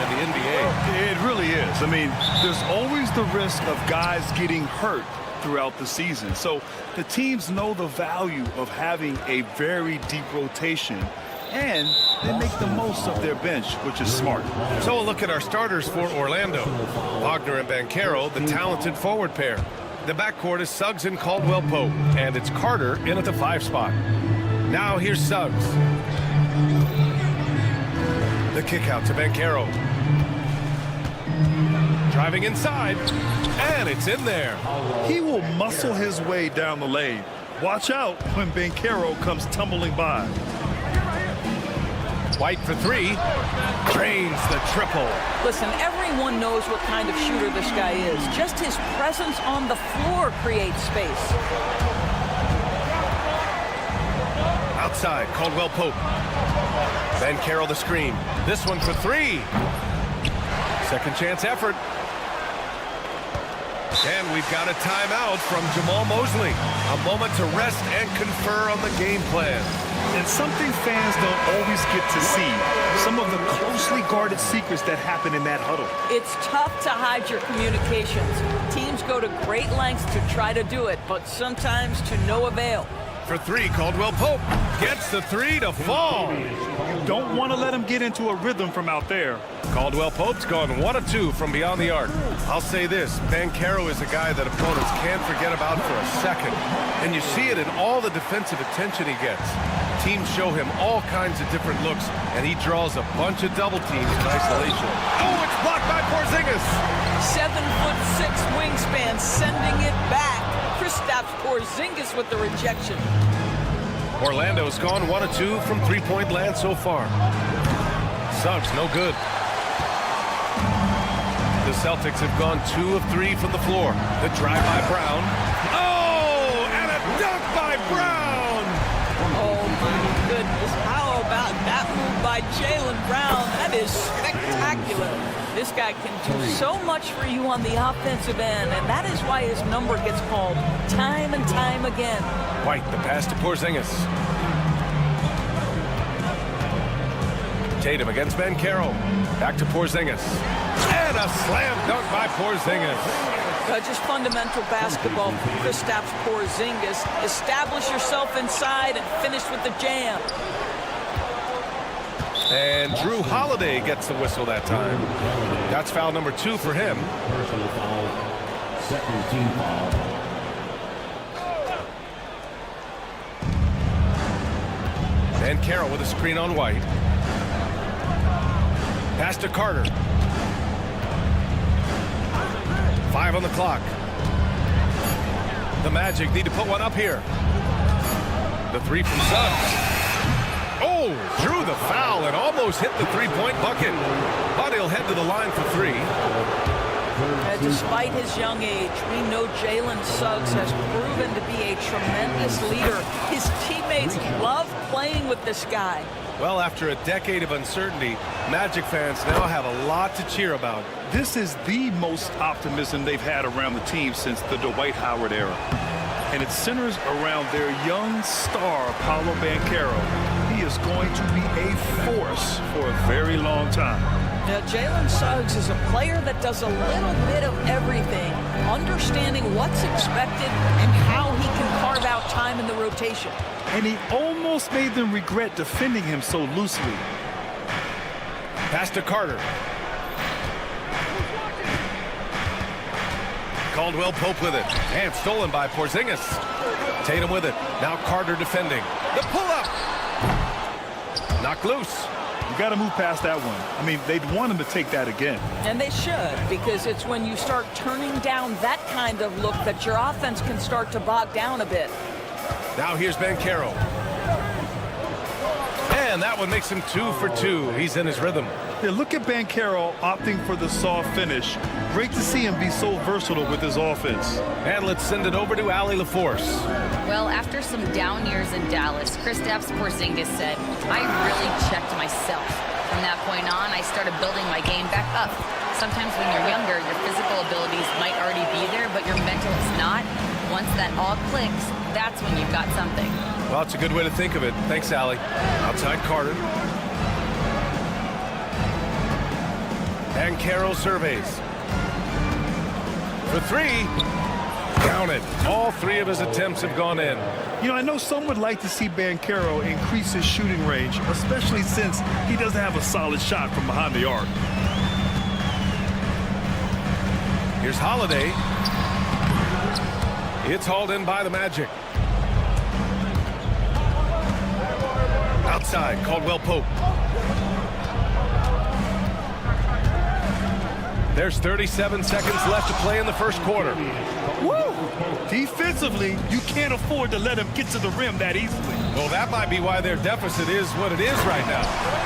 in the NBA. It really is. I mean, there's always the risk of guys getting hurt throughout the season. So the teams know the value of having a very deep rotation, and they make the most of their bench, which is smart. So we'll look at our starters for Orlando. Wagner and Banchero, the talented forward pair. The backcourt is Suggs and Caldwell-Pope, and it's Carter in at the 5 spot. Now here's Suggs. The kick out to Banchero. Driving inside, and it's in there. He will muscle his way down the lane. Watch out when Banchero comes tumbling by. White for 3, drains the triple. Listen, everyone knows what kind of shooter this guy is. Just his presence on the floor creates space. Outside, Caldwell-Pope. Banchero the screen. This one for 3. Second chance effort. And we've got a timeout from Jamal Mosley. A moment to rest and confer on the game plan. And something fans don't always get to see, some of the closely guarded secrets that happen in that huddle. It's tough to hide your communications. Teams go to great lengths to try to do it, but sometimes to no avail. For 3, Caldwell-Pope gets the 3 to fall. You don't want to let him get into a rhythm from out there. Caldwell-Pope's gone 1 of 2 from beyond the arc. I'll say this, Banchero is a guy that opponents can't forget about for a second. And you see it in all the defensive attention he gets. Teams show him all kinds of different looks, and he draws a bunch of double teams in isolation. Oh, it's blocked by Porzingis. 7'6" wingspan, sending it back. Kristaps Porzingis with the rejection. Orlando's gone 1 of 2 from 3-point land so far. Suggs, no good. The Celtics have gone 2 of 3 from the floor. The drive by Brown. Oh, and a dunk by Brown. Oh, my goodness. How about that move by Jaylen Brown? That is spectacular. This guy can do so much for you on the offensive end, and that is why his number gets called time and time again. White, the pass to Porzingis. Tatum against Banchero. Back to Porzingis. And a slam dunk by Porzingis. Just fundamental basketball from Kristaps Porzingis. Establish yourself inside and finish with the jam. And Drew Holiday gets the whistle that time. That's foul number 2 for him. Personal foul. Second team foul. Banchero with a screen on White. Pass to Carter. 5 on the clock. The Magic need to put one up here. The 3 from Suggs. Oh, drew the foul and almost hit the 3-point bucket. But he'll head to the line for 3. Despite his young age, we know Jalen Suggs has proven to be a tremendous leader. His teammates love playing with this guy. Well, after a decade of uncertainty, Magic fans now have a lot to cheer about. This is the most optimism they've had around the team since the Dwight Howard era. And it centers around their young star, Paolo Banchero. He is going to be a force for a very long time. Now, Jalen Suggs is a player that does a little bit of everything, understanding what's expected and how he can carve out time in the rotation. And he almost made them regret defending him so loosely. Pass to Carter. Caldwell-Pope with it. And stolen by Porzingis. Tatum with it. Now Carter defending. The pull-up. Knocked loose. You got to move past that one. I mean, they'd want him to take that again. And they should, because it's when you start turning down that kind of look that your offense can start to bog down a bit. Now here's Banchero. And that one makes him 2 for 2. He's in his rhythm. Yeah, look at Banchero opting for the soft finish. Great to see him be so versatile with his offense. And let's send it over to Allie LaForce. Well, after some down years in Dallas, Kristaps Porzingis said, I really checked myself. From that point on, I started building my game back up. Sometimes when you're younger, your physical abilities might already be there, but your mental is not. Once that all clicks, that's when you've got something. Well, it's a good way to think of it. Thanks, Allie. Outside Carter. Banchero surveys. For three. Counted. All three of his attempts have gone in. You know, I know some would like to see Banchero increase his shooting range, especially since he doesn't have a solid shot from behind the arc. Here's Holiday. It's hauled in by the Magic. Outside, Caldwell Pope. There's 37 seconds left to play in the first quarter. Woo! Defensively, you can't afford to let him get to the rim that easily. Well, that might be why their deficit is what it is right now.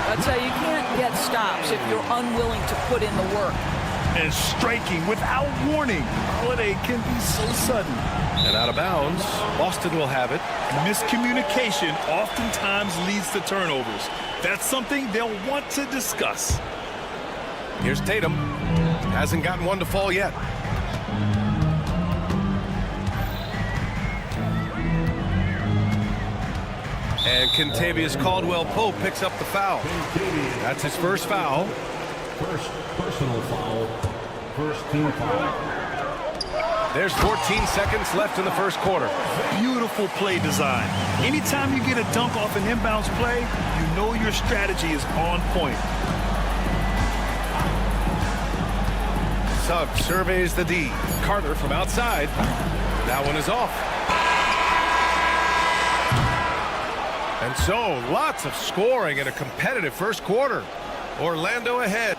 That's how you can't get stops if you're unwilling to put in the work. And striking without warning. Holiday can be so sudden. And out of bounds, Boston will have it. Miscommunication oftentimes leads to turnovers. That's something they'll want to discuss. Here's Tatum. Hasn't gotten one to fall yet. And Kentavious Caldwell-Pope picks up the foul. That's his first foul. First personal foul. First team foul. There's 14 seconds left in the first quarter. Beautiful play design. Anytime you get a dunk off an inbounds play, you know your strategy is on point. Suggs surveys the D. Carter from outside. That one is off. And so, lots of scoring in a competitive first quarter. Orlando ahead.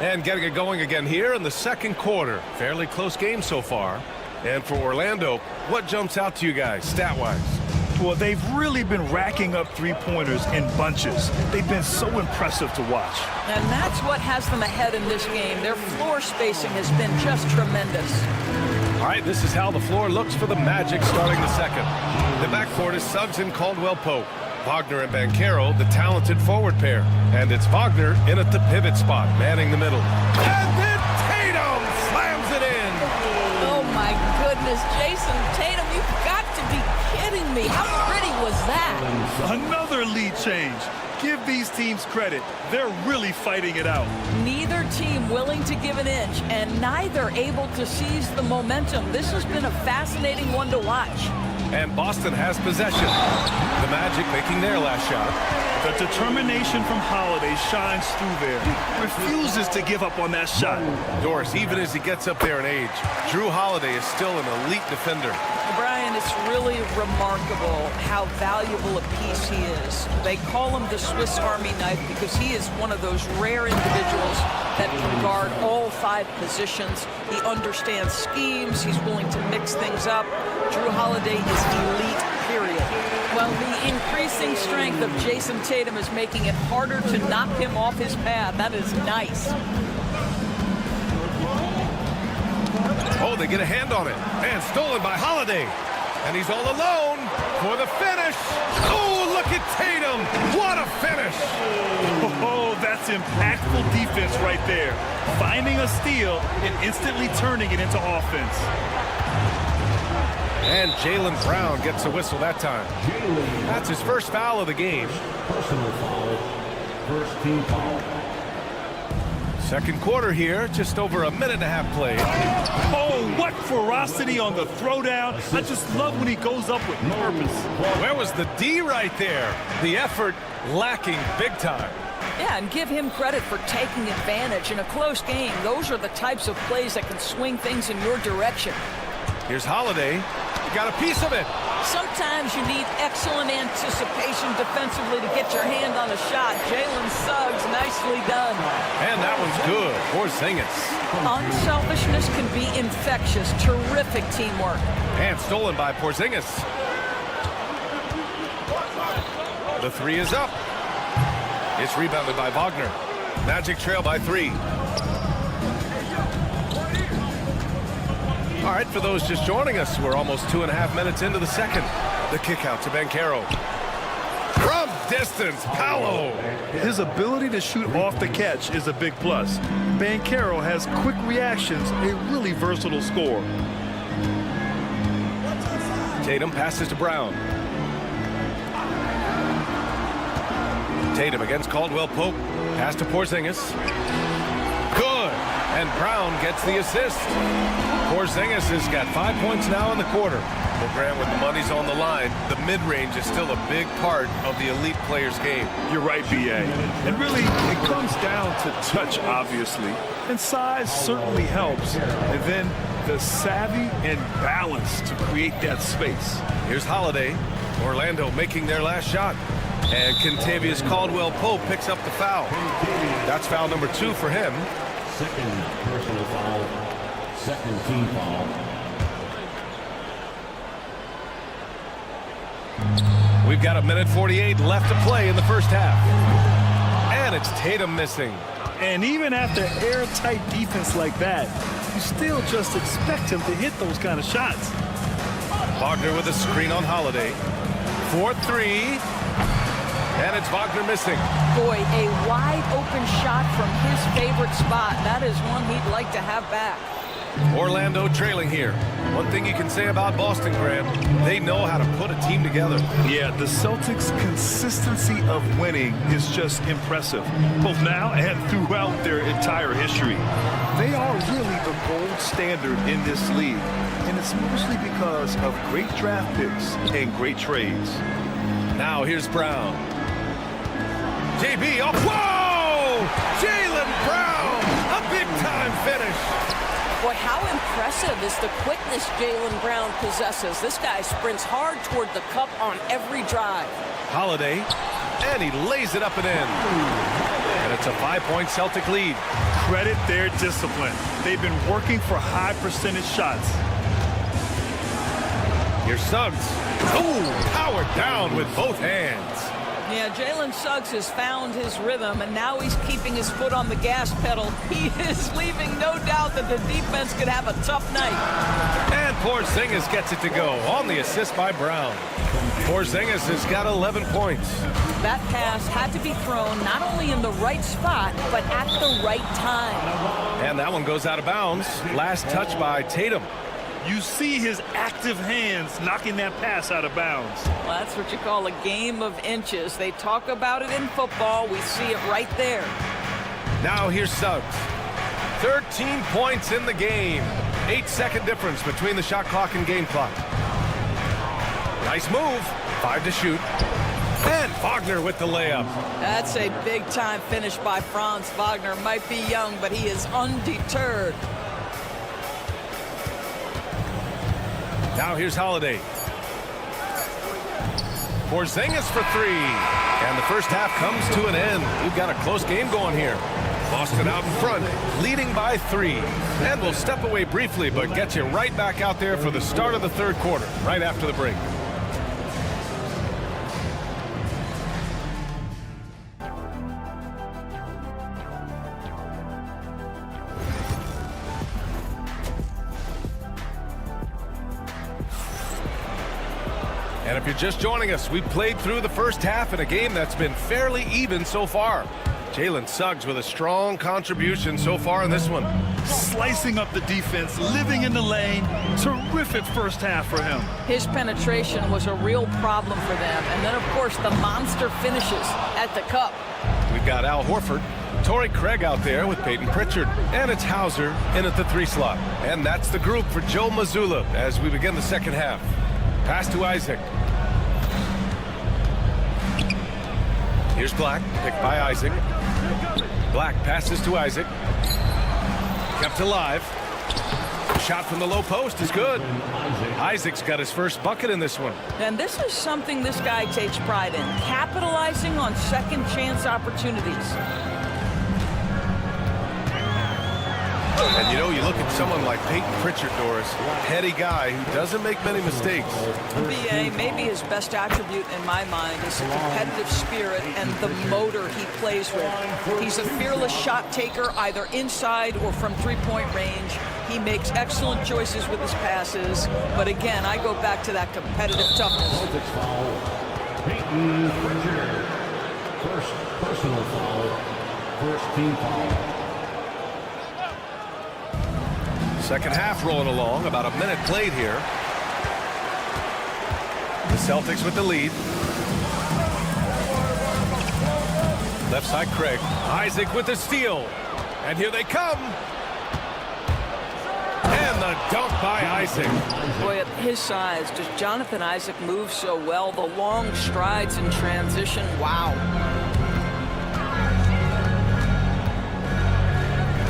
And getting it going again here in the second quarter. Fairly close game so far. And for Orlando, what jumps out to you guys, stat-wise? Well, they've really been racking up three-pointers in bunches. They've been so impressive to watch. And that's what has them ahead in this game. Their floor spacing has been just tremendous. All right, this is how the floor looks for the Magic starting the second. The backcourt is Suggs and Caldwell-Pope. Wagner and Banchero, the talented forward pair. And it's Wagner in at the pivot spot, manning the middle. And then Tatum slams it in. Oh, my goodness. Jason Tatum, you've got to be kidding me. How pretty was that? Another lead change. Give these teams credit. They're really fighting it out. Neither team willing to give an inch, and neither able to seize the momentum. This has been a fascinating one to watch. And Boston has possession. The Magic making their last shot. The determination from Holiday shines through there. Refuses to give up on that shot. Doris, even as he gets up there in age, Drew Holiday is still an elite defender. Brian, it's really remarkable how valuable a piece he is. They call him the Swiss Army knife because he is one of those rare individuals that can guard all five positions. He understands schemes. He's willing to mix things up. Drew Holiday is elite, period. Well, the increasing strength of Jason Tatum is making it harder to knock him off his path. That is nice. Oh, they get a hand on it. And stolen by Holiday. And he's all alone for the finish. Oh, look at Tatum. What a finish. Oh, that's impactful defense right there. Finding a steal and instantly turning it into offense. And Jaylen Brown gets a whistle that time. That's his first foul of the game. Personal foul. First team foul. Second quarter here, just over a minute and a half played. Oh, what ferocity on the throwdown. I just love when he goes up with purpose. Where was the D right there? The effort lacking big time. Yeah, and give him credit for taking advantage in a close game. Those are the types of plays that can swing things in your direction. Here's Holiday. Got a piece of it. Sometimes you need excellent anticipation defensively to get your hand on a shot. Jalen Suggs, nicely done. And that one's good. Porzingis. Unselfishness can be infectious. Terrific teamwork. And stolen by Porzingis. The three is up. It's rebounded by Wagner. Magic trail by 3. All right, for those just joining us, we're almost 2.5 minutes into the second. The kick out to Banchero. From distance, Paolo. His ability to shoot off the catch is a big plus. Banchero has quick reactions, a really versatile scorer. Tatum passes to Brown. Tatum against Caldwell Pope. Pass to Porzingis. Good. And Brown gets the assist. Porzingis has got 5 points now in the quarter. Well, Grant, with the money's on the line, the mid-range is still a big part of the elite player's game. You're right, B.A. And really, it comes down to touch, obviously. And size certainly helps. And then the savvy and balance to create that space. Here's Holiday. Orlando making their last shot. And Kentavious Caldwell-Pope picks up the foul. That's foul number 2 for him. Second personal foul. Second team foul. We've got 1:48 left to play in the first half. And it's Tatum missing. And even after airtight defense like that, you still just expect him to hit those kind of shots. Wagner with a screen on Holiday. 4-3. And it's Wagner missing. Boy, a wide open shot from his favorite spot. That is one he'd like to have back. Orlando trailing here. One thing you can say about Boston, Graham, they know how to put a team together. Yeah, the Celtics' consistency of winning is just impressive, both now and throughout their entire history. They are really the gold standard in this league, and it's mostly because of great draft picks and great trades. Now here's Brown. JB, oh, whoa! Jaylen Brown, a big-time finish. Boy, how impressive is the quickness Jaylen Brown possesses. This guy sprints hard toward the cup on every drive. Holiday, and he lays it up and in. And it's a 5-point Celtic lead. Credit their discipline. They've been working for high percentage shots. Here's Suggs. Oh, powered down with both hands. Yeah, Jalen Suggs has found his rhythm, and now he's keeping his foot on the gas pedal. He is leaving no doubt that the defense could have a tough night. And Porzingis gets it to go on the assist by Brown. Porzingis has got 11 points. That pass had to be thrown not only in the right spot, but at the right time. And that one goes out of bounds. Last touch by Tatum. You see his active hands knocking that pass out of bounds. Well, that's what you call a game of inches. They talk about it in football. We see it right there. Now here's Suggs. 13 points in the game. 8-second difference between the shot clock and game clock. Nice move. 5 to shoot. And Wagner with the layup. That's a big-time finish by Franz Wagner. Might be young, but he is undeterred. Now here's Holiday. Porzingis for 3. And the first half comes to an end. We've got a close game going here. Boston out in front, leading by 3. And we'll step away briefly, but get you right back out there for the start of the third quarter, right after the break. And if you're just joining us, we've played through the first half in a game that's been fairly even so far. Jalen Suggs with a strong contribution so far in this one. Slicing up the defense, living in the lane. Terrific first half for him. His penetration was a real problem for them. And then, of course, the monster finishes at the cup. We've got Al Horford, Torrey Craig out there with Peyton Pritchard. And it's Hauser in at the 3 slot. And that's the group for Joe Mazzulla as we begin the second half. Pass to Isaac. Here's Black, picked by Isaac. Black passes to Isaac. Kept alive. Shot from the low post is good. Isaac's got his first bucket in this one. And this is something this guy takes pride in, capitalizing on second chance opportunities. And you know, you look at someone like Peyton Pritchard, Doris, heady guy who doesn't make many mistakes. BA, maybe his best attribute in my mind is the competitive spirit and the motor he plays with. He's a fearless shot taker, either inside or from three-point range. He makes excellent choices with his passes. But again, I go back to that competitive toughness. Peyton Pritchard. First personal foul. First team foul. Second half rolling along, about a minute played here. The Celtics with the lead. Left side, Craig. Isaac with the steal. And here they come. And the dunk by Isaac. Boy, at his size, does Jonathan Isaac move so well? The long strides in transition, wow.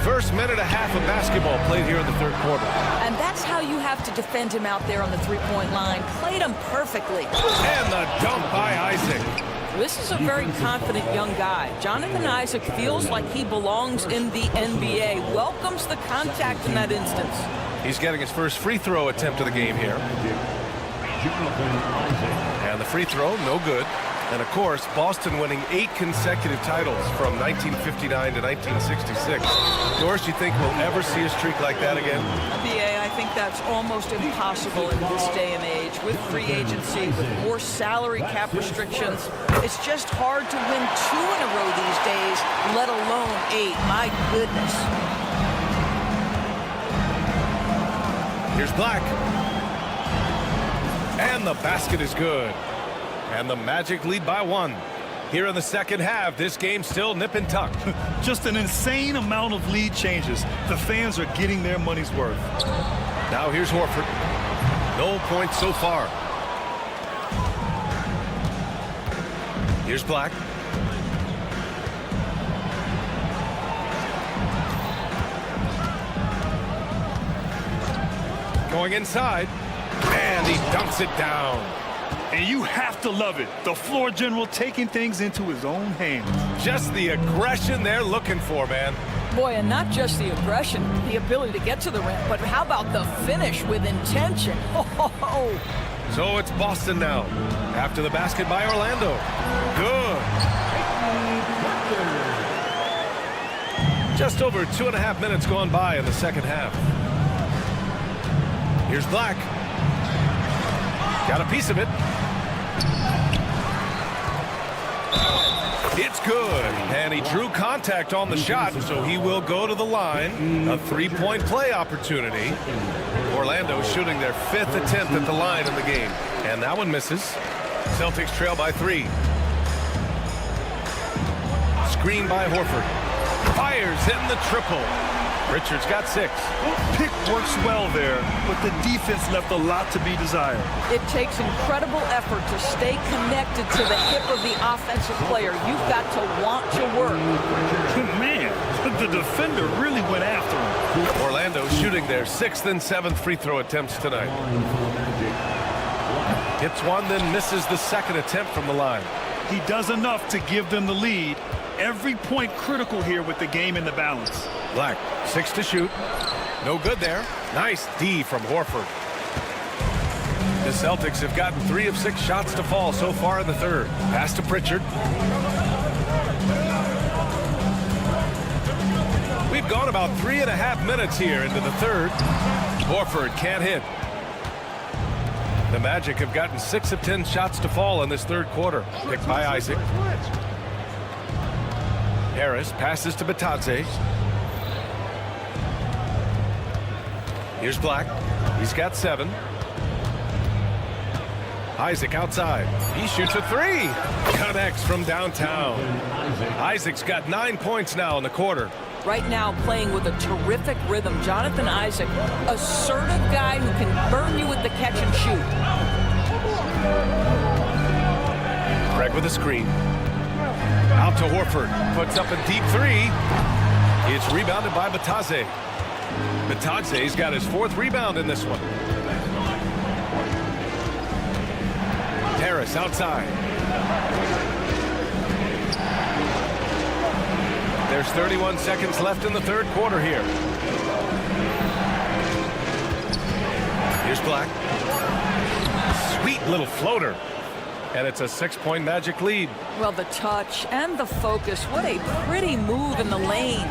First minute and a half of basketball played here in the third quarter. And that's how you have to defend him out there on the three-point line. Played him perfectly. And the dunk by Isaac. This is a very confident young guy. Jonathan Isaac feels like he belongs in the NBA. Welcomes the contact in that instance. He's getting his first free throw attempt of the game here. And the free throw, no good. And of course, Boston winning 8 consecutive titles from 1959 to 1966. Doris, you think we'll ever see a streak like that again? BA, I think that's almost impossible in this day and age. With free agency, with more salary cap restrictions, it's just hard to win 2 in a row these days, let alone 8. My goodness. Here's Black. And the basket is good. And the Magic lead by 1. Here in the second half, this game still nip and tuck. Just an insane amount of lead changes. The fans are getting their money's worth. Now here's Horford. No points so far. Here's Black. Going inside. And he dunks it down. And you have to love it. The floor general taking things into his own hands. Just the aggression they're looking for, man. Boy, and not just the aggression, the ability to get to the rim, but how about the finish with intention? Oh. So it's Boston now. After the basket by Orlando. Good. Just over 2.5 minutes gone by in the second half. Here's Black. Got a piece of it. It's good. And he drew contact on the shot, so he will go to the line. A three-point play opportunity. Orlando shooting their 5th attempt at the line in the game. And that one misses. Celtics trail by 3. Screen by Horford. Fires hitting the triple. Richards got 6. Pick works well there, but the defense left a lot to be desired. It takes incredible effort to stay connected to the hip of the offensive player. You've got to want to work. Man, the defender really went after him. Orlando shooting their 6th and 7th free throw attempts tonight. Hits one, then misses the 2nd attempt from the line. He does enough to give them the lead. Every point critical here with the game in the balance. Black, 6 to shoot. No good there. Nice D from Horford. The Celtics have gotten 3 of 6 shots to fall so far in the third. Pass to Pritchard. We've gone about 3.5 minutes here into the third. Horford can't hit. The Magic have gotten 6 of 10 shots to fall in this third quarter. Picked by Isaac. Harris passes to Batadze. Here's Black. He's got 7. Isaac outside. He shoots a 3. Connects from downtown. Isaac's got 9 points now in the quarter. Right now playing with a terrific rhythm. Jonathan Isaac, assertive guy who can burn you with the catch and shoot. Craig with a screen. Out to Horford. Puts up a deep 3. It's rebounded by Batadze. Batadze's got his 4th rebound in this one. Harris outside. There's 31 seconds left in the third quarter here. Here's Black. Sweet little floater. And it's a 6-point Magic lead. Well, the touch and the focus. What a pretty move in the lane.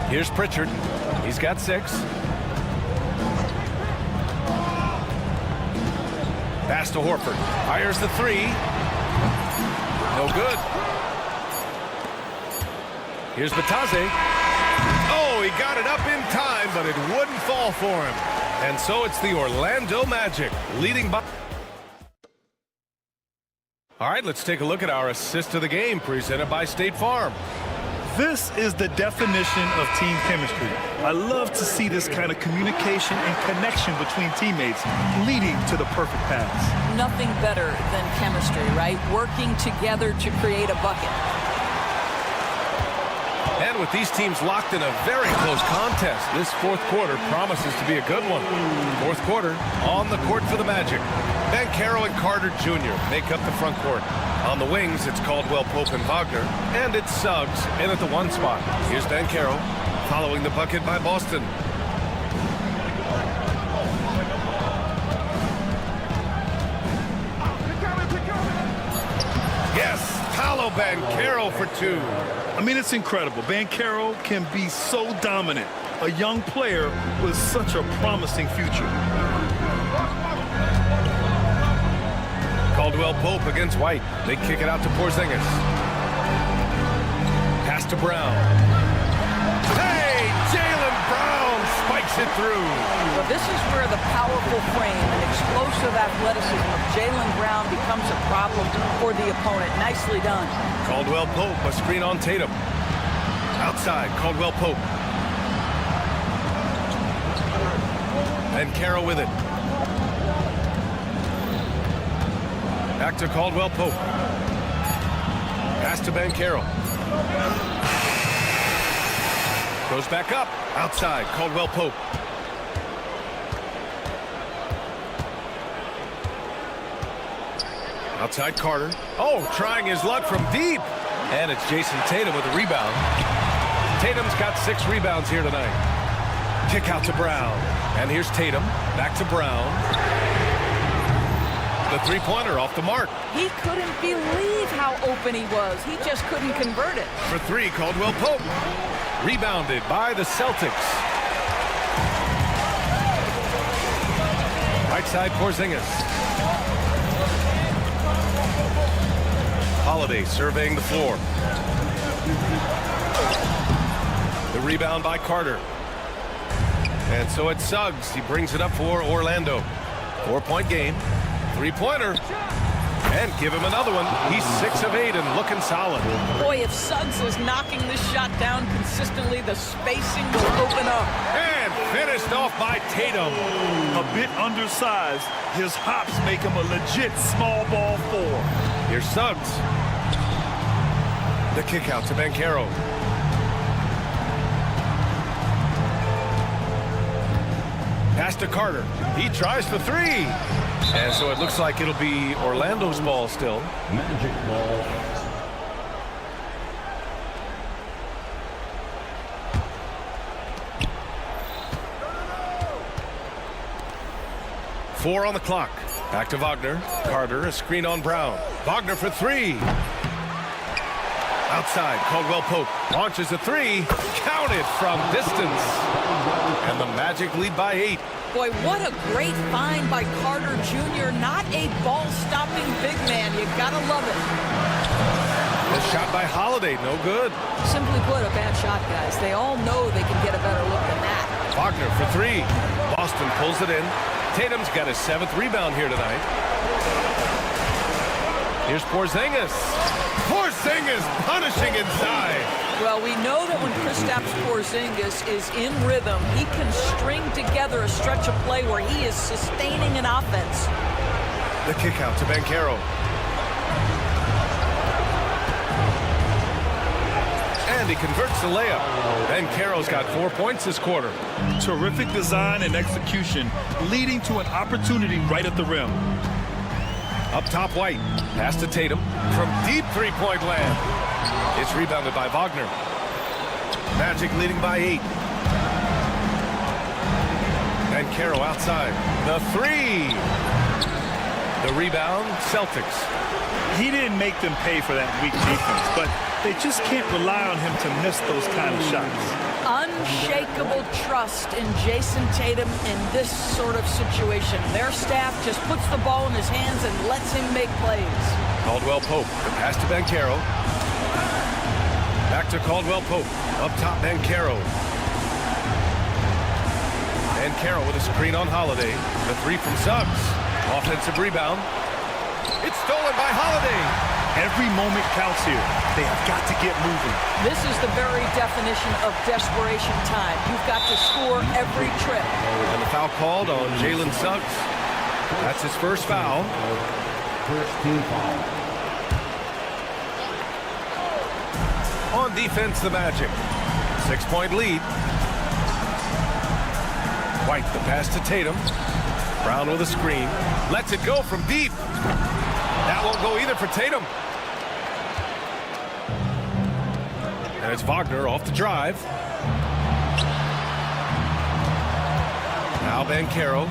Here's Pritchard. He's got 6. Pass to Horford. Fires the 3. No good. Here's Batadze. Oh, he got it up in time, but it wouldn't fall for him. And so it's the Orlando Magic leading by. All right, let's take a look at our assist of the game presented by State Farm. This is the definition of team chemistry. I love to see this kind of communication and connection between teammates leading to the perfect pass. Nothing better than chemistry, right? Working together to create a bucket. And with these teams locked in a very close contest, this fourth quarter promises to be a good one. Fourth quarter on the court for the Magic. Banchero and Carter Jr. make up the front court. On the wings, it's Caldwell Pope and Wagner, and it's Suggs in at the 1 spot. Here's Banchero following the bucket by Boston. Yes, Paolo Banchero for 2. I mean, it's incredible. Banchero can be so dominant. A young player with such a promising future. Caldwell Pope against White. They kick it out to Porzingis. Pass to Brown. Hey, Jaylen Brown spikes it through. Well, this is where the powerful frame and explosive athleticism of Jaylen Brown becomes a problem for the opponent. Nicely done. Caldwell Pope, a screen on Tatum. Outside, Caldwell Pope. And Banchero with it. Back to Caldwell Pope. Pass to Banchero. Goes back up. Outside, Caldwell Pope. Outside Carter. Oh, trying his luck from deep. And it's Jason Tatum with a rebound. Tatum's got 6 rebounds here tonight. Kick out to Brown. And here's Tatum. Back to Brown. The three-pointer off the mark. He couldn't believe how open he was. He just couldn't convert it. For 3, Caldwell Pope. Rebounded by the Celtics. Right side, Porzingis. Holiday surveying the floor. The rebound by Carter. And so it's Suggs. He brings it up for Orlando. 4-point game. Three-pointer. And give him another one. He's 6 of 8 and looking solid. Boy, if Suggs is knocking this shot down consistently, the spacing will open up. And finished off by Tatum. A bit undersized, his hops make him a legit small ball 4. Here's Suggs. The kick out to Banchero. Pass to Carter. He tries for 3. And so it looks like it'll be Orlando's ball still. Magic ball. Four on the clock. Back to Wagner. Carter, a screen on Brown. Wagner for 3. Outside, Caldwell Pope launches a 3. Counted from distance. And the Magic lead by 8. Boy, what a great find by Carter Jr. Not a ball-stopping big man. You gotta love it. The shot by Holiday, no good. Simply put, a bad shot, guys. They all know they can get a better look than that. Wagner for 3. Boston pulls it in. Tatum's got his 7th rebound here tonight. Here's Porzingis. Porzingis punishing inside. Well, we know that when Kristaps Porzingis is in rhythm, he can string together a stretch of play where he is sustaining an offense. The kick out to Banchero. And he converts the layup. Banchero's got 4 points this quarter. Terrific design and execution, leading to an opportunity right at the rim. Up top, White. Pass to Tatum from deep three-point land. It's rebounded by Wagner. Magic leading by 8. Banchero outside. The 3. The rebound, Celtics. He didn't make them pay for that weak defense, but they just can't rely on him to miss those kind of shots. Unshakable trust in Jason Tatum in this sort of situation. Their staff just puts the ball in his hands and lets him make plays. Caldwell Pope. The pass to Banchero. Back to Caldwell Pope. Up top, Banchero. Banchero with a screen on Holiday. The 3 from Suggs. Offensive rebound. It's stolen by Holiday. Every moment counts here. They have got to get moving. This is the very definition of desperation time. You've got to score every trip. And the foul called on Jalen Suggs. That's his first foul. First team foul. On defense, the Magic. 6-point lead. White, the pass to Tatum. Brown with a screen. Lets it go from deep. That won't go either for Tatum. And it's Wagner off the drive. Now Banchero.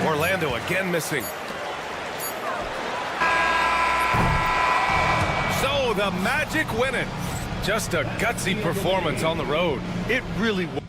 Orlando again missing. So the Magic win it. Just a gutsy performance on the road. It really was.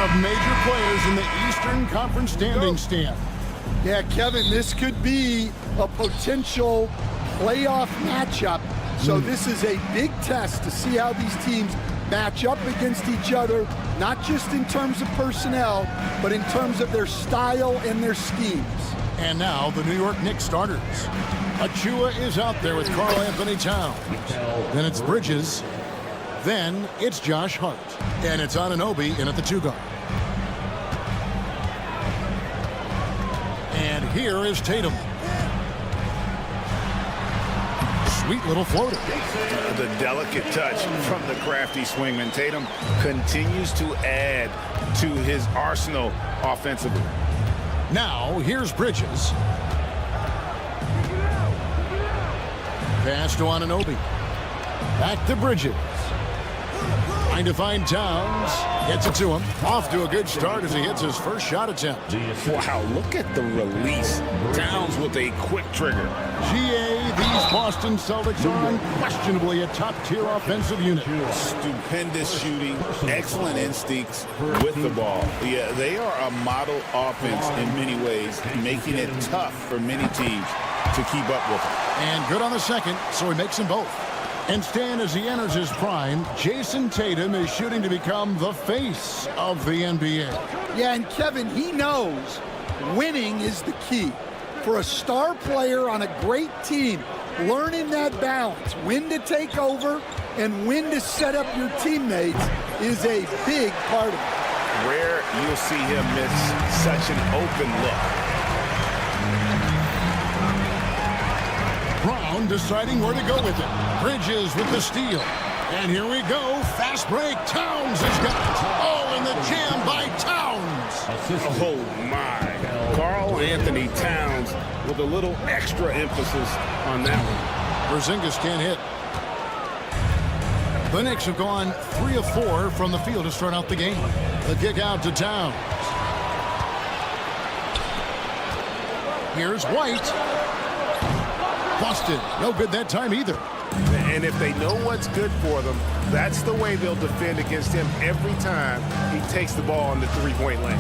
of major players in the Eastern Conference standings stand. Yeah, Kevin, this could be a potential playoff matchup. So this is a big test to see how these teams match up against each other, not just in terms of personnel, but in terms of their style and their schemes. And now the New York Knicks starters. Achua is out there with Karl Anthony Towns. Then it's Bridges. Then it's Josh Hart. And it's Anunoby in at the 2 guard. And here is Tatum. Sweet little floater. The delicate touch from the crafty swingman. Tatum continues to add to his arsenal offensively. Now, here's Bridges. Pass to Anunoby. Back to Bridges. Trying to find Towns. Gets it to him. Off to a good start as he hits his first shot attempt. Wow, look at the release. Towns with a quick trigger. GA, these Boston Celtics are unquestionably a top-tier offensive unit. Stupendous shooting, excellent instincts with the ball. Yeah, they are a model offense in many ways, making it tough for many teams to keep up with them. And good on the second, so he makes them both. And Stan, as he enters his prime, Jason Tatum is shooting to become the face of the NBA. Yeah, and Kevin, he knows winning is the key. For a star player on a great team, learning that balance, when to take over and when to set up your teammates is a big part of it. Rare you'll see him miss such an open look. Brown deciding where to go with it. Bridges with the steal. And here we go. Fast break. Towns has got it. Oh, and the jam by Towns. Oh, my. Karl Anthony Towns with a little extra emphasis on that one. Porzingis can't hit. The Knicks have gone 3 of 4 from the field to start out the game. The kick out to Towns. Here's White. Busted. No good that time either. And if they know what's good for them, that's the way they'll defend against him every time he takes the ball in the three-point lane.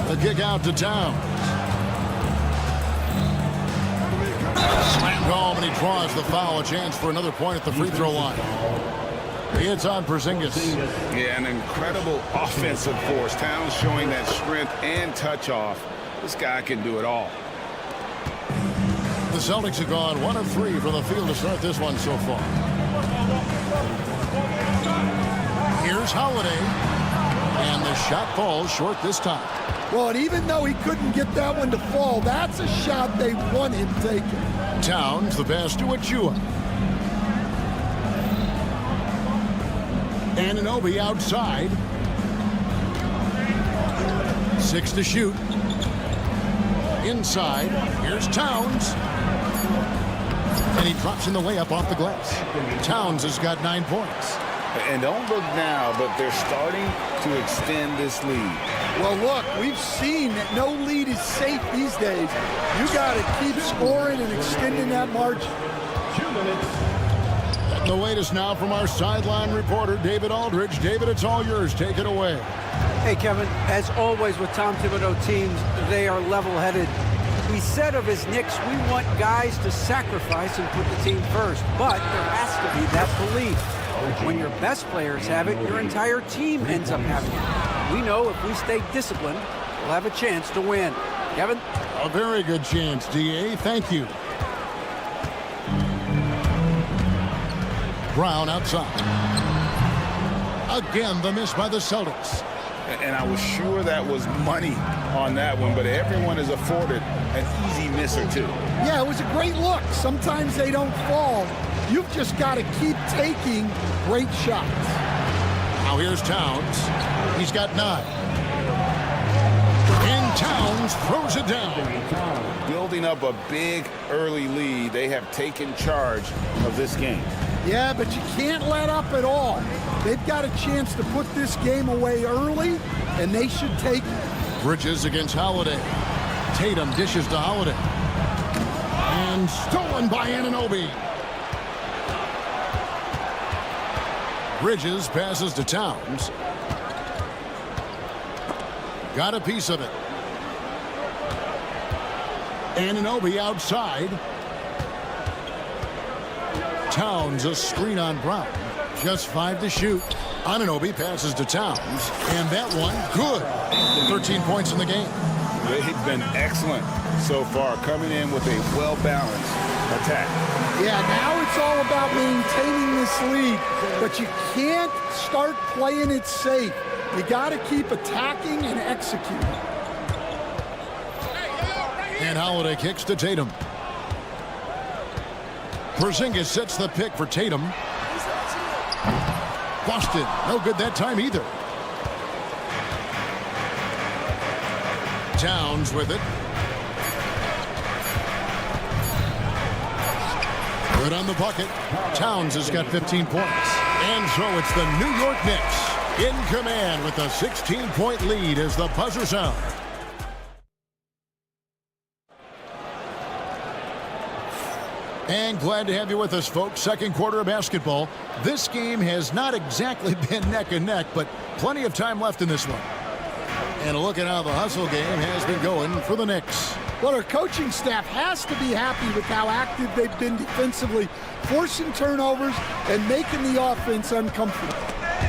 The kick out to Towns. Slammed home, and he draws the foul. A chance for another point at the free throw line. It's on Porzingis. Yeah, an incredible offensive force. Towns showing that strength and touch off. This guy can do it all. The Celtics have gone 1 of 3 from the field to start this one so far. Here's Holiday. And the shot falls short this time. Well, and even though he couldn't get that one to fall, that's a shot they want him taking. Towns, the pass to Achua. Anunoby outside. 6 to shoot. Inside. Here's Towns. And he drops in the way up off the glass. Towns has got 9 points. And don't look now, but they're starting to extend this lead. Well, look, we've seen that no lead is safe these days. You got to keep scoring and extending that margin. 2 minutes. And the latest now from our sideline reporter, David Aldridge. David, it's all yours. Take it away. Hey, Kevin, as always with Tom Thibodeau teams, they are level-headed. He said of his Knicks, we want guys to sacrifice and put the team first. But there has to be that belief. When your best players have it, your entire team ends up having it. We know if we stay disciplined, we'll have a chance to win. Kevin? A very good chance, D.A. Thank you. Brown outside. Again, the miss by the Celtics. And I was sure that was money on that one, but everyone is afforded an easy miss or two. Yeah, it was a great look. Sometimes they don't fall. You've just got to keep taking great shots. Now here's Towns. He's got 9. And Towns throws it down. Building up a big early lead, they have taken charge of this game. Yeah, but you can't let up at all. They've got a chance to put this game away early, and they should take it. Bridges against Holiday. Tatum dishes to Holiday. And stolen by Anunoby. Bridges passes to Towns. Got a piece of it. Anunoby outside. Towns a screen on Brown. Just 5 to shoot. Anunoby passes to Towns. And that one, good. 13 points in the game. They've been excellent so far, coming in with a well-balanced attack. Yeah, now it's all about maintaining this lead, but you can't start playing it safe. You got to keep attacking and executing. And Holiday kicks to Tatum. Porzingis sets the pick for Tatum. Boston, no good that time either. Towns with it. Good on the bucket. Towns has got 15 points. And so it's the New York Knicks in command with a 16-point lead as the buzzer sounds. And glad to have you with us, folks. Second quarter of basketball. This game has not exactly been neck and neck, but plenty of time left in this one. And a look at how the hustle game has been going for the Knicks. Well, our coaching staff has to be happy with how active they've been defensively, forcing turnovers and making the offense uncomfortable.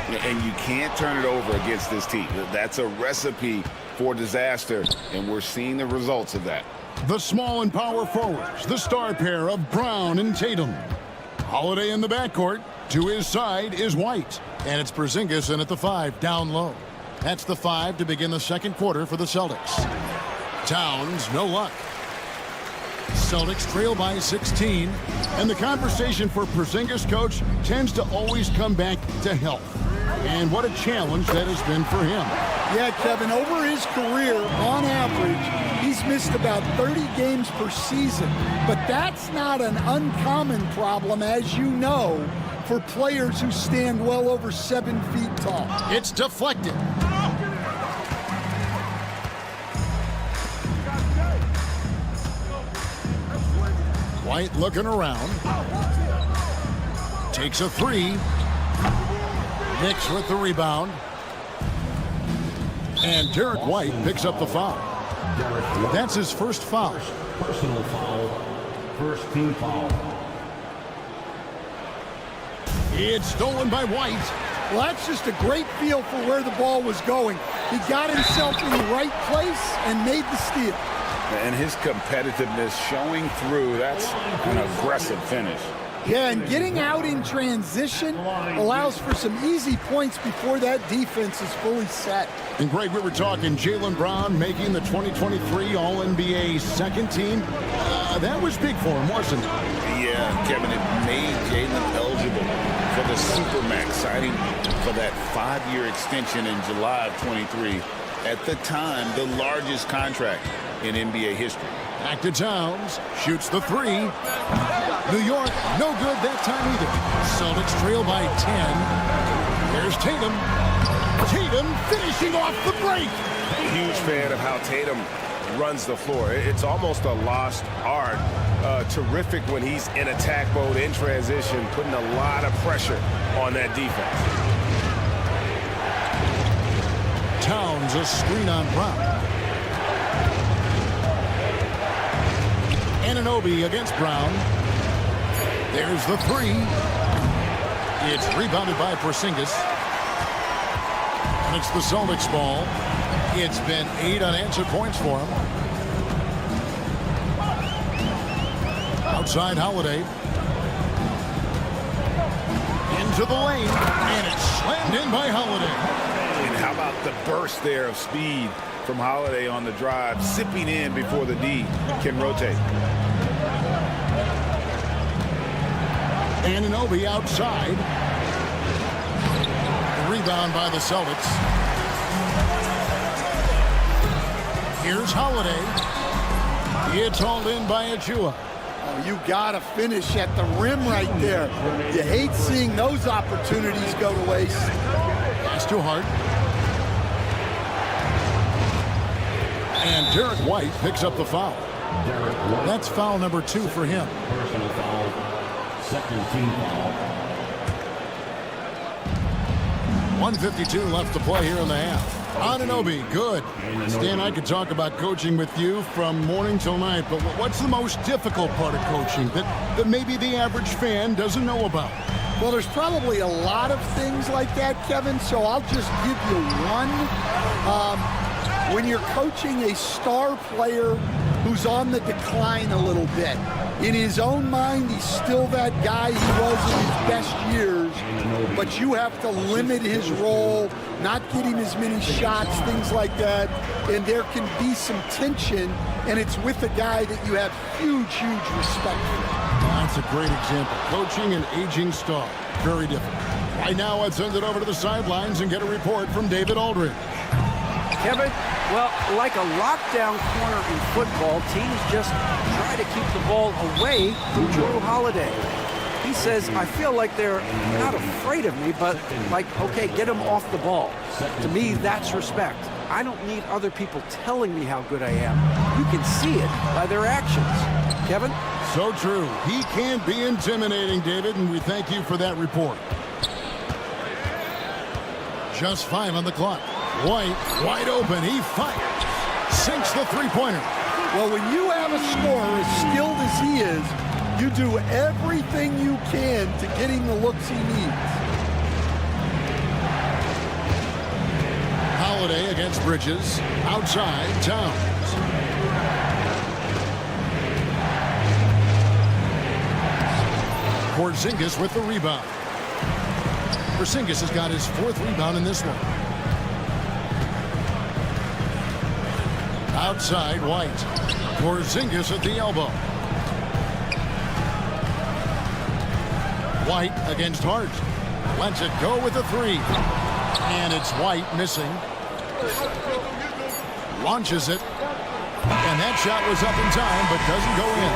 And you can't turn it over against this team. That's a recipe for disaster, and we're seeing the results of that. The small and power forwards, the star pair of Brown and Tatum. Holiday in the backcourt. To his side is White. And it's Porzingis in at the 5, down low. That's the 5 to begin the second quarter for the Celtics. Towns, no luck. Celtics trail by 16. And the conversation for Porzingis, coach, tends to always come back to health. And what a challenge that has been for him. Yeah, Kevin, over his career, on average, he's missed about 30 games per season. But that's not an uncommon problem, as you know, for players who stand well over 7 feet tall. It's deflected. White looking around. Takes a 3. Knicks with the rebound. And Derek White picks up the foul. That's his first foul. Personal foul. First team foul. It's stolen by White. Well, that's just a great feel for where the ball was going. He got himself in the right place and made the steal. And his competitiveness showing through. That's an aggressive finish. Yeah, and getting out in transition allows for some easy points before that defense is fully set. And Greg, we were talking Jaylen Brown making the 2023 All-NBA second team. That was big for him, wasn't it? Yeah, Kevin, it made Jaylen eligible for the Supermax, signing for that 5-year extension in July of 23. At the time, the largest contract in NBA history. Back to Towns, shoots the 3. New York, no good that time either. Celtics trail by 10. There's Tatum. Tatum finishing off the break. Huge fan of how Tatum runs the floor. It's almost a lost art. Terrific when he's in attack mode, in transition, putting a lot of pressure on that defense. Towns a screen on Brown. Anunoby against Brown. There's the 3. It's rebounded by Porzingis. And it's the Celtics ball. It's been 8 unanswered points for him. Outside Holiday. Into the lane. And it's slammed in by Holiday. And how about the burst there of speed from Holiday on the drive, zipping in before the D can rotate. Anunoby outside. Rebound by the Celtics. Here's Holiday. It's hauled in by Achua. Oh, you got to finish at the rim right there. You hate seeing those opportunities go to waste. That's too hard. And Derek White picks up the foul. That's foul number 2 for him. Personal foul. Second team foul. 1:52 left to play here in the half. Anunoby, good. Stan, I could talk about coaching with you from morning till night, but what's the most difficult part of coaching that maybe the average fan doesn't know about? Well, there's probably a lot of things like that, Kevin, so I'll just give you one. When you're coaching a star player who's on the decline a little bit, in his own mind, he's still that guy he was in his best years, but you have to limit his role, not get him as many shots, things like that, and there can be some tension, and it's with a guy that you have huge, huge respect for. That's a great example. Coaching an aging star. Very different. Right now, let's send it over to the sidelines and get a report from David Aldridge. Kevin, well, like a lockdown corner in football, teams just try to keep the ball away from Drew Holiday. He says, I feel like they're not afraid of me, but like, okay, get him off the ball. To me, that's respect. I don't need other people telling me how good I am. You can see it by their actions. Kevin? So true. He can't be intimidating, David, and we thank you for that report. Just 5 on the clock. White, wide open. He fires. Sinks the three-pointer. Well, when you have a scorer as skilled as he is, you do everything you can to get him the looks he needs. Holiday against Bridges. Outside, Towns. Porzingis with the rebound. Porzingis has got his 4th rebound in this one. Outside, White. Porzingis at the elbow. White against Hart. Lets it go with a 3. And it's White missing. Launches it. And that shot was up in time, but doesn't go in.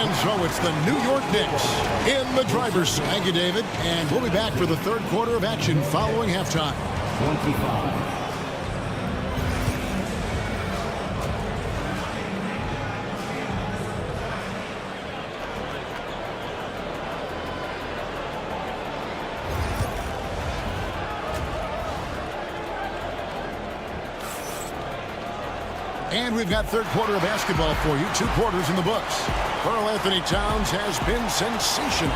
And so it's the New York Knicks in the driver's seat. Thank you, David. And we'll be back for the 3rd quarter of action following halftime. 25. And we've got 3rd quarter of basketball for you. 2 quarters in the books. Karl-Anthony Towns has been sensational.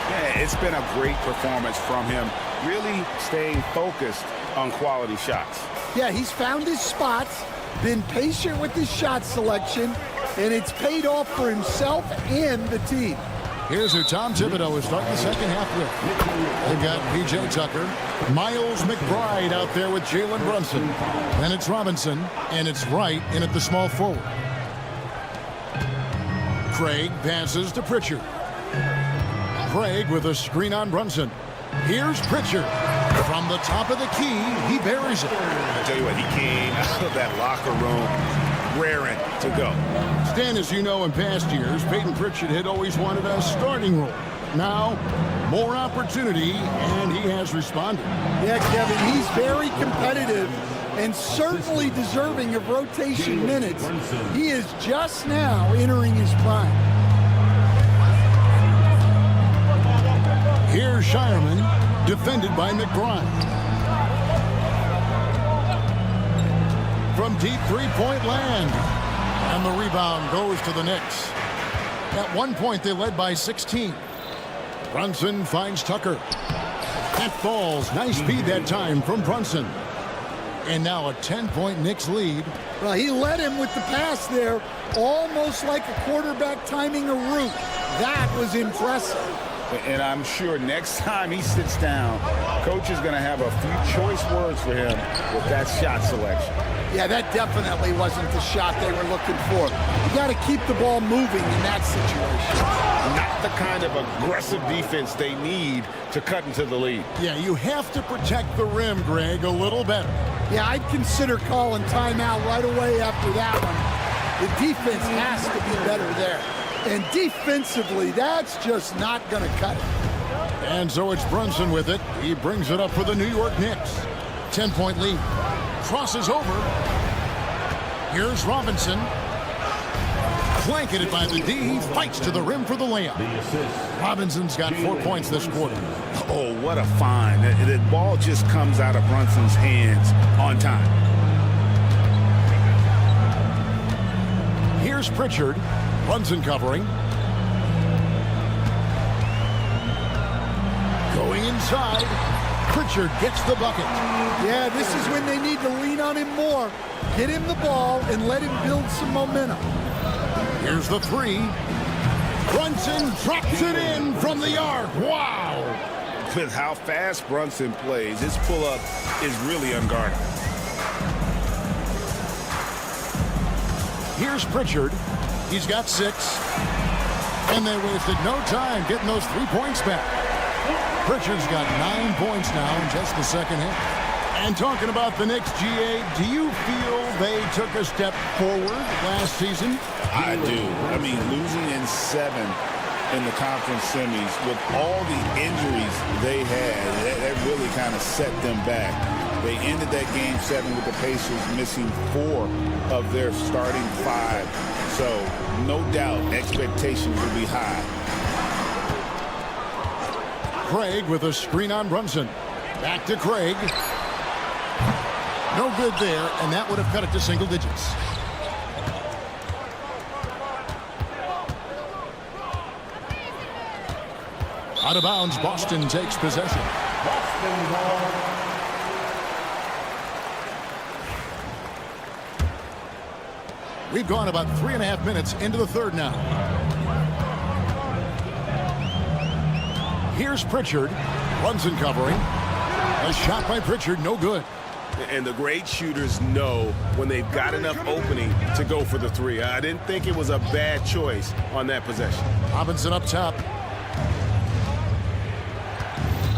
Yeah, it's been a great performance from him. Really staying focused on quality shots. Yeah, he's found his spots, been patient with his shot selection, and it's paid off for himself and the team. Here's who Tom Thibodeau is starting the second half with. They've got P.J. Tucker, Miles McBride out there with Jalen Brunson. Then it's Robinson, and it's Wright in at the small forward. Craig passes to Pritchard. Craig with a screen on Brunson. Here's Pritchard. From the top of the key, he buries it. I tell you what, he came out of that locker room raring to go. Stan, as you know, in past years, Peyton Pritchard had always wanted a starting role. Now, more opportunity, and he has responded. Yeah, Kevin, he's very competitive and certainly deserving of rotation minutes. He is just now entering his prime. Here's Shireman, defended by McBride. From deep three-point land. And the rebound goes to the Knicks. At one point, they led by 16. Brunson finds Tucker. That falls. Nice speed that time from Brunson. And now a 10-point Knicks lead. Well, he led him with the pass there, almost like a quarterback timing a route. That was impressive. And I'm sure next time he sits down, coach is going to have a few choice words for him with that shot selection. Yeah, that definitely wasn't the shot they were looking for. You got to keep the ball moving in that situation. Not the kind of aggressive defense they need to cut into the lead. Yeah, you have to protect the rim, Greg, a little better. Yeah, I'd consider calling timeout right away after that one. The defense has to be better there. And defensively, that's just not going to cut it. And so it's Brunson with it. He brings it up for the New York Knicks. 10-point lead. Crosses over. Here's Robinson. Blanketed by the D, fights to the rim for the layup. Robinson's got 4 points this quarter. Oh, what a find. The ball just comes out of Brunson's hands on time. Here's Pritchard. Brunson covering. Going inside. Pritchard gets the bucket. Yeah, this is when they need to lean on him more. Get him the ball and let him build some momentum. Here's the three. Brunson drops it in from the arc. Wow! With how fast Brunson plays, his pull-up is really unguarded. Here's Pritchard. He's got 6. And they wasted no time getting those 3 points back. Pritchard's got 9 points now in just the second half. And talking about the Knicks, GA, do you feel they took a step forward last season? I do. I mean, losing in 7 in the conference semis with all the injuries they had, that really kind of set them back. They ended that game 7 with the Pacers missing 4 of their starting 5. So, no doubt, expectations will be high. Craig with a screen on Brunson. Back to Craig. No good there, and that would have cut it to single digits. Out of bounds, Boston takes possession. We've gone about 3.5 minutes into the third now. Here's Pritchard. Brunson covering. A shot by Pritchard, no good. And the great shooters know when they've got enough opening to go for the three. I didn't think it was a bad choice on that possession. Robinson up top.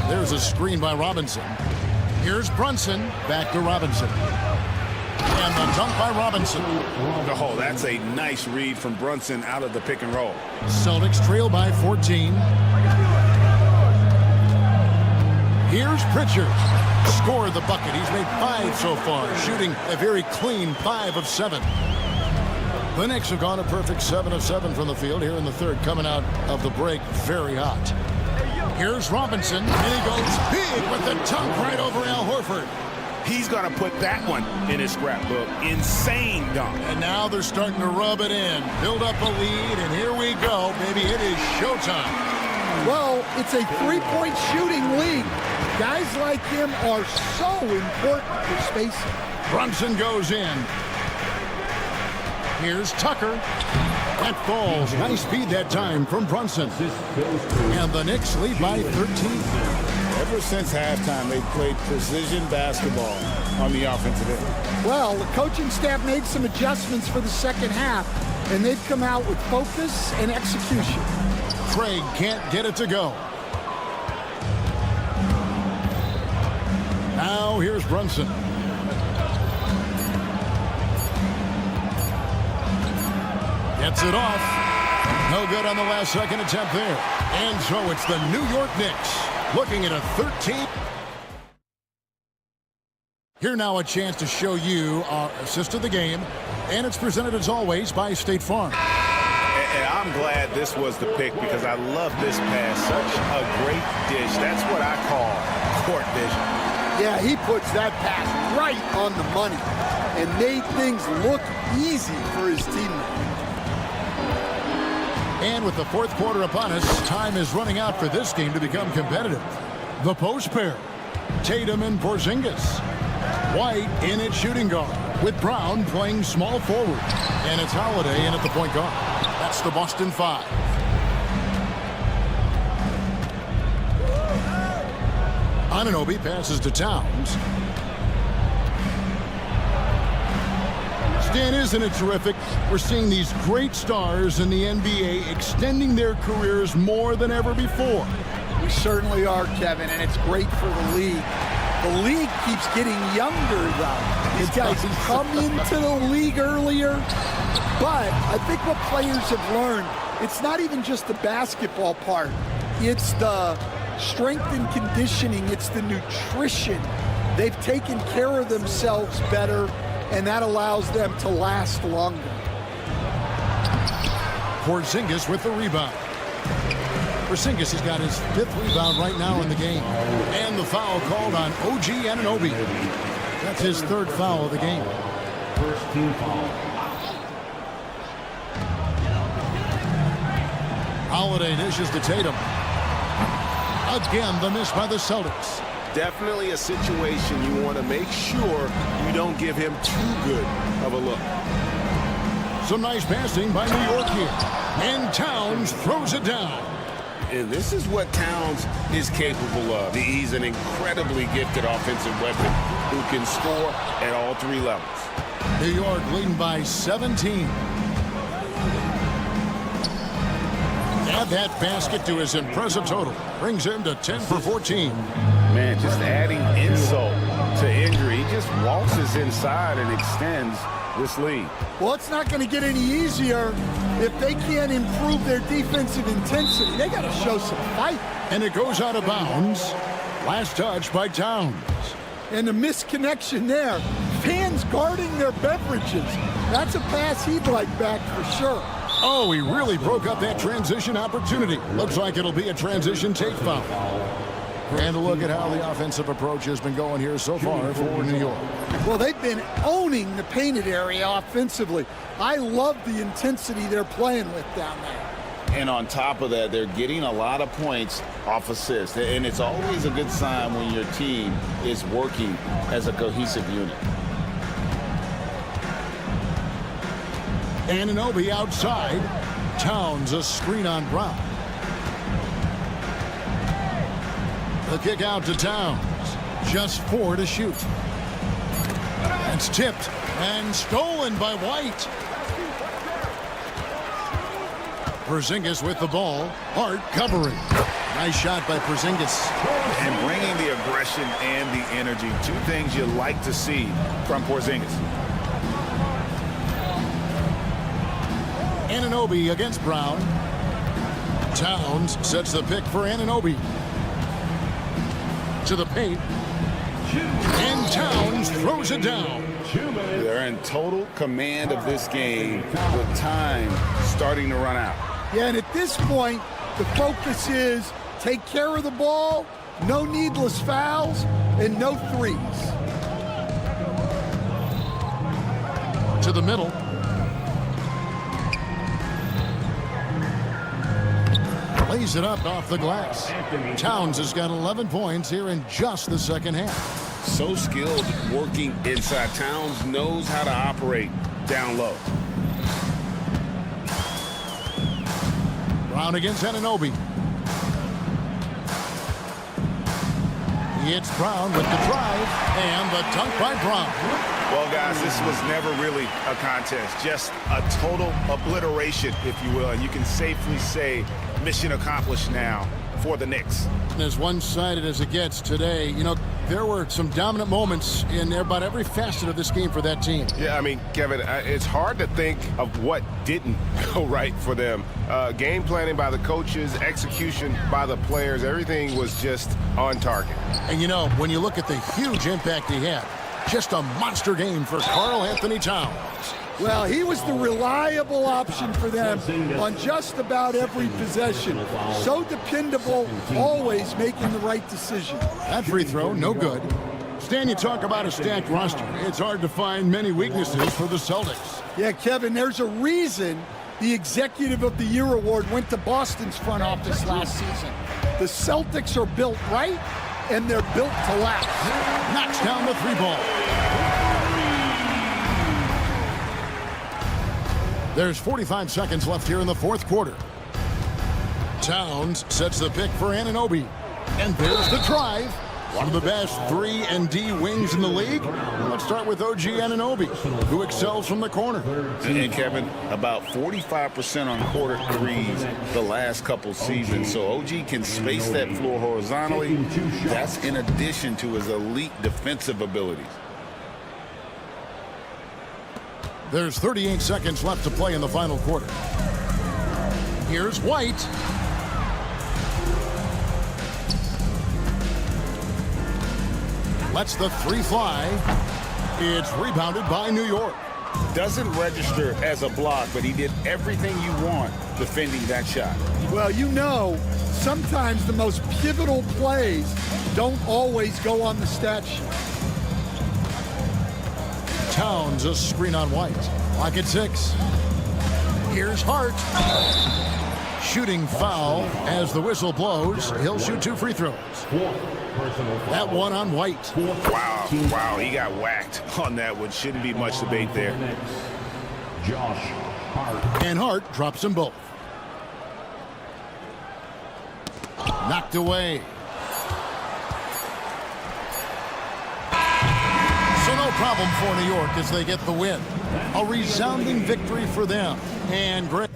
There's a screen by Robinson. Here's Brunson. Back to Robinson. And the dunk by Robinson. Oh, that's a nice read from Brunson out of the pick and roll. Celtics trail by 14. Here's Pritchard. Scored the bucket. He's made 5 so far, shooting a very clean 5 of 7. The Knicks have gone a perfect 7 of 7 from the field here in the third, coming out of the break very hot. Here's Robinson, and he goes big with the dunk right over Al Horford. He's going to put that one in his scrapbook. Insane dunk. And now they're starting to rub it in, build up a lead, and here we go, baby. It is showtime. Well, it's a three-point shooting league. Guys like him are so important for spacing. Brunson goes in. Here's Tucker. That falls. Nice speed that time from Brunson. And the Knicks lead by 13. Ever since halftime, they've played precision basketball on the offensive end. Well, the coaching staff made some adjustments for the second half, and they've come out with focus and execution. Craig can't get it to go. Now here's Brunson. Gets it off. No good on the last second attempt there. And so it's the New York Knicks looking at a 13. Here now a chance to show you our assist of the game. And it's presented as always by State Farm. And I'm glad this was the pick because I love this pass. Such a great dish. That's what I call court vision. Yeah, he puts that pass right on the money and made things look easy for his teammates. And with the fourth quarter upon us, time is running out for this game to become competitive. The post pair, Tatum and Porzingis. White in at shooting guard, with Brown playing small forward. And it's Holiday in at the point guard. That's the Boston 5. Anunoby passes to Towns. Stan, isn't it terrific? We're seeing these great stars in the NBA extending their careers more than ever before. We certainly are, Kevin, and it's great for the league. The league keeps getting younger, though. These guys come into the league earlier, but I think what players have learned, it's not even just the basketball part. It's the strength and conditioning. It's the nutrition. They've taken care of themselves better, and that allows them to last longer. Porzingis with the rebound. Porzingis has got his 5th rebound right now in the game. And the foul called on OG Anunoby. That's his 3rd foul of the game. First team foul. Holiday dishes to Tatum. Again, the miss by the Celtics. Definitely a situation you want to make sure you don't give him too good of a look. Some nice passing by New York here. And Towns throws it down. And this is what Towns is capable of. He's an incredibly gifted offensive weapon who can score at all 3 levels. New York leading by 17. Add that basket to his impressive total. Brings him to 10 for 14. Man, just adding insult to injury. He just waltzes inside and extends this lead. Well, it's not going to get any easier if they can't improve their defensive intensity. They got to show some fight. And it goes out of bounds. Last touch by Towns. And the misconnection there. Fans guarding their beverages. That's a pass he'd like back for sure. Oh, he really broke up that transition opportunity. Looks like it'll be a transition take foul. And a look at how the offensive approach has been going here so far for New York. Well, they've been owning the painted area offensively. I love the intensity they're playing with down there. And on top of that, they're getting a lot of points off assists. And it's always a good sign when your team is working as a cohesive unit. Anunoby outside. Towns a screen on Brown. The kick out to Towns. Just 4 to shoot. It's tipped and stolen by White. Porzingis with the ball. Hart covering. Nice shot by Porzingis. And bringing the aggression and the energy. 2 things you like to see from Porzingis. Anunoby against Brown. Towns sets the pick for Anunoby. To the paint. And Towns throws it down. They're in total command of this game with time starting to run out. Yeah, and at this point, the focus is take care of the ball, no needless fouls, and no threes. To the middle. Lays it up off the glass. Towns has got 11 points here in just the second half. So skilled working inside. Towns knows how to operate down low. Brown against Anunoby. It's Brown with the drive and the dunk by Brown. Well, guys, this was never really a contest. Just a total obliteration, if you will. And you can safely say mission accomplished now for the Knicks. And as one-sided as it gets today, you know, there were some dominant moments in about every facet of this game for that team. Yeah, I mean, Kevin, it's hard to think of what didn't go right for them. Game planning by the coaches, execution by the players, everything was just on target. And, you know, when you look at the huge impact he had, just a monster game for Karl Anthony Towns. Well, he was the reliable option for them on just about every possession. So dependable, always making the right decision. That free throw, no good. Stan, you talk about a stacked roster. It's hard to find many weaknesses for the Celtics. Yeah, Kevin, there's a reason the Executive of the Year award went to Boston's front office last season. The Celtics are built right, and they're built to last. Knocks down the 3-ball. There's 45 seconds left here in the fourth quarter. Towns sets the pick for Anunoby. And there's the drive. One of the best 3-and-D wings in the league. Let's start with OG Anunoby, who excels from the corner. And Kevin, about 45% on quarter threes the last couple seasons. So OG can space that floor horizontally. That's in addition to his elite defensive abilities. There's 38 seconds left to play in the final quarter. Here's White. Lets the 3 fly. It's rebounded by New York. Doesn't register as a block, but he did everything you want defending that shot. Well, you know, sometimes the most pivotal plays don't always go on the stat sheet. Towns a screen on White. Lock at 6. Here's Hart. Shooting foul as the whistle blows. He'll shoot 2 free throws. That one on White. Wow, he got whacked on that one. Shouldn't be much debate there. Josh Hart. And Hart drops them both. Knocked away. So no problem for New York as they get the win. A resounding victory for them. And great.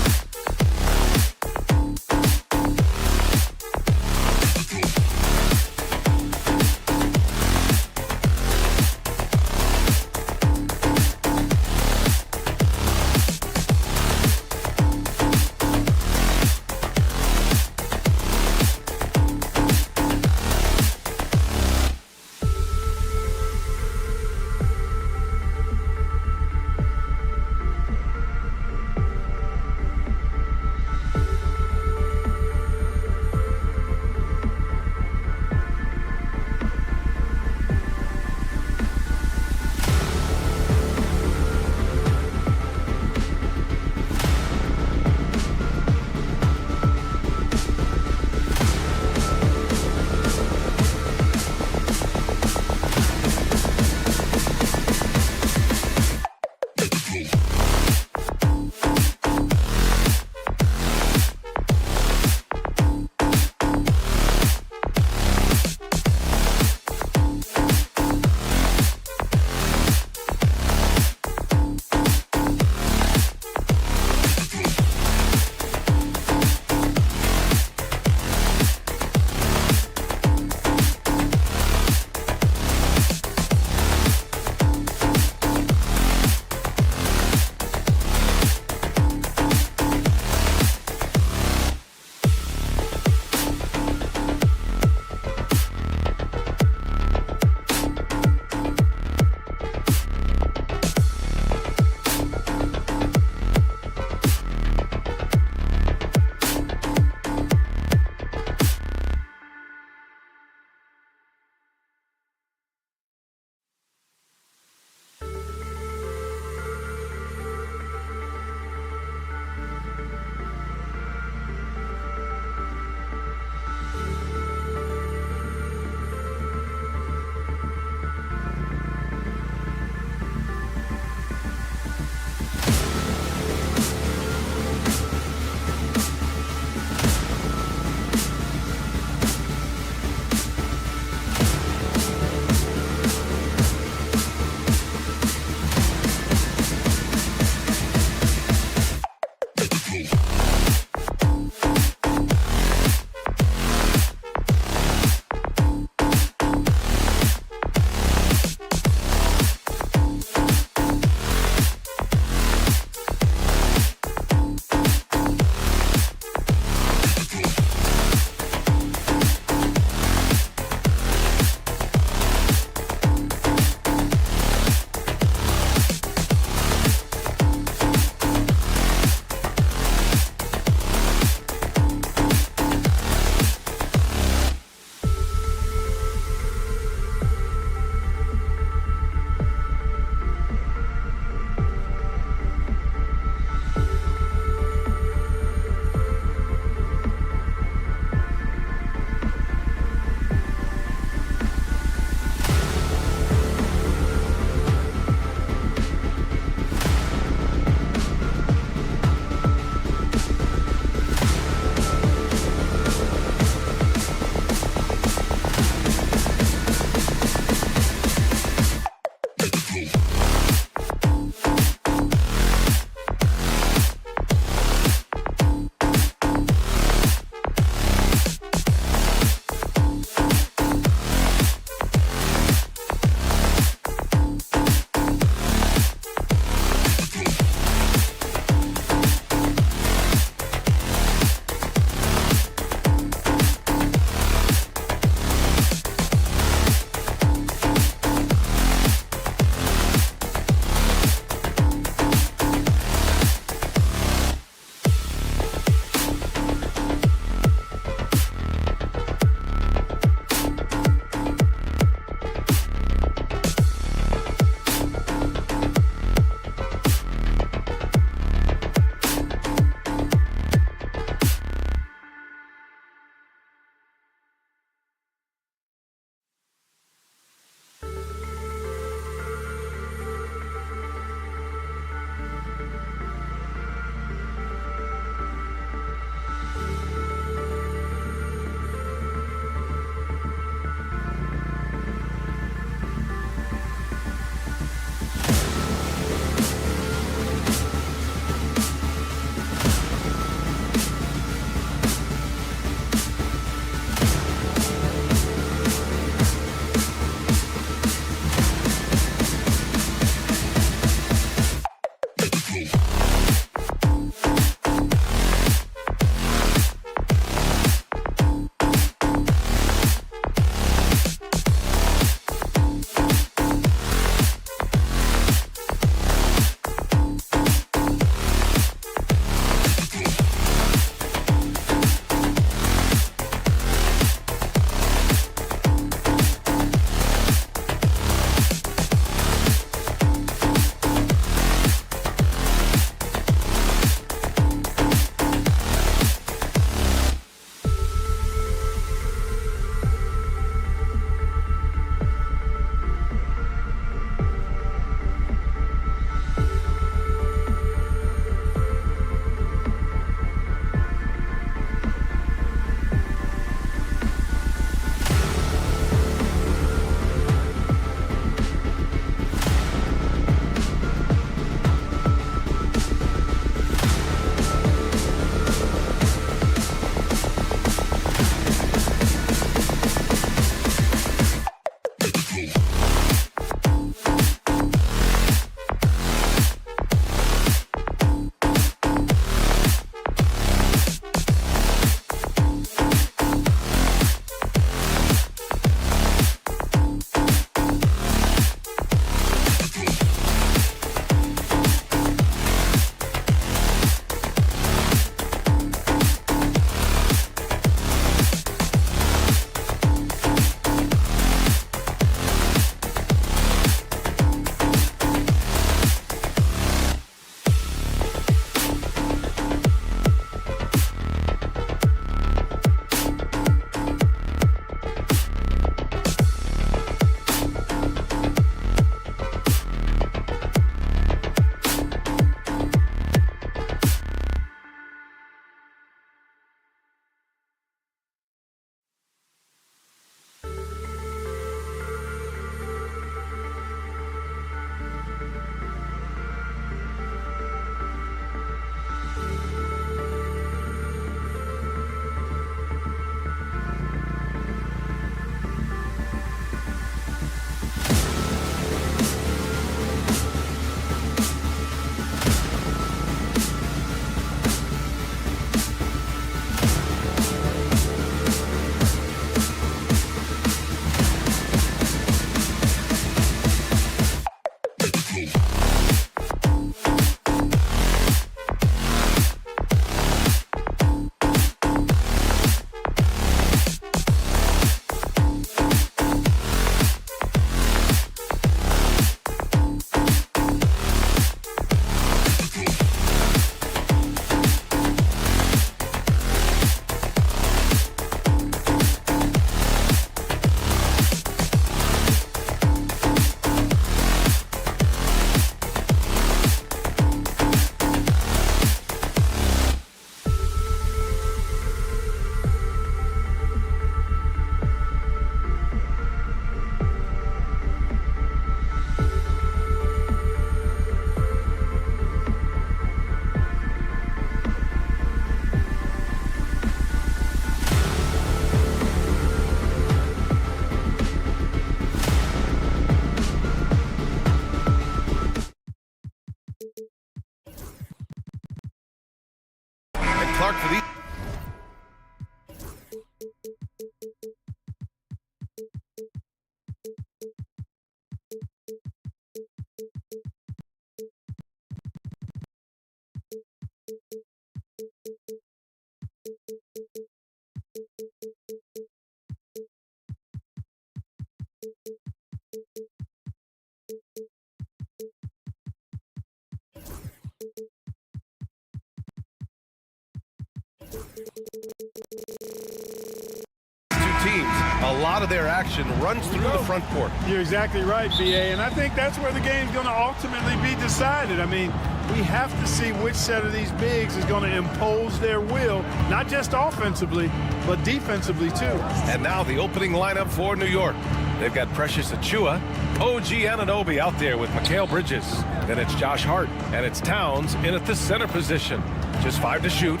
teams, a lot of their action runs through the front court. You're exactly right, B.A., and I think that's where the game's going to ultimately be decided. I mean, we have to see which set of these bigs is going to impose their will, not just offensively, but defensively, too. And now the opening lineup for New York. They've got Precious Achiuwa, OG Anunoby out there with Mikal Bridges. Then it's Josh Hart, and it's Towns in at the center position. Just 5 to shoot.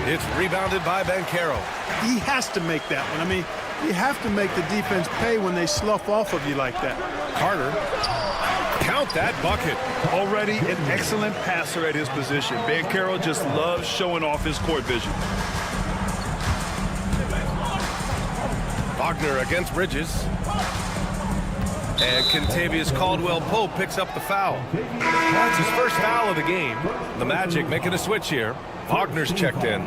It's rebounded by Banchero. He has to make that one. I mean, you have to make the defense pay when they slough off of you like that. Carter, count that bucket. Already an excellent passer at his position. Banchero just loves showing off his court vision. Wagner against Bridges. And Kentavious Caldwell-Pope picks up the foul. That's his first foul of the game. The Magic making a switch here. Wagner's checked in.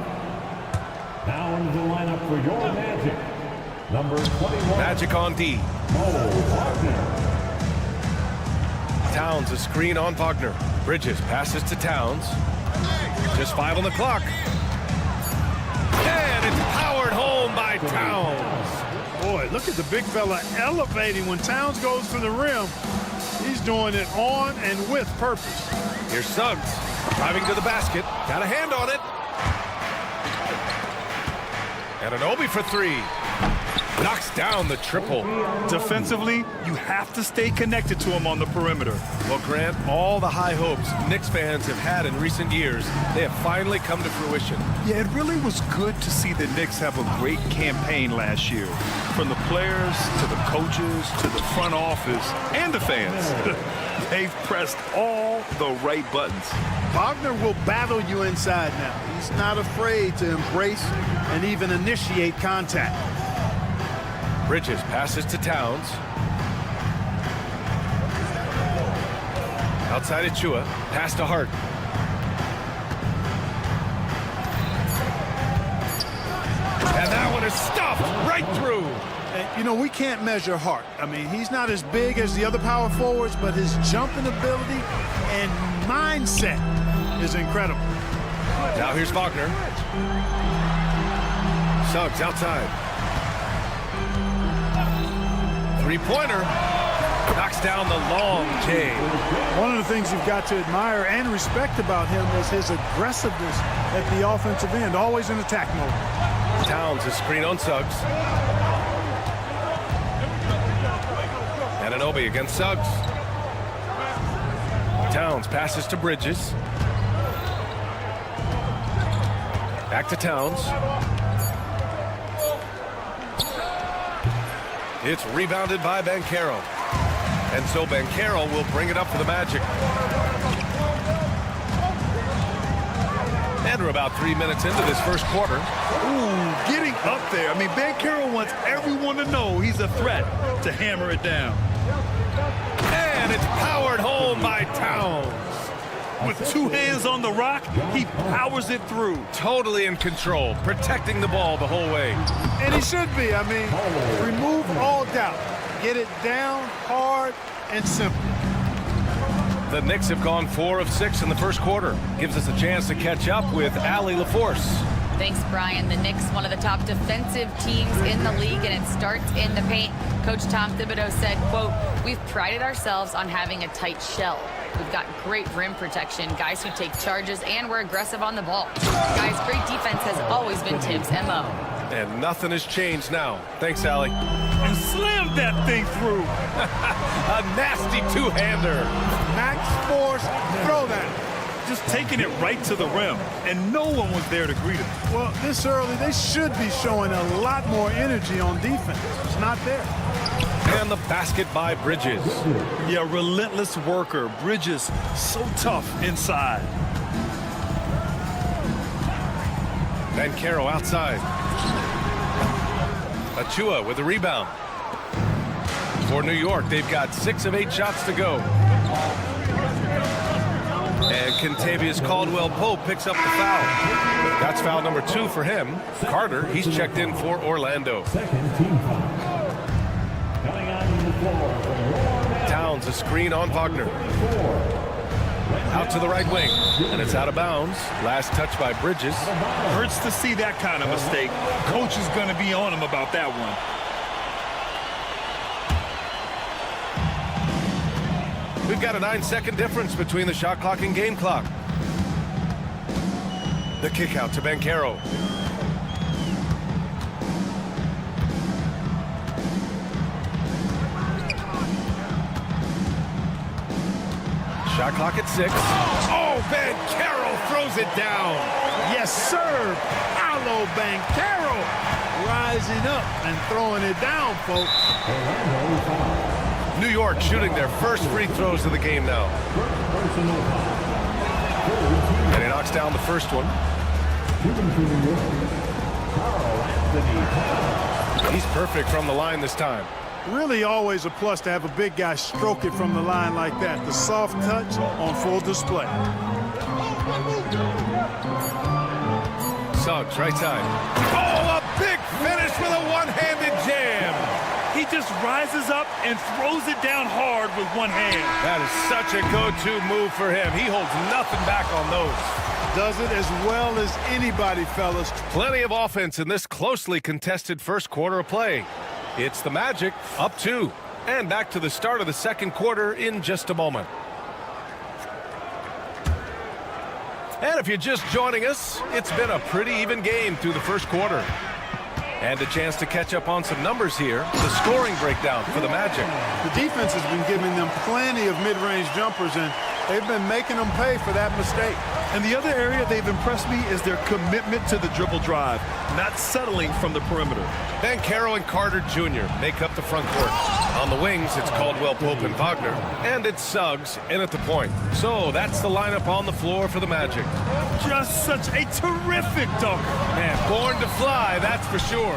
Now into the lineup for your Magic. Number 21. Magic on D. Wagner. Towns a screen on Wagner. Bridges passes to Towns. Just 5 on the clock. And it's powered home by Towns. Boy, look at the big fella elevating when Towns goes to the rim. He's doing it on and with purpose. Here's Suggs driving to the basket. Got a hand on it. And Anunoby for 3. Knocks down the triple. Defensively, you have to stay connected to him on the perimeter. Well, Grant, all the high hopes Knicks fans have had in recent years, they have finally come to fruition. Yeah, it really was good to see the Knicks have a great campaign last year. From the players to the coaches to the front office and the fans. They've pressed all the right buttons. Wagner will battle you inside now. He's not afraid to embrace and even initiate contact. Bridges passes to Towns. Outside Achiuwa, pass to Hart. And that one is stuffed right through. And, you know, we can't measure Hart. I mean, he's not as big as the other power forwards, but his jumping ability and mindset is incredible. Now here's Wagner. Suggs outside. Three-pointer. Knocks down the long J. One of the things you've got to admire and respect about him is his aggressiveness at the offensive end, always in attack mode. Towns a screen on Suggs. Anunoby against Suggs. Towns passes to Bridges. Back to Towns. It's rebounded by Banchero. And so Banchero will bring it up for the Magic. And we're about 3 minutes into this first quarter. Ooh, getting up there. I mean, Banchero wants everyone to know he's a threat to hammer it down. And it's powered home by Towns. With 2 hands on the rock, he powers it through. Totally in control, protecting the ball the whole way. And he should be. I mean, remove all doubt. Get it down, hard, and simple. The Knicks have gone 4 of 6 in the first quarter. Gives us a chance to catch up with Allie LaForce. Thanks, Brian. The Knicks, one of the top defensive teams in the league, and it starts in the paint. Coach Tom Thibodeau said, quote, "We've prided ourselves on having a tight shell. We've got great rim protection, guys who take charges, and we're aggressive on the ball. Guys, great defense has always been Tim's MO." And nothing has changed now. Thanks, Allie. And slammed that thing through. A nasty two-hander. Max force, throw that. Just taking it right to the rim, and no one was there to greet him. Well, this early, they should be showing a lot more energy on defense. It's not there. And the basket by Bridges. Yeah, relentless worker. Bridges, so tough inside. Banchero outside. Achiuwa with the rebound. For New York, they've got 6 of 8 shots to go. And Kentavious Caldwell-Pope picks up the foul. That's foul number 2 for him. Carter, he's checked in for Orlando. Second team foul. Coming out on the floor. Towns a screen on Wagner. Out to the right wing, and it's out of bounds. Last touch by Bridges. Hurts to see that kind of mistake. Coach is going to be on him about that one. We've got a 9-second difference between the shot clock and game clock. The kick out to Banchero. Shot clock at 6. Oh, Banchero throws it down. Yes, sir. Paolo Banchero rising up and throwing it down, folks. New York shooting their first free throws of the game now. And he knocks down the first one. He's perfect from the line this time. Really always a plus to have a big guy stroke it from the line like that. The soft touch on full display. Suggs, right side. Oh, a big finish with a one-handed jam. He just rises up and throws it down hard with one hand. That is such a go-to move for him. He holds nothing back on those. Does it as well as anybody, fellas. Plenty of offense in this closely contested first quarter of play. It's the Magic, up 2. And back to the start of the second quarter in just a moment. And if you're just joining us, it's been a pretty even game through the first quarter. And a chance to catch up on some numbers here. The scoring breakdown for the Magic. The defense has been giving them plenty of mid-range jumpers, and they've been making them pay for that mistake. And the other area they've impressed me is their commitment to the dribble drive, not settling from the perimeter. Banchero and Carter Jr. make up the front court. On the wings, it's Caldwell Pope and Wagner. And it's Suggs in at the point. So that's the lineup on the floor for the Magic. Just such a terrific dunker. Man, born to fly, that's for sure.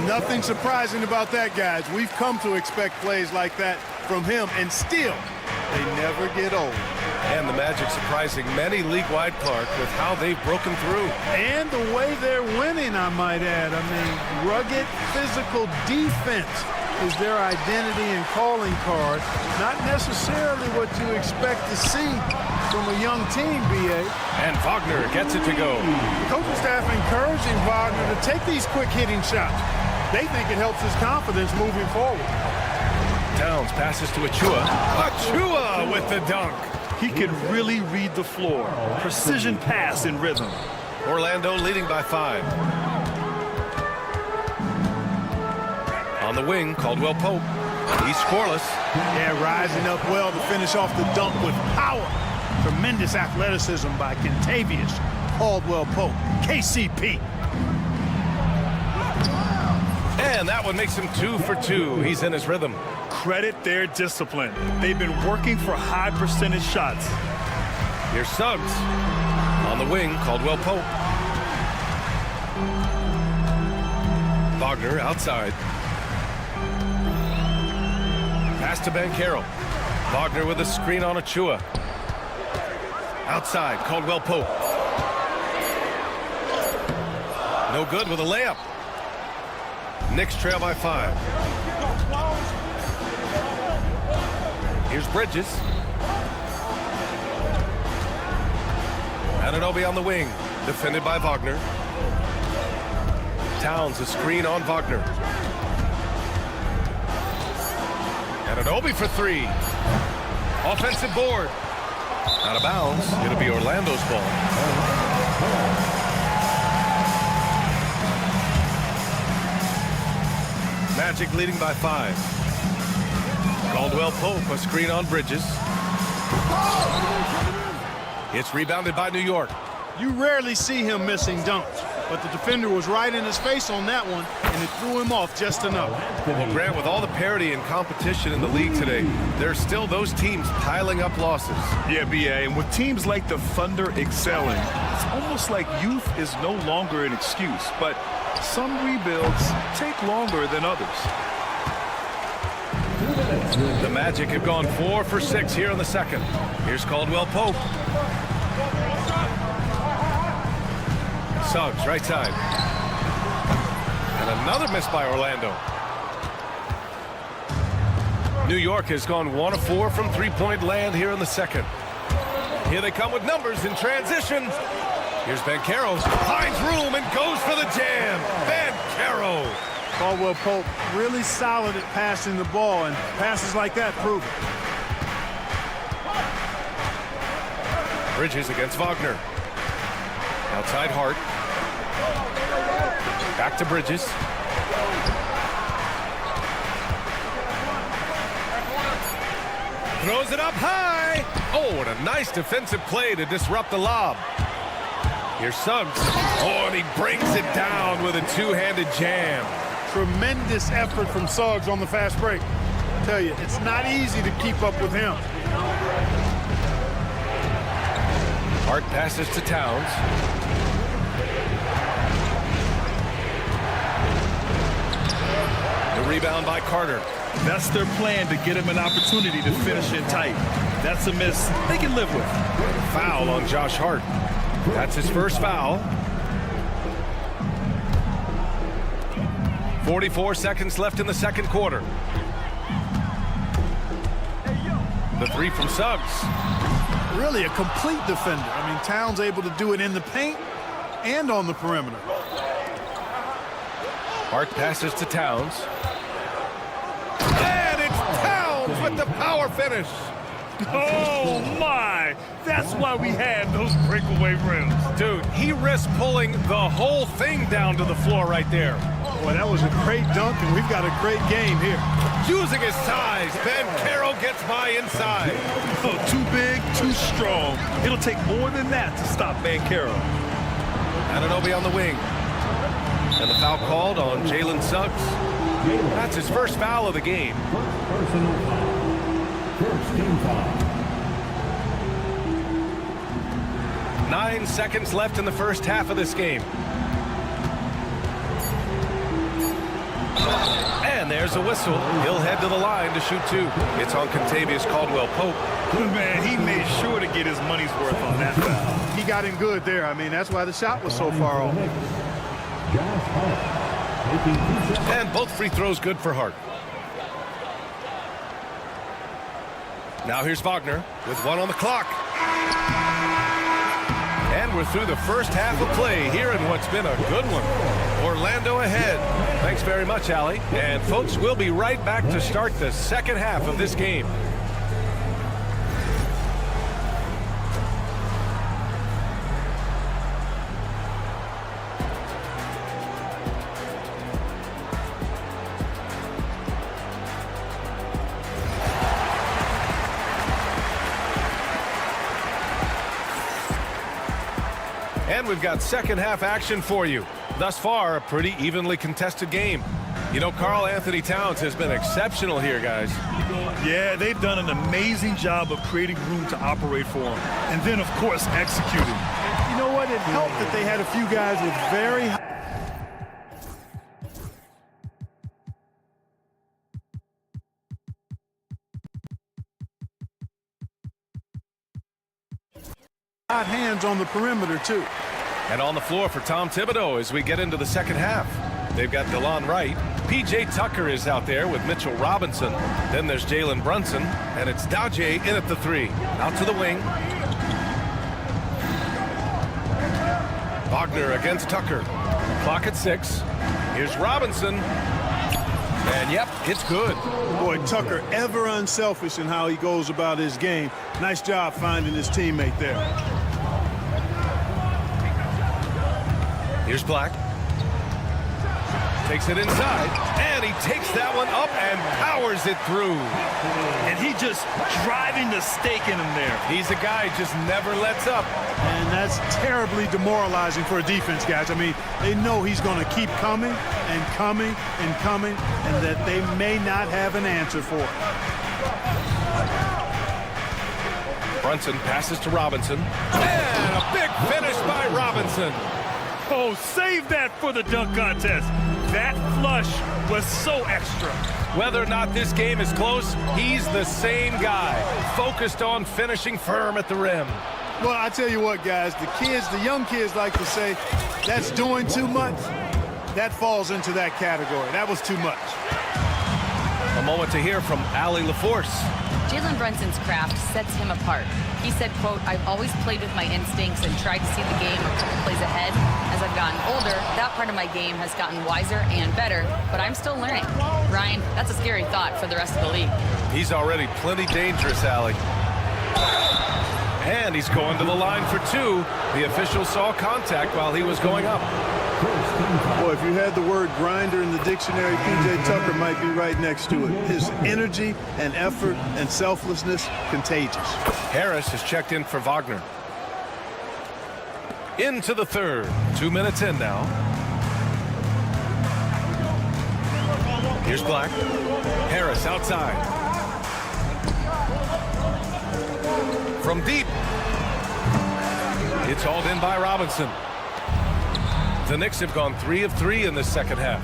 Nothing surprising about that, guys. We've come to expect plays like that from him, and still, they never get old. And the Magic surprising many league-wide, Clark, with how they've broken through. And the way they're winning, I might add. I mean, rugged, physical defense is their identity and calling card. Not necessarily what you expect to see from a young team, B.A. And Wagner gets it to go. The coaching staff encouraging Wagner to take these quick-hitting shots. They think it helps his confidence moving forward. Towns passes to Achua. Achua with the dunk. He can really read the floor. Precision pass in rhythm. Orlando leading by 5. On the wing, Caldwell Pope. He's scoreless. Yeah, rising up well to finish off the dunk with power. Tremendous athleticism by Kentavious Caldwell Pope, KCP. And that one makes him 2 for 2. He's in his rhythm. Credit their discipline. They've been working for high percentage shots. Here's Suggs. On the wing, Caldwell Pope. Wagner outside. Pass to Banchero. Wagner with a screen on Achua. Outside, Caldwell Pope. No good with a layup. Knicks trail by 5. Here's Bridges. Anunoby on the wing, defended by Wagner. Towns a screen on Wagner. Anunoby for 3. Offensive board. Out of bounds. It'll be Orlando's ball. Magic leading by 5. Caldwell Pope, a screen on Bridges. It's rebounded by New York. You rarely see him missing dunks, but the defender was right in his face on that one, and it threw him off just enough. Well, Grant, with all the parity and competition in the league today, there's still those teams piling up losses. Yeah, B.A., and with teams like the Thunder excelling, it's almost like youth is no longer an excuse, but some rebuilds take longer than others. The Magic have gone 4 for 6 here in the second. Here's Caldwell Pope. Suggs, right side. And another miss by Orlando. New York has gone 1 of 4 from three-point land here in the second. Here they come with numbers in transition. Here's Banchero, finds room and goes for the jam. Banchero. Caldwell Pope really solid at passing the ball, and passes like that prove it. Bridges against Wagner. Outside Hart. Back to Bridges. Throws it up high. Oh, what a nice defensive play to disrupt the lob. Here's Suggs. Oh, and he brings it down with a two-handed jam. Tremendous effort from Suggs on the fast break. I tell you, it's not easy to keep up with him. Hart passes to Towns. The rebound by Carter. That's their plan, to get him an opportunity to finish it tight. That's a miss they can live with. Foul on Josh Hart. That's his first foul. 44 seconds left in the second quarter. The three from Suggs. Really a complete defender. I mean, Towns able to do it in the paint and on the perimeter. Hart passes to Towns. And it's Towns with the power finish. Oh, my! That's why we had those breakaway rims. Dude, he risked pulling the whole thing down to the floor right there. Boy, that was a great dunk, and we've got a great game here. Using his size, Banchero gets by inside. Oh, too big, too strong. It'll take more than that to stop Banchero. Anunoby on the wing. And the foul called on Jalen Suggs. That's his first foul of the game. Personal foul. First team foul. 9 seconds left in the first half of this game. And there's a whistle. He'll head to the line to shoot two. It's on Contavious Caldwell-Pope. Man, he made sure to get his money's worth on that foul. He got in good there. I mean, that's why the shot was so far off. And both free throws good for Hart. Now here's Wagner with one on the clock. And we're through the first half of play here in what's been a good one. Orlando ahead. Thanks very much, Allie. And folks, we'll be right back to start the second half of this game. And we've got second half action for you. Thus far, a pretty evenly contested game. You know, Karl-Anthony Towns has been exceptional here, guys. Yeah, they've done an amazing job of creating room to operate for him. And then, of course, executing. You know what? It helped that they had a few guys with very high hands on the perimeter, too. And on the floor for Tom Thibodeau as we get into the second half. They've got DeLon Wright. P.J. Tucker is out there with Mitchell Robinson. Then there's Jalen Brunson. And it's Daje in at the three. Out to the wing. Wagner against Tucker. Clock at 6. Here's Robinson. And yep, it's good. Boy, Tucker ever unselfish in how he goes about his game. Nice job finding his teammate there. Here's Black. Takes it inside, and he takes that one up and powers it through. And he just driving the stake in him there. He's a guy who just never lets up. And that's terribly demoralizing for a defense, guys. I mean, they know he's going to keep coming and coming and coming, and that they may not have an answer for it. Brunson passes to Robinson. And a big finish by Robinson. Oh, save that for the dunk contest. That flush was so extra. Whether or not this game is close, he's the same guy, focused on finishing firm at the rim. Well, I tell you what, guys, the young kids like to say, that's doing too much. That falls into that category. That was too much. A moment to hear from Allie LaForce. Jalen Brunson's craft sets him apart. He said, quote, "I've always played with my instincts and tried to see the game a couple plays ahead. As I've gotten older, that part of my game has gotten wiser and better, but I'm still learning." Ryan, that's a scary thought for the rest of the league. He's already plenty dangerous, Allie. And he's going to the line for two. The official saw contact while he was going up. Boy, if you had the word grinder in the dictionary, P.J. Tucker might be right next to it. His energy and effort and selflessness, contagious. Harris has checked in for Wagner. Into the third. 2 minutes in now. Here's Black. Harris outside. From deep. It's hauled in by Robinson. The Knicks have gone 3 of 3 in the second half.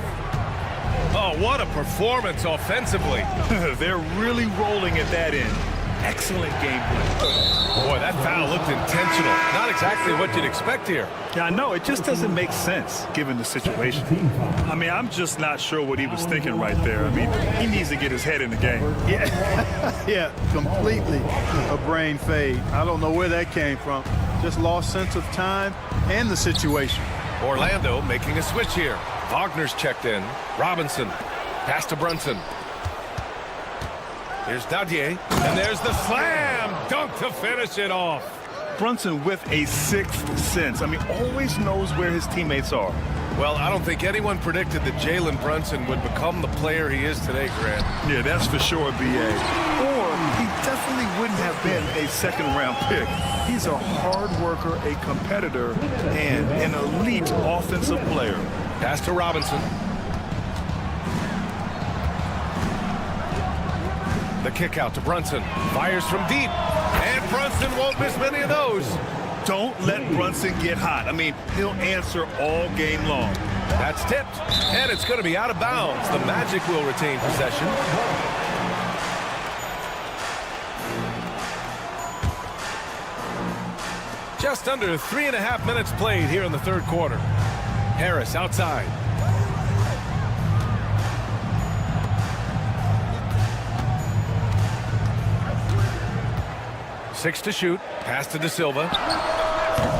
Oh, what a performance offensively. They're really rolling at that end. Excellent gameplay. Boy, that foul looked intentional. Not exactly what you'd expect here. Yeah, I know. It just doesn't make sense given the situation. I mean, I'm just not sure what he was thinking right there. I mean, he needs to get his head in the game. Yeah, completely a brain fade. I don't know where that came from. Just lost sense of time and the situation. Orlando making a switch here. Wagner's checked in. Robinson. Pass to Brunson. Here's Dadier. And there's the slam dunk to finish it off. Brunson with a sixth sense. I mean, always knows where his teammates are. Well, I don't think anyone predicted that Jalen Brunson would become the player he is today, Grant. Yeah, that's for sure, B.A. Or he definitely wouldn't have been a second-round pick. He's a hard worker, a competitor, and an elite offensive player. Pass to Robinson. The kick out to Brunson. Fires from deep. And Brunson won't miss many of those. Don't let Brunson get hot. I mean, he'll answer all game long. That's tipped. And it's going to be out of bounds. The Magic will retain possession. Just under 3.5 minutes played here in the third quarter. Harris outside. Six to shoot. Pass to De Silva.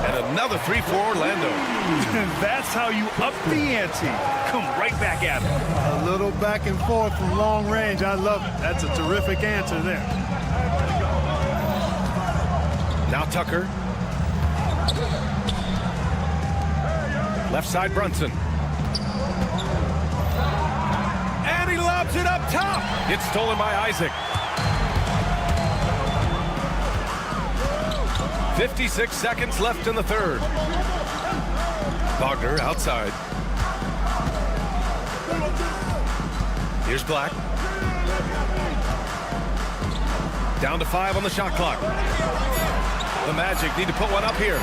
And another three for Orlando. That's how you up the ante. Come right back at him. A little back and forth from long range. I love it. That's a terrific answer there. Now Tucker. Left side Brunson. And he lobs it up top. It's stolen by Isaac. 56 seconds left in the third. Wagner outside. Here's Black. Down to 5 on the shot clock. The Magic need to put one up here.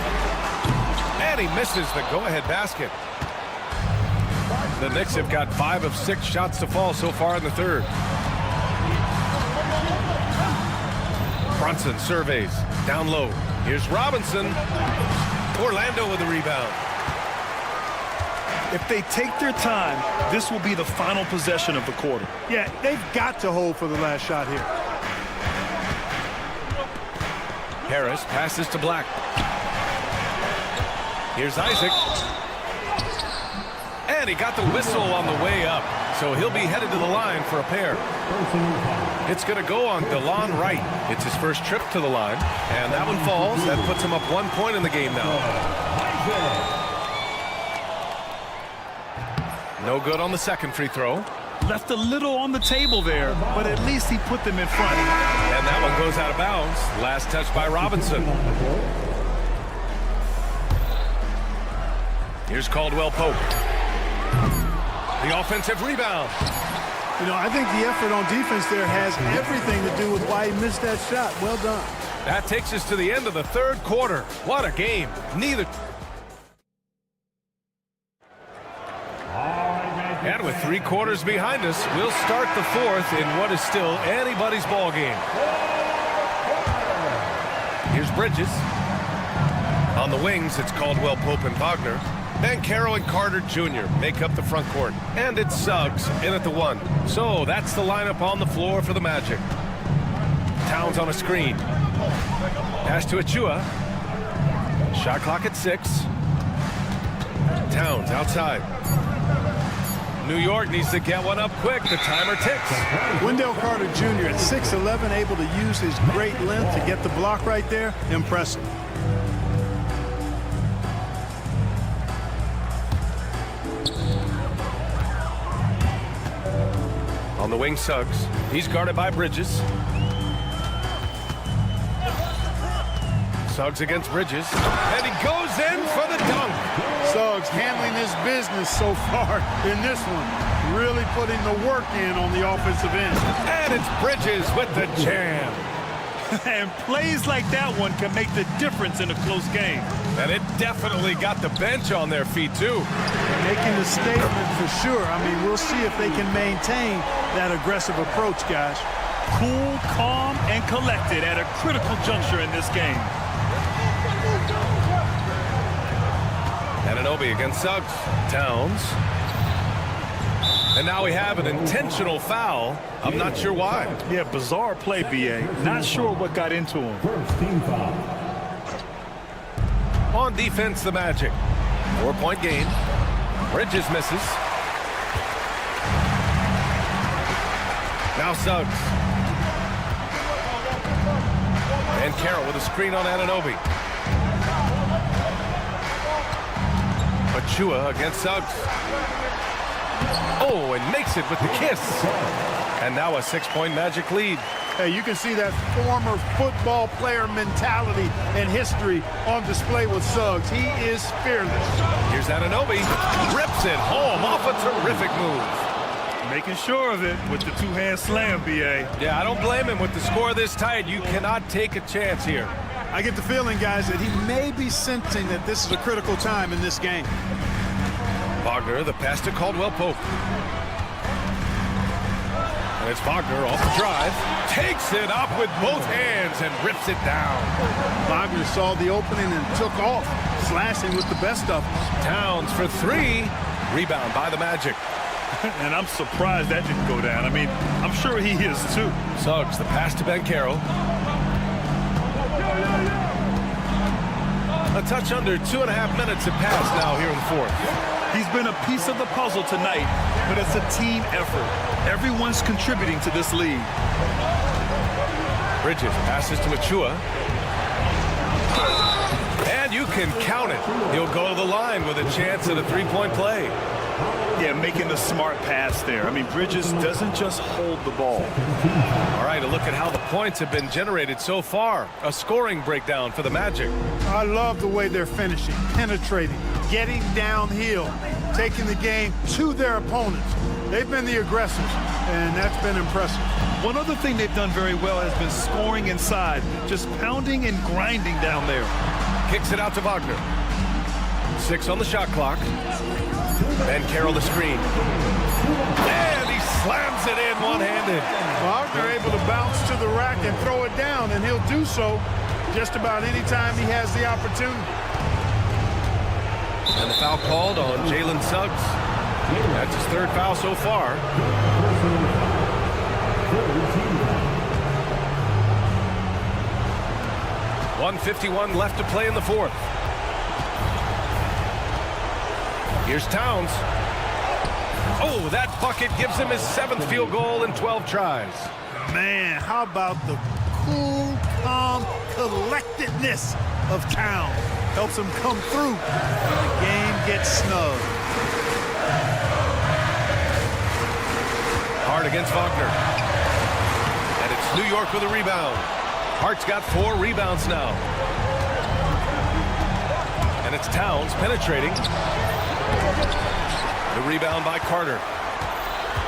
And he misses the go-ahead basket. The Knicks have got 5 of 6 shots to fall so far in the third. Brunson surveys. Down low. Here's Robinson. Orlando with the rebound. If they take their time, this will be the final possession of the quarter. Yeah, they've got to hold for the last shot here. Harris passes to Black. Here's Isaac. And he got the whistle on the way up. So he'll be headed to the line for a pair. It's going to go on DeLon Wright. It's his first trip to the line. And that one falls. That puts him up 1 point in the game now. No good on the second free throw. Left a little on the table there, but at least he put them in front. And that one goes out of bounds. Last touch by Robinson. Here's Caldwell Pope. The offensive rebound. You know, I think the effort on defense there has everything to do with why he missed that shot. Well done. That takes us to the end of the third quarter. What a game. Neither. And with 3 quarters behind us, we'll start the fourth in what is still anybody's ball game. Here's Bridges. On the wings, it's Caldwell Pope and Wagner. Bancaro and Carter Jr. make up the front court. And it's Suggs in at the 1. So that's the lineup on the floor for the Magic. Towns on a screen. Pass to Achua. Shot clock at 6. Towns outside. New York needs to get one up quick. The timer ticks. Wendell Carter Jr. at 6'11", able to use his great length to get the block right there. Impressive. On the wing, Suggs. He's guarded by Bridges. Suggs against Bridges. And he goes in for the dunk. Suggs handling his business so far in this one. Really putting the work in on the offensive end. And it's Bridges with the jam. And plays like that one can make the difference in a close game. And it definitely got the bench on their feet, too. Making a statement for sure. I mean, we'll see if they can maintain that aggressive approach, guys. Cool, calm, and collected at a critical juncture in this game. Anunoby against Suggs. Towns. And now we have an intentional foul. I'm not sure why. Yeah, bizarre play, B.A. Not sure what got into him. First team foul. On defense, the Magic. 4-point game. Bridges misses. Now Suggs. And Carroll with a screen on Anunoby. Achua against Suggs. Oh, and makes it with the kiss. And now a 6-point Magic lead. Hey, you can see that former football player mentality and history on display with Suggs. He is fearless. Here's Anunoby. Rips it home off a terrific move. Making sure of it with the two-hand slam, B.A. Yeah, I don't blame him. With the score this tight, you cannot take a chance here. I get the feeling, guys, that he may be sensing that this is a critical time in this game. Wagner, the pass to Caldwell-Pope. And it's Wagner off the drive. Takes it up with both hands and rips it down. Wagner saw the opening and took off, slashing with the best of them. Towns for 3. Rebound by the Magic. And I'm surprised that didn't go down. I mean, I'm sure he is, too. Suggs, the pass to Bancaro. A touch under 2.5 minutes have passed now here in the fourth. He's been a piece of the puzzle tonight, but it's a team effort. Everyone's contributing to this lead. Bridges passes to Achua. And you can count it. He'll go to the line with a chance at a 3-point play. Yeah, making the smart pass there. I mean, Bridges doesn't just hold the ball. All right, a look at how the points have been generated so far. A scoring breakdown for the Magic. I love the way they're finishing, penetrating, getting downhill, taking the game to their opponents. They've been the aggressors, and that's been impressive. One other thing they've done very well has been scoring inside, just pounding and grinding down there. Kicks it out to Wagner. 6 on the shot clock. And Carroll the screen. And he slams it in one-handed. Wagner able to bounce to the rack and throw it down, and he'll do so just about any time he has the opportunity. And the foul called on Jalen Suggs. That's his 3rd foul so far. 1:51 left to play in the fourth. Here's Towns. Oh, that bucket gives him his 7th field goal in 12 tries. Man, how about the cool, calm collectedness of Towns? Helps him come through. The game gets snug. Hart against Wagner. And it's New York with a rebound. Hart's got 4 rebounds now. And it's Towns penetrating. The rebound by Carter.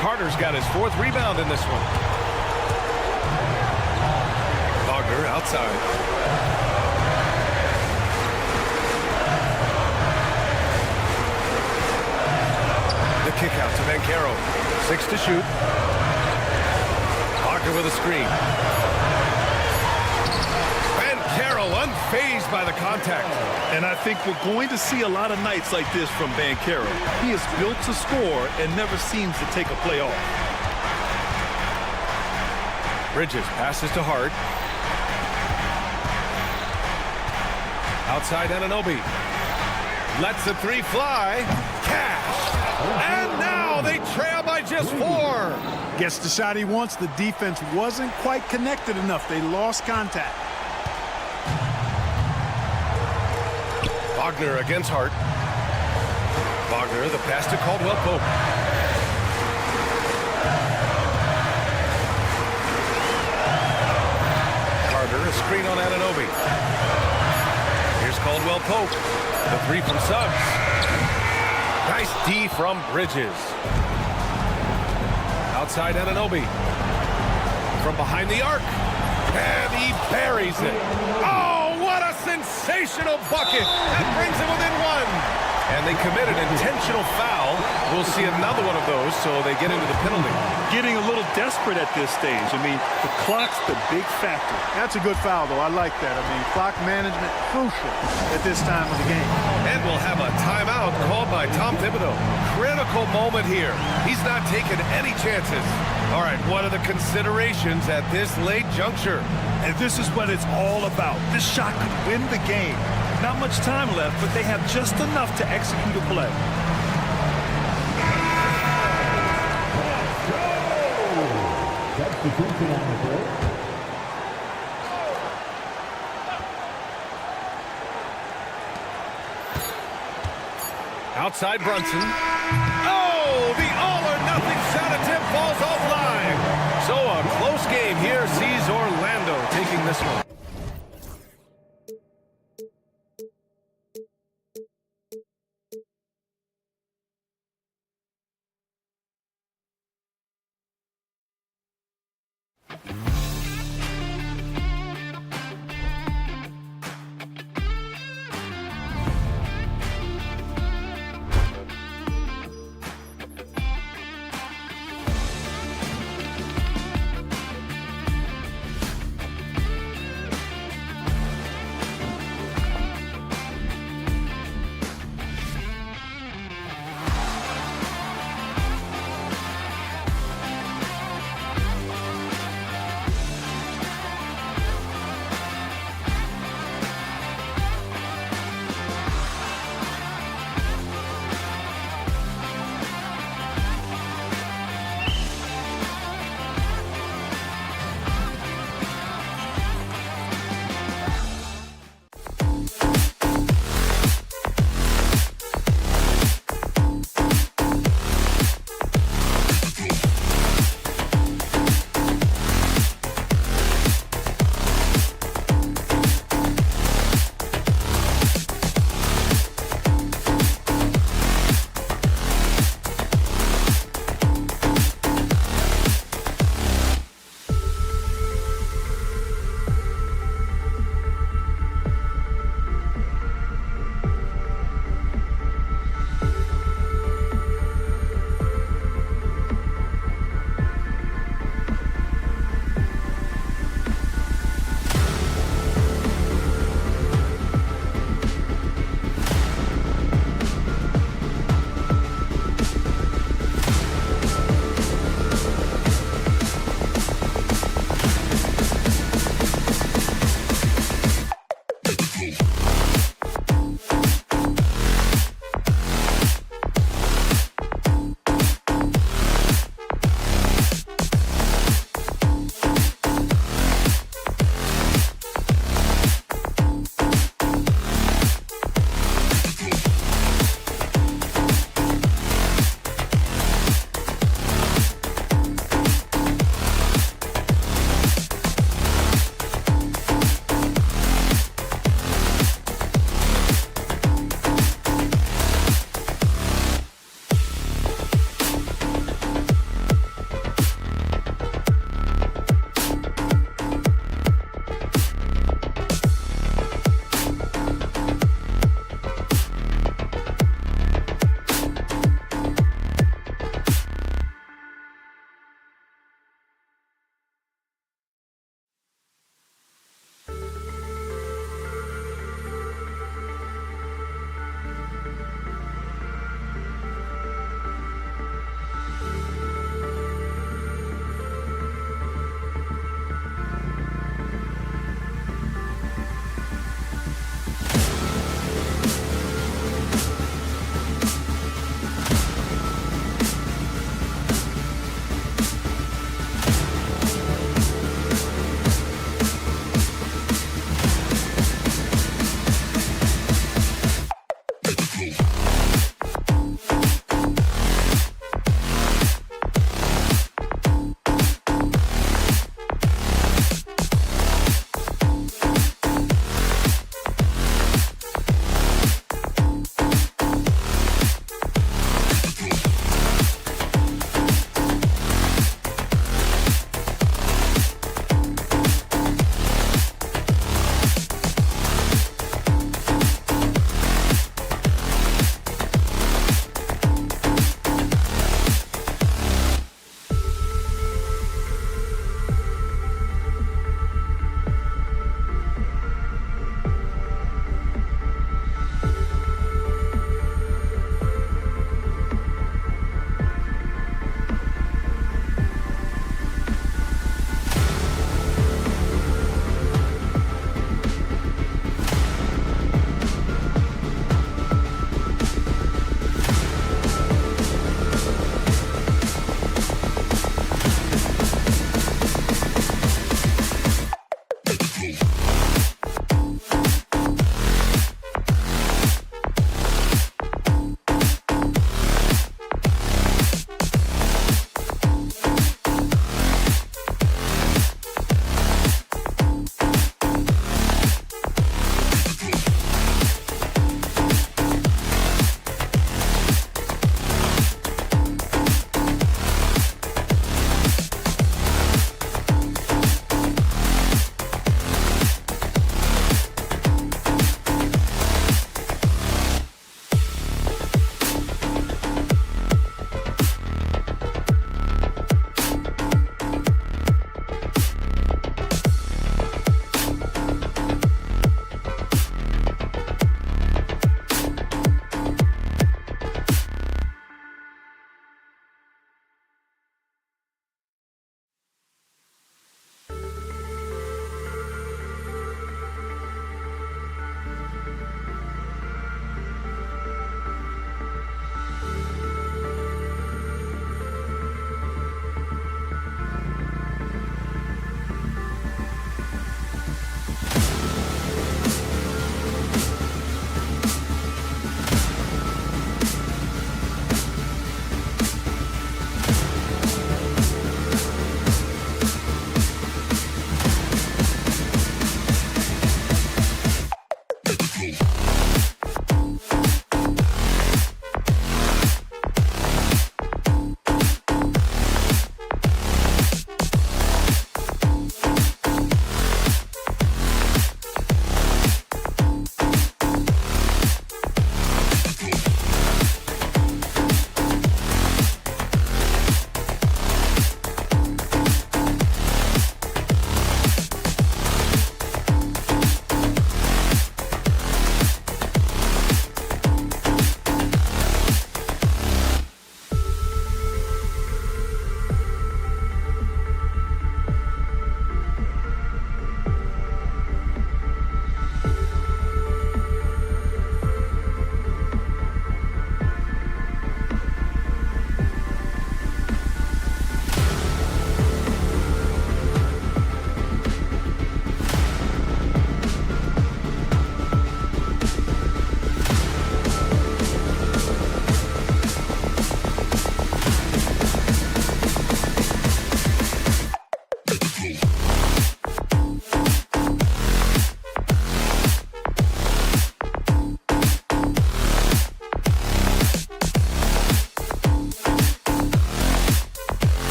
Carter's got his 4th rebound in this one. Wagner outside. The kick out to Bancaro. 6 to shoot. Wagner with a screen. Bancaro unfazed by the contact. And I think we're going to see a lot of nights like this from Banchero. He is built to score and never seems to take a play off. Bridges passes to Hart. Outside Anunoby. Lets the three fly. Cash. And now they trail by just 4. Gets the shot he wants. The defense wasn't quite connected enough. They lost contact. Wagner against Hart. Wagner, the pass to Caldwell Pope. Carter, a screen on Anunoby. Here's Caldwell Pope. The three from Suggs. Nice D from Bridges. Outside Anunoby. From behind the arc. And he buries it. Oh, what a sensational bucket. That brings him within 1. And they committed an intentional foul. We'll see another one of those, so they get into the penalty. Getting a little desperate at this stage. I mean, the clock's the big factor. That's a good foul, though. I like that. I mean, clock management crucial at this time of the game. And we'll have a timeout called by Tom Thibodeau. Critical moment here. He's not taking any chances. All right, what are the considerations at this late juncture? And this is what it's all about. This shot could win the game. Not much time left, but they have just enough to execute a play. Substitution on the break. Outside Brunson. Oh, the all-or-nothing shot attempt falls offline. So a close game here sees Orlando taking this one.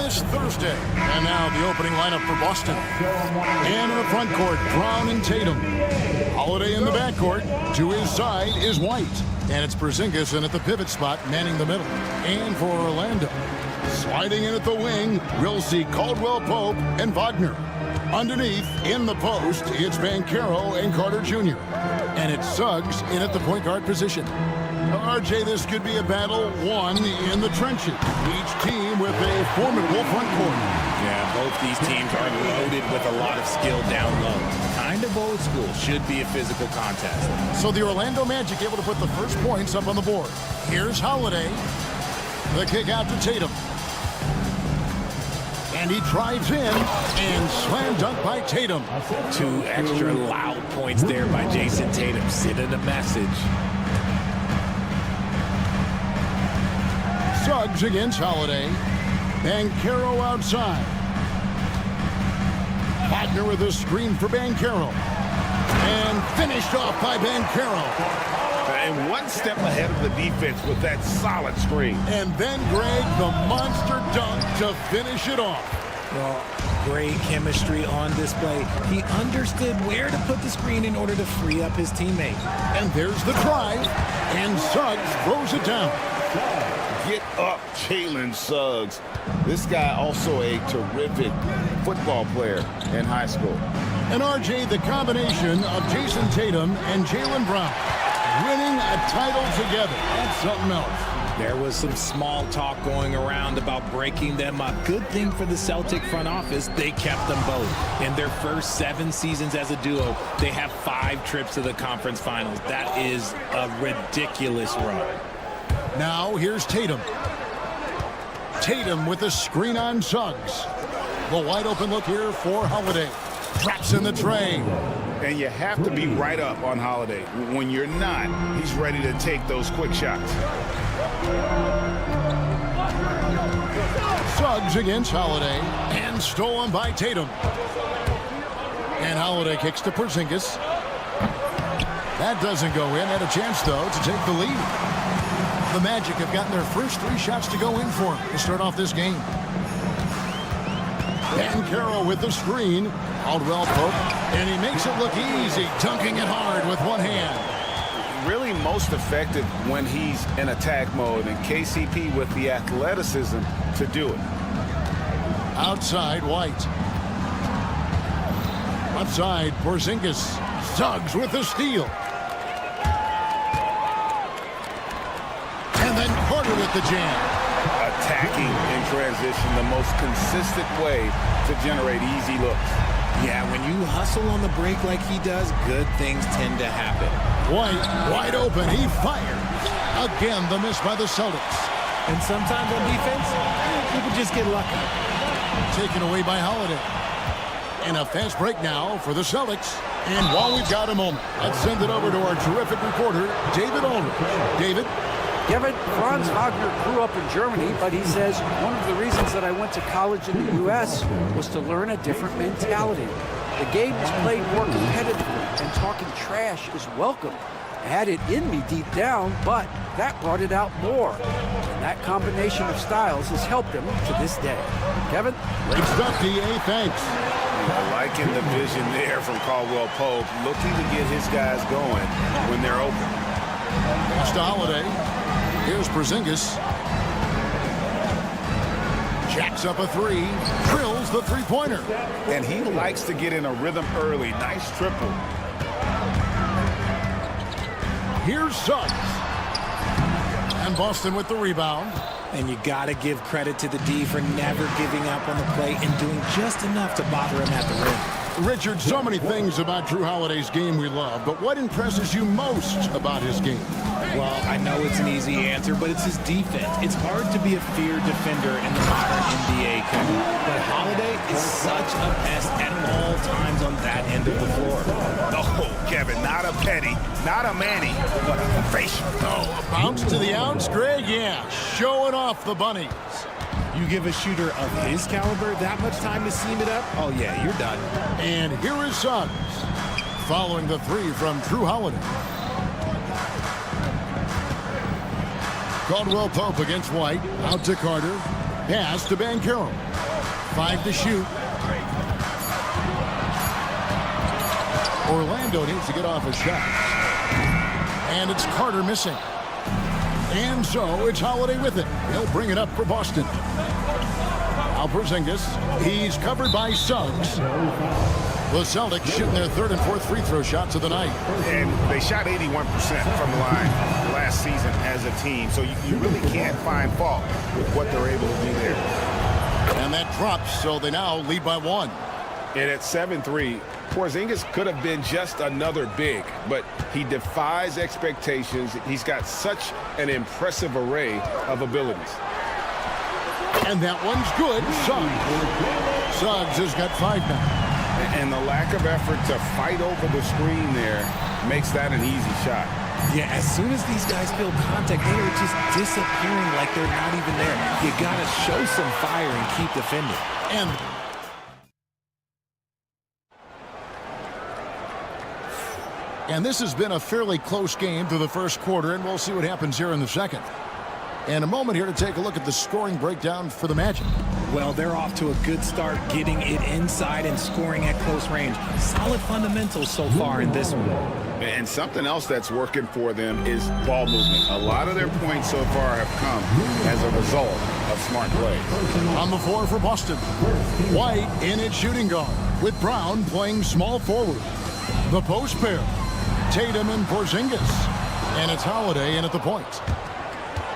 this Thursday. And now the opening lineup for Boston. And in the front court, Brown and Tatum. Holiday in the backcourt. To his side is White. And it's Porzingis in at the pivot spot, manning the middle. And for Orlando, sliding in at the wing, we'll see Caldwell Pope and Wagner. Underneath, in the post, it's Banchero and Carter Jr. And it's Suggs in at the point guard position. RJ, this could be a battle won in the trenches. Each team with a formidable front court. Yeah, both these teams are loaded with a lot of skill down low. Kind of old school. Should be a physical contest. So the Orlando Magic able to put the first points up on the board. Here's Holiday. The kick out to Tatum. And he drives in and slam dunk by Tatum. 2 extra loud points there by Jason Tatum. Sending a message. Suggs against Holiday. Banchero outside. Wagner with a screen for Banchero. And finished off by Banchero. And one step ahead of the defense with that solid screen. And then Greg, the monster dunk to finish it off. Well, great chemistry on display. He understood where to put the screen in order to free up his teammate. And there's the drive. And Suggs throws it down. Get up, Jalen Suggs. This guy also a terrific football player in high school. And RJ, the combination of Jason Tatum and Jaylen Brown winning a title together. That's something else. There was some small talk going around about breaking them up. Good thing for the Celtic front office, they kept them both. In their first 7 seasons as a duo, they have 5 trips to the conference finals. That is a ridiculous run. Now here's Tatum. Tatum with a screen on Suggs. The wide open look here for Holiday. Traps in the tray. And you have to be right up on Holiday. When you're not, he's ready to take those quick shots. Suggs against Holiday. And stolen by Tatum. And Holiday kicks to Porzingis. That doesn't go in. Had a chance, though, to take the lead. The Magic have gotten their first 3 shots to go in for him to start off this game. Banchero with the screen. Caldwell Pope. And he makes it look easy, dunking it hard with one hand. Really most effective when he's in attack mode, and KCP with the athleticism to do it. Outside, White. Outside, Porzingis. Suggs with the steal. And then Carter with the jam. Attacking in transition, the most consistent way to generate easy looks. Yeah, when you hustle on the break like he does, good things tend to happen. White, wide open, he fires. Again, the miss by the Celtics. And sometimes on defense, people just get lucky. Taken away by Holiday. And a fast break now for the Celtics. And while we've got a moment, let's send it over to our terrific reporter, David Aldridge. David? Kevin, Franz Wagner grew up in Germany, but he says one of the reasons that I went to college in the U.S. was to learn a different mentality. The game is played more competitively, and talking trash is welcome. I had it in me deep down, but that brought it out more. And that combination of styles has helped him to this day. Kevin? Great stuff, D.A. Thanks. Liking the vision there from Caldwell Pope, looking to get his guys going when they're open. Pass to Holiday. Here's Porzingis. Jacks up a 3. Drills the three-pointer. And he likes to get in a rhythm early. Nice triple. Here's Suggs. And Boston with the rebound. And you got to give credit to the D for never giving up on the play and doing just enough to bother him at the rim. Richard, so many things about Drew Holiday's game we love, but what impresses you most about his game? Well, I know it's an easy answer, but it's his defense. It's hard to be a feared defender in the modern NBA, Kevin. But Holiday is such a pest at all times on that end of the floor. Oh, Kevin, not a Petty, not a Manny, but a facial. Oh, a bounce to the outs, Greg? Yeah, showing off the bunnies. You give a shooter of his caliber that much time to seam it up, oh yeah, you're done. And here is Suggs, following the 3 from Drew Holiday. Caldwell Pope against White, out to Carter. Pass to Banchero. 5 to shoot. Orlando needs to get off a shot. And it's Carter missing. And so it's Holiday with it. He'll bring it up for Boston. Now Porzingis. He's covered by Suggs. The Celtics shooting their third and fourth free throw shots of the night. And they shot 81% from the line last season as a team. So you really can't find fault with what they're able to do there. And that drops, so they now lead by 1. And at 7-3, Porzingis could have been just another big, but he defies expectations. He's got such an impressive array of abilities. And that one's good. Suggs has got 5 now. And the lack of effort to fight over the screen there makes that an easy shot. Yeah, as soon as these guys feel contact, they are just disappearing like they're not even there. You got to show some fire and keep defending. And this has been a fairly close game through the first quarter, and we'll see what happens here in the second. And a moment here to take a look at the scoring breakdown for the Magic. Well, they're off to a good start getting it inside and scoring at close range. Solid fundamentals so far in this one. And something else that's working for them is ball movement. A lot of their points so far have come as a result of smart play. On the floor for Boston, White in its shooting guard, with Brown playing small forward. The post pair, Tatum and Porzingis. And it's Holiday in at the point.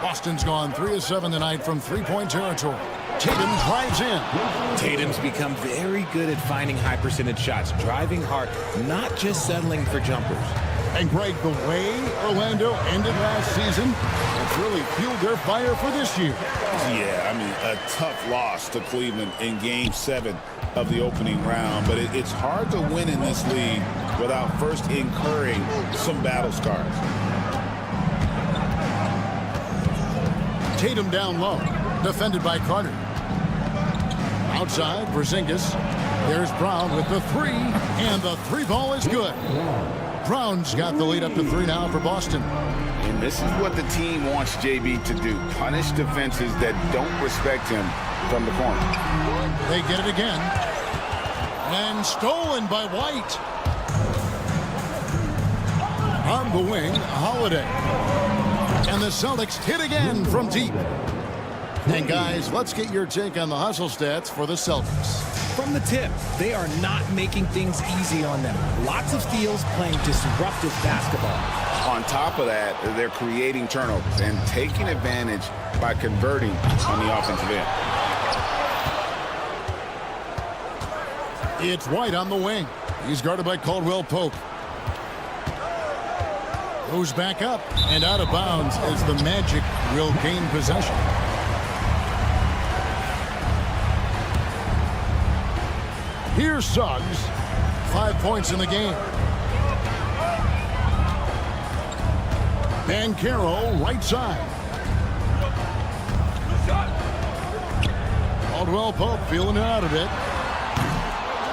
Boston's gone 3 of 7 tonight from three-point territory. Tatum drives in. Tatum's become very good at finding high percentage shots, driving hard, not just settling for jumpers. And Greg, the way Orlando ended last season, it's really fueled their fire for this year. Yeah, I mean, a tough loss to Cleveland in Game 7 of the opening round. But it's hard to win in this league without first incurring some battle scars. Tatum down low, defended by Carter. Outside, Porzingis. There's Brown with the 3, and the 3 ball is good. Brown's got the lead up to 3 now for Boston. And this is what the team wants JB to do. Punish defenses that don't respect him from the corner. They get it again. And stolen by White. On the wing, Holiday. And the Celtics hit again from deep. And guys, let's get your take on the hustle stats for the Celtics. From the tip, they are not making things easy on them. Lots of steals, playing disruptive basketball. On top of that, they're creating turnovers and taking advantage by converting on the offensive end. It's White on the wing. He's guarded by Caldwell Pope. Goes back up and out of bounds as the Magic will gain possession. Here's Suggs. 5 points in the game. Banchero, right side. Caldwell Pope feeling it out a bit.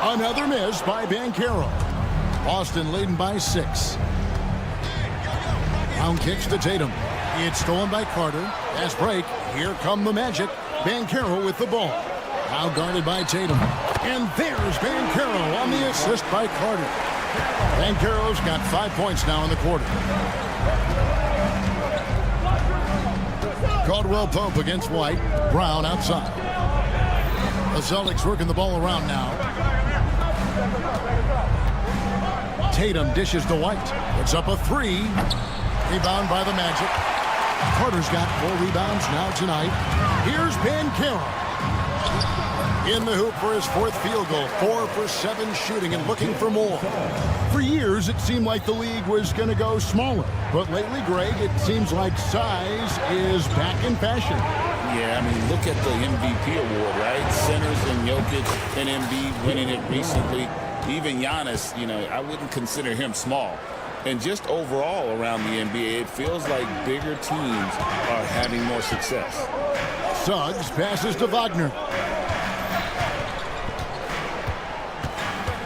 Another miss by Banchero. Boston leading by 6. Brown kicks to Tatum. It's stolen by Carter. Pass break. Here come the Magic. Banchero with the ball. Now guarded by Tatum. And there's Banchero on the assist by Carter. Banchero's got 5 points now in the quarter. Caldwell Pope against White. Brown outside. The Celtics working the ball around now. Tatum dishes to White. It's up a 3. Rebound by the Magic. Carter's got 4 rebounds now tonight. Here's Banchero. In the hoop for his 4th field goal. 4 for 7 shooting and looking for more. For years, it seemed like the league was going to go smaller. But lately, Greg, it seems like size is back in fashion. Yeah, I mean, look at the MVP award, right? Centers and Jokic and Embiid winning it recently. Even Giannis, you know, I wouldn't consider him small. And just overall around the NBA, it feels like bigger teams are having more success. Suggs passes to Wagner.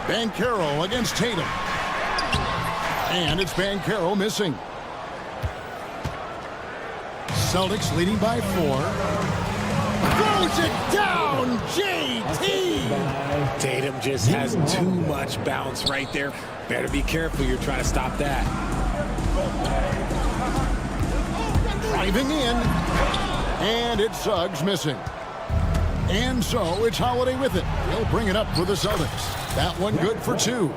Banchero against Tatum. And it's Banchero missing. Celtics leading by 4. Throws it down, JT! Tatum just has too much bounce right there. Better be careful. You're trying to stop that. Driving in, and it's Suggs missing. And so it's Holiday with it. He'll bring it up for the Celtics. That one good for 2.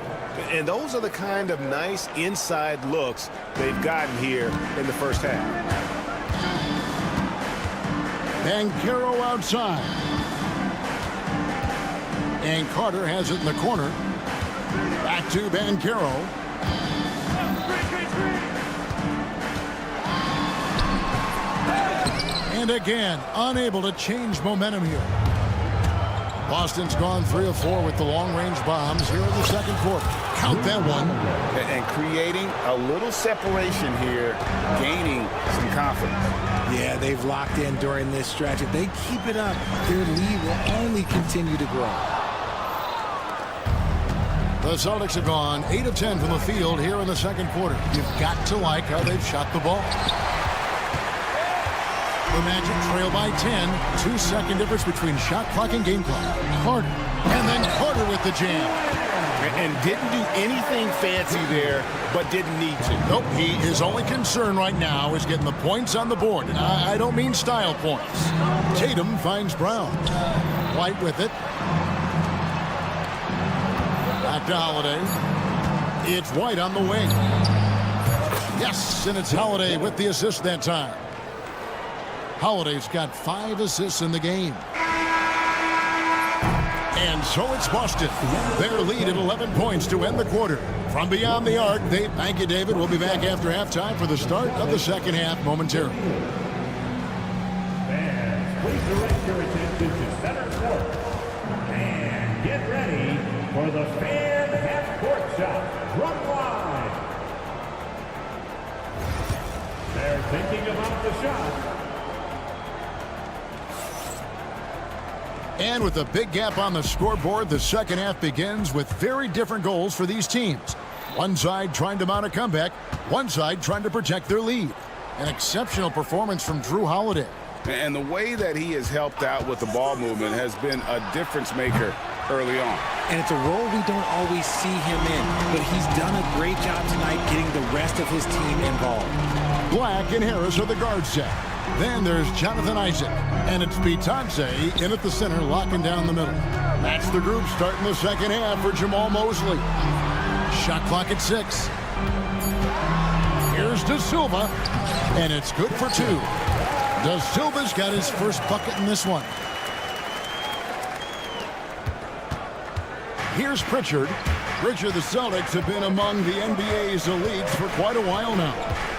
And those are the kind of nice inside looks they've gotten here in the first half. Banchero outside. And Carter has it in the corner. Back to Banchero. And again, unable to change momentum here. Boston's gone 3 of 4 with the long-range bombs here in the second quarter. Count that one. And creating a little separation here, gaining some confidence. Yeah, they've locked in during this stretch. If they keep it up, their lead will only continue to grow. The Celtics have gone 8 of 10 from the field here in the second quarter. You've got to like how they've shot the ball. The Magic trail by 10. 2-second difference between shot clock and game clock. Carter. And then Carter with the jam. And didn't do anything fancy there, but didn't need to. Nope. His only concern right now is getting the points on the board. And I don't mean style points. Tatum finds Brown. White with it. Back to Holiday. It's White on the wing. Yes, and it's Holiday with the assist that time. Holiday's got 5 assists in the game. And so it's Boston. Their lead at 11 points to end the quarter. From beyond the arc, thank you, David. We'll be back after halftime for the start of the second half momentarily. Fans, please direct your attention to center court. And get ready for the fan half-court shot from wide. They're thinking about the shot. And with a big gap on the scoreboard, the second half begins with very different goals for these teams. One side trying to mount a comeback, one side trying to protect their lead. An exceptional performance from Drew Holiday. And the way that he has helped out with the ball movement has been a difference maker early on. And it's a role we don't always see him in, but he's done a great job tonight getting the rest of his team involved. Black and Harris are the guard set. Then there's Jonathan Isaac, and it's Pitanze in at the center, locking down the middle. That's the group starting the second half for Jamal Mosley. Shot clock at 6. Here's De Silva, and it's good for 2. De Silva's got his first bucket in this one. Here's Pritchard. Pritchard, the Celtics have been among the NBA's elites for quite a while now.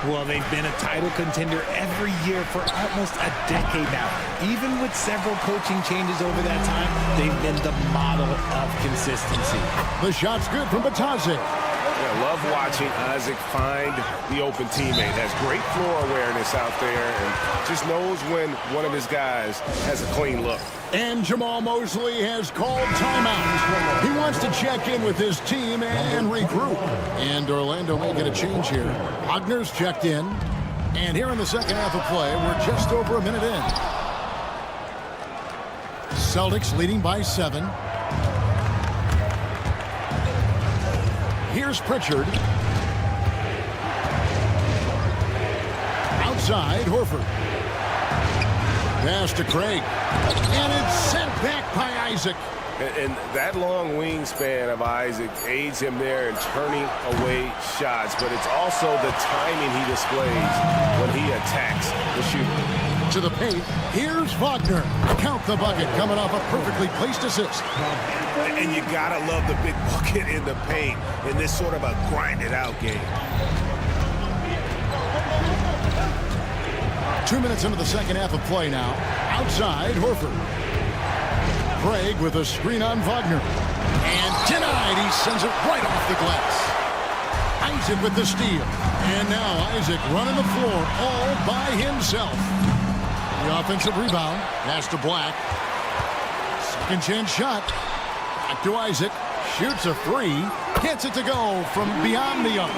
Well, they've been a title contender every year for almost a decade now. Even with several coaching changes over that time, they've been the model of consistency. The shot's good from Pitanze. I love watching Isaac find the open teammate. Has great floor awareness out there and just knows when one of his guys has a clean look. And Jamal Mosley has called timeout. He wants to check in with his team and regroup. And Orlando may get a change here. Wagner's checked in. And here in the second half of play, we're just over a minute in. Celtics leading by 7. Here's Pritchard. Outside, Horford. Pass to Craig. And it's sent back by Isaac. And that long wingspan of Isaac aids him there in turning away shots, but it's also the timing he displays when he attacks the shooter. To the paint, here's Wagner. Count the bucket, coming off a perfectly placed assist. And you gotta love the big bucket in the paint in this sort of a grinded-out game. 2 minutes into the second half of play now. Outside, Horford. Craig with a screen on Wagner. And denied. He sends it right off the glass. Isaac with the steal. And now Isaac running the floor all by himself. The offensive rebound. Pass to Black. Second chance shot. Back to Isaac. Shoots a 3. Gets it to go from beyond the arc.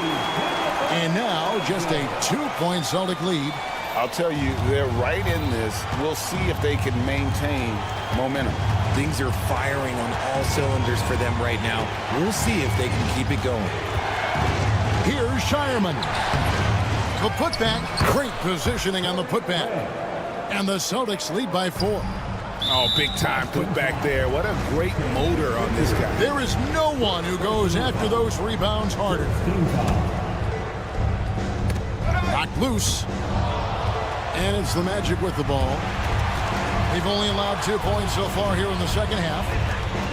And now just a 2-point Celtic lead I'll tell you, they're right in this. We'll see if they can maintain momentum. Things are firing on all cylinders for them right now. We'll see if they can keep it going. Here's Shireman. The putback. Great positioning on the putback. And the Celtics lead by 4. Oh, big time putback there. What a great motor on this guy. There is no one who goes after those rebounds harder. Knocked loose. And it's the Magic with the ball. They've only allowed 2 points so far here in the second half.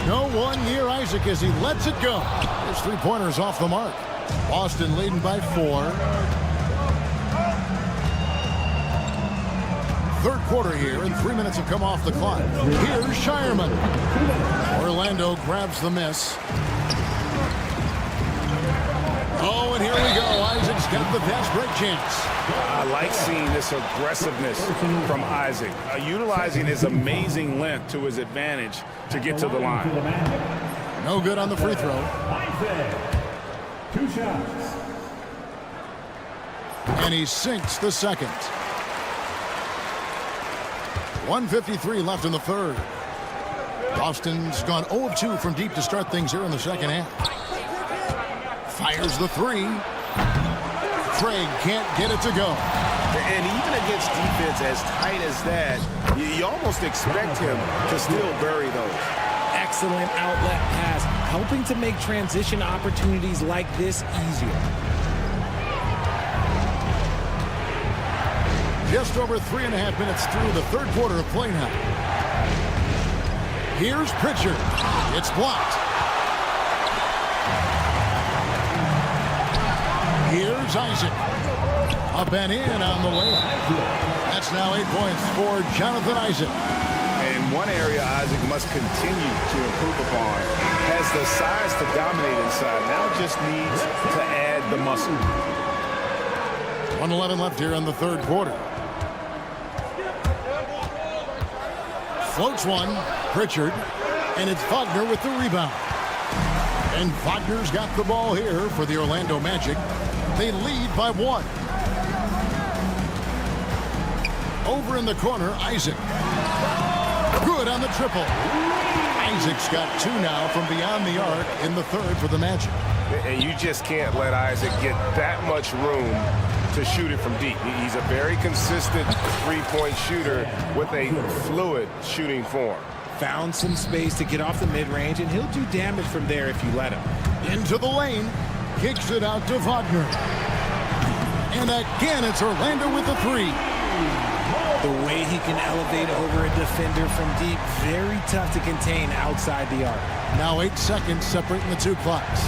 No one near Isaac as he lets it go. His 3-pointers off the mark. Boston leading by 4. Third quarter here, and 3 minutes have come off the clock. Here's Shireman. Orlando grabs the miss. Oh, and here we go. Isaac's got the fast break chance. I like seeing this aggressiveness from Isaac, utilizing his amazing length to his advantage to get to the line. No good on the free throw. 2 shots. And he sinks the second. 1:53 left in the third. Boston's gone 0 of 2 from deep to start things here in the second half. Fires the 3. Craig can't get it to go. And even against defense as tight as that, you almost expect him to still bury those. Excellent outlet pass, helping to make transition opportunities like this easier. Just over 3.5 minutes through the third quarter of play now. Here's Pritchard. It's blocked. Here's Isaac. Up and in on the layup. That's now 8 points for Jonathan Isaac. And one area Isaac must continue to improve upon. Has the size to dominate inside. Now just needs to add the muscle. 1:11 left here in the third quarter. Floats one. Pritchard. And it's Wagner with the rebound. And Wagner's got the ball here for the Orlando Magic. They lead by 1. Over in the corner, Isaac. Good on the triple. Isaac's got 2 now from beyond the arc in the third for the Magic. And you just can't let Isaac get that much room to shoot it from deep. He's a very consistent three-point shooter with a fluid shooting form. Found some space to get off the mid-range, and he'll do damage from there if you let him. Into the lane. Kicks it out to Wagner. And again, it's Orlando with the 3. The way he can elevate over a defender from deep, very tough to contain outside the arc. Now 8 seconds separating the 2 clocks.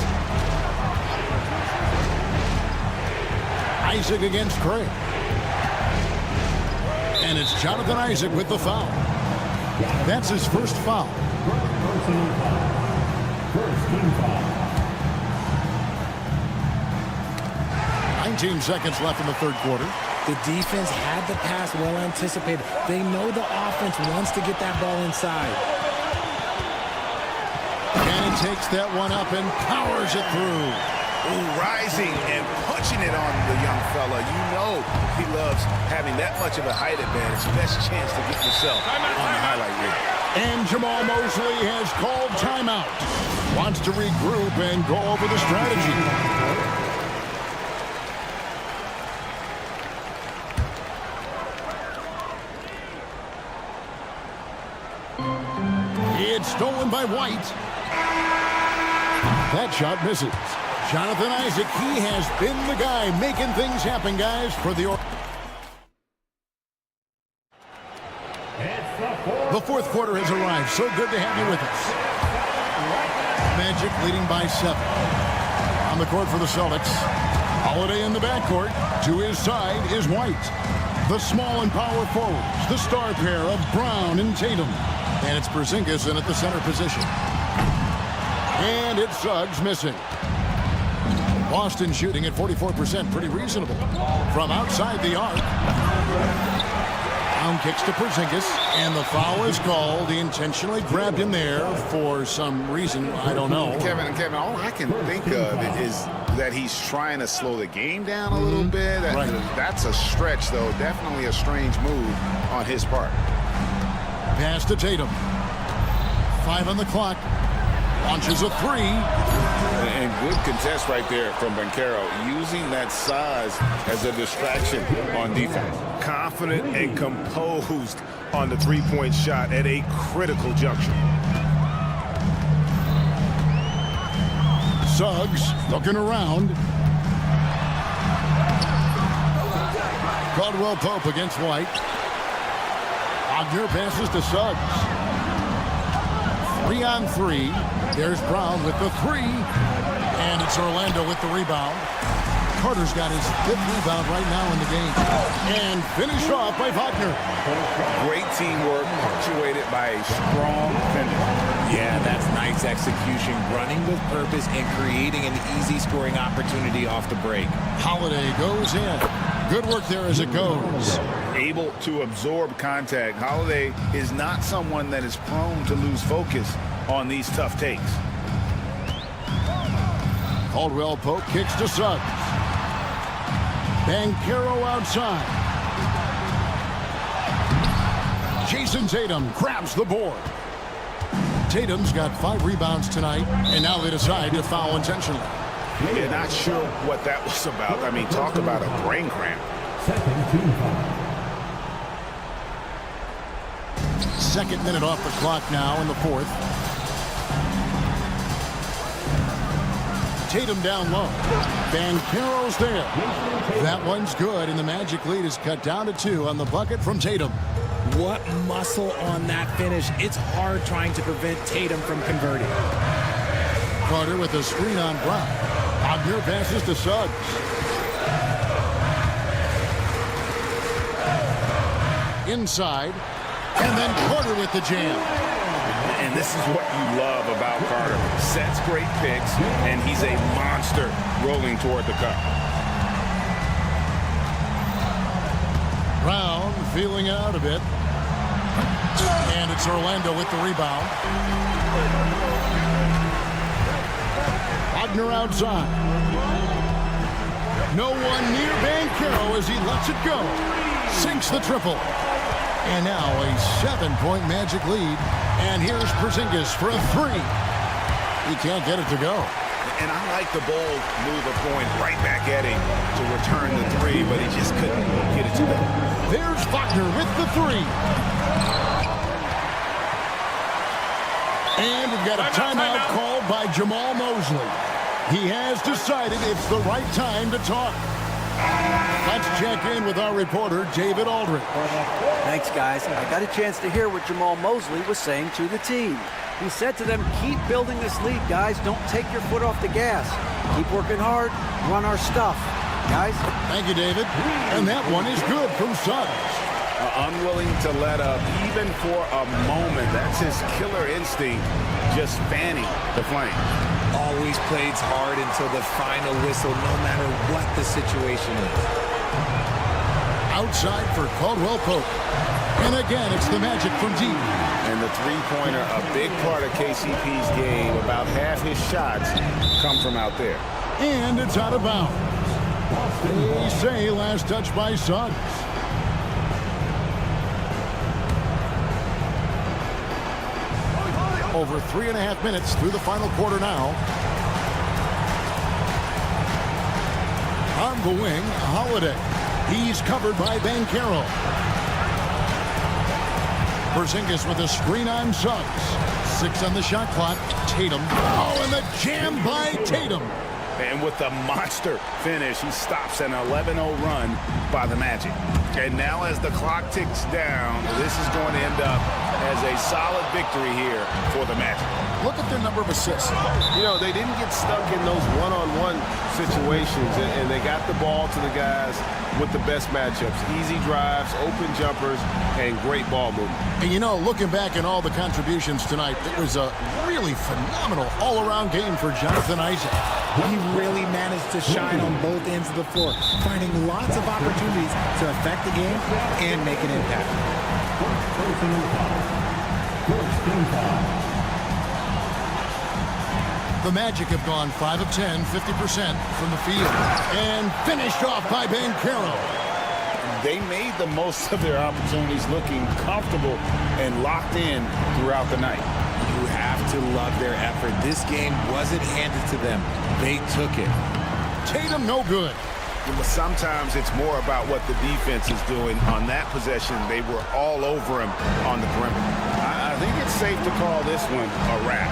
Isaac against Craig. And it's Jonathan Isaac with the foul. That's his first foul. First team foul. 19 seconds left in the third quarter. The defense had the pass well anticipated. They know the offense wants to get that ball inside. And he takes that one up and powers it through. Ooh, rising and punching it on the young fella. You know he loves having that much of a height advantage. Best chance to get yourself on the highlight reel. And Jamal Mosley has called timeout. Wants to regroup and go over the strategy. It's stolen by White. That shot misses. Jonathan Isaac, he has been the guy making things happen, guys, for the... The fourth quarter has arrived. So good to have you with us. Magic leading by 7. On the court for the Celtics. Holiday in the backcourt. To his side is White. The small and power forwards. The star pair of Brown and Tatum. And it's Porzingis in at the center position. And it's Suggs missing. Boston shooting at 44%, pretty reasonable. From outside the arc. Brown kicks to Porzingis, and the foul is called. He intentionally grabbed him there for some reason, I don't know. Kevin, all I can think of is that he's trying to slow the game down a little bit. That's a stretch, though. Definitely a strange move on his part. Pass to Tatum. 5 on the clock. Launches a 3. And good contest right there from Banchero, using that size as a distraction on defense. Confident and composed on the three-point shot at a critical juncture. Suggs looking around. Caldwell Pope against White. Wagner passes to Suggs. 3 on 3. There's Brown with the 3. And it's Orlando with the rebound. Carter's got his 5th rebound right now in the game. And finished off by Wagner. Great teamwork, punctuated by a strong finish. Yeah, that's nice execution, running with purpose and creating an easy scoring opportunity off the break. Holiday goes in. Good work there as it goes. Able to absorb contact. Holiday is not someone that is prone to lose focus on these tough takes. Caldwell Pope kicks to Suggs. Banchero outside. Jason Tatum grabs the board. Tatum's got 5 rebounds tonight, and now they decide to foul intentionally. Yeah, not sure what that was about. I mean, talk about a brain cramp. Second minute off the clock now in the 4th. Tatum down low. Banchero's there. That one's good, and the Magic lead is cut down to 2 on the bucket from Tatum. What muscle on that finish. It's hard trying to prevent Tatum from converting. Carter with a screen on Brown. Wagner passes to Suggs. Inside. And then Carter with the jam. And this is what you love about Carter. Sets great picks, and he's a monster rolling toward the cup. Brown feeling it out a bit. And it's Orlando with the rebound. Wagner outside. No one near Banchero as he lets it go. Sinks the triple. And now a 7-point Magic lead. And here's Porzingis for a 3. He can't get it to go. And I like the bold move of going right back at him to return the 3, but he just couldn't get it to go. There's Wagner with the 3. And we've got a timeout called by Jamal Mosley. He has decided it's the right time to talk. Let's check in with our reporter, David Aldridge. Thanks, guys. I got a chance to hear what Jamal Mosley was saying to the team. He said to them, keep building this lead, guys. Don't take your foot off the gas. Keep working hard. Run our stuff. Guys? Thank you, David. And that one is good from Suggs. Unwilling to let up, even for a moment. That's his killer instinct, just fanning the flame. Always plays hard until the final whistle, no matter what the situation is. Outside for Caldwell Pope. And again, it's the Magic from deep. And the three-pointer, a big part of KCP's game. About half his shots come from out there. And it's out of bounds. They say last touch by Suggs. Over 3.5 minutes through the final quarter now. On the wing, Holiday. He's covered by Banchero. Porzingis with a screen on Suggs. 6 on the shot clock. Tatum. Oh, and the jam by Tatum. And with the monster finish, he stops an 11-0 run by the Magic. And now as the clock ticks down, this is going to end up as a solid victory here for the Magic. Look at their number of assists. You know, they didn't get stuck in those one-on-one situations, and they got the ball to the guys with the best matchups. Easy drives, open jumpers, and great ball movement. And you know, looking back at all the contributions tonight, it was a really phenomenal all-around game for Jonathan Isaac. He really managed to shine on both ends of the floor, finding lots of opportunities to affect the game and make an impact. The Magic have gone 5 of 10, 50% from the field. And finished off by Banchero. They made the most of their opportunities, looking comfortable and locked in throughout the night. You have to love their effort. This game wasn't handed to them. They took it. Tatum, no good. But sometimes it's more about what the defense is doing. On that possession, they were all over him on the perimeter. I think it's safe to call this one a wrap.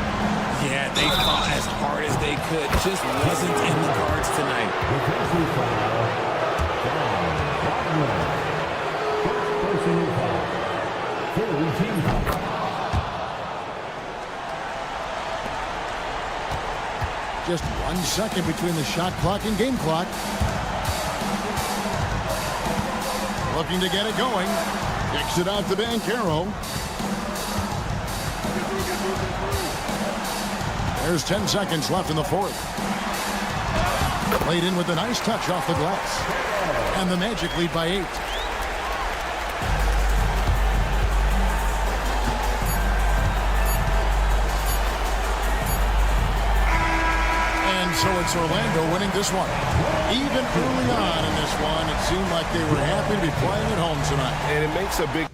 Yeah, they fought as hard as they could. Just wasn't in the cards tonight. Just 1 second between the shot clock and game clock. Looking to get it going. Kicks it out to Banchero. There's 10 seconds left in the fourth. Played in with a nice touch off the glass. And the Magic lead by 8. And so it's Orlando winning this one. Even early on in this one, it seemed like they were happy to be playing at home tonight. And it makes a big...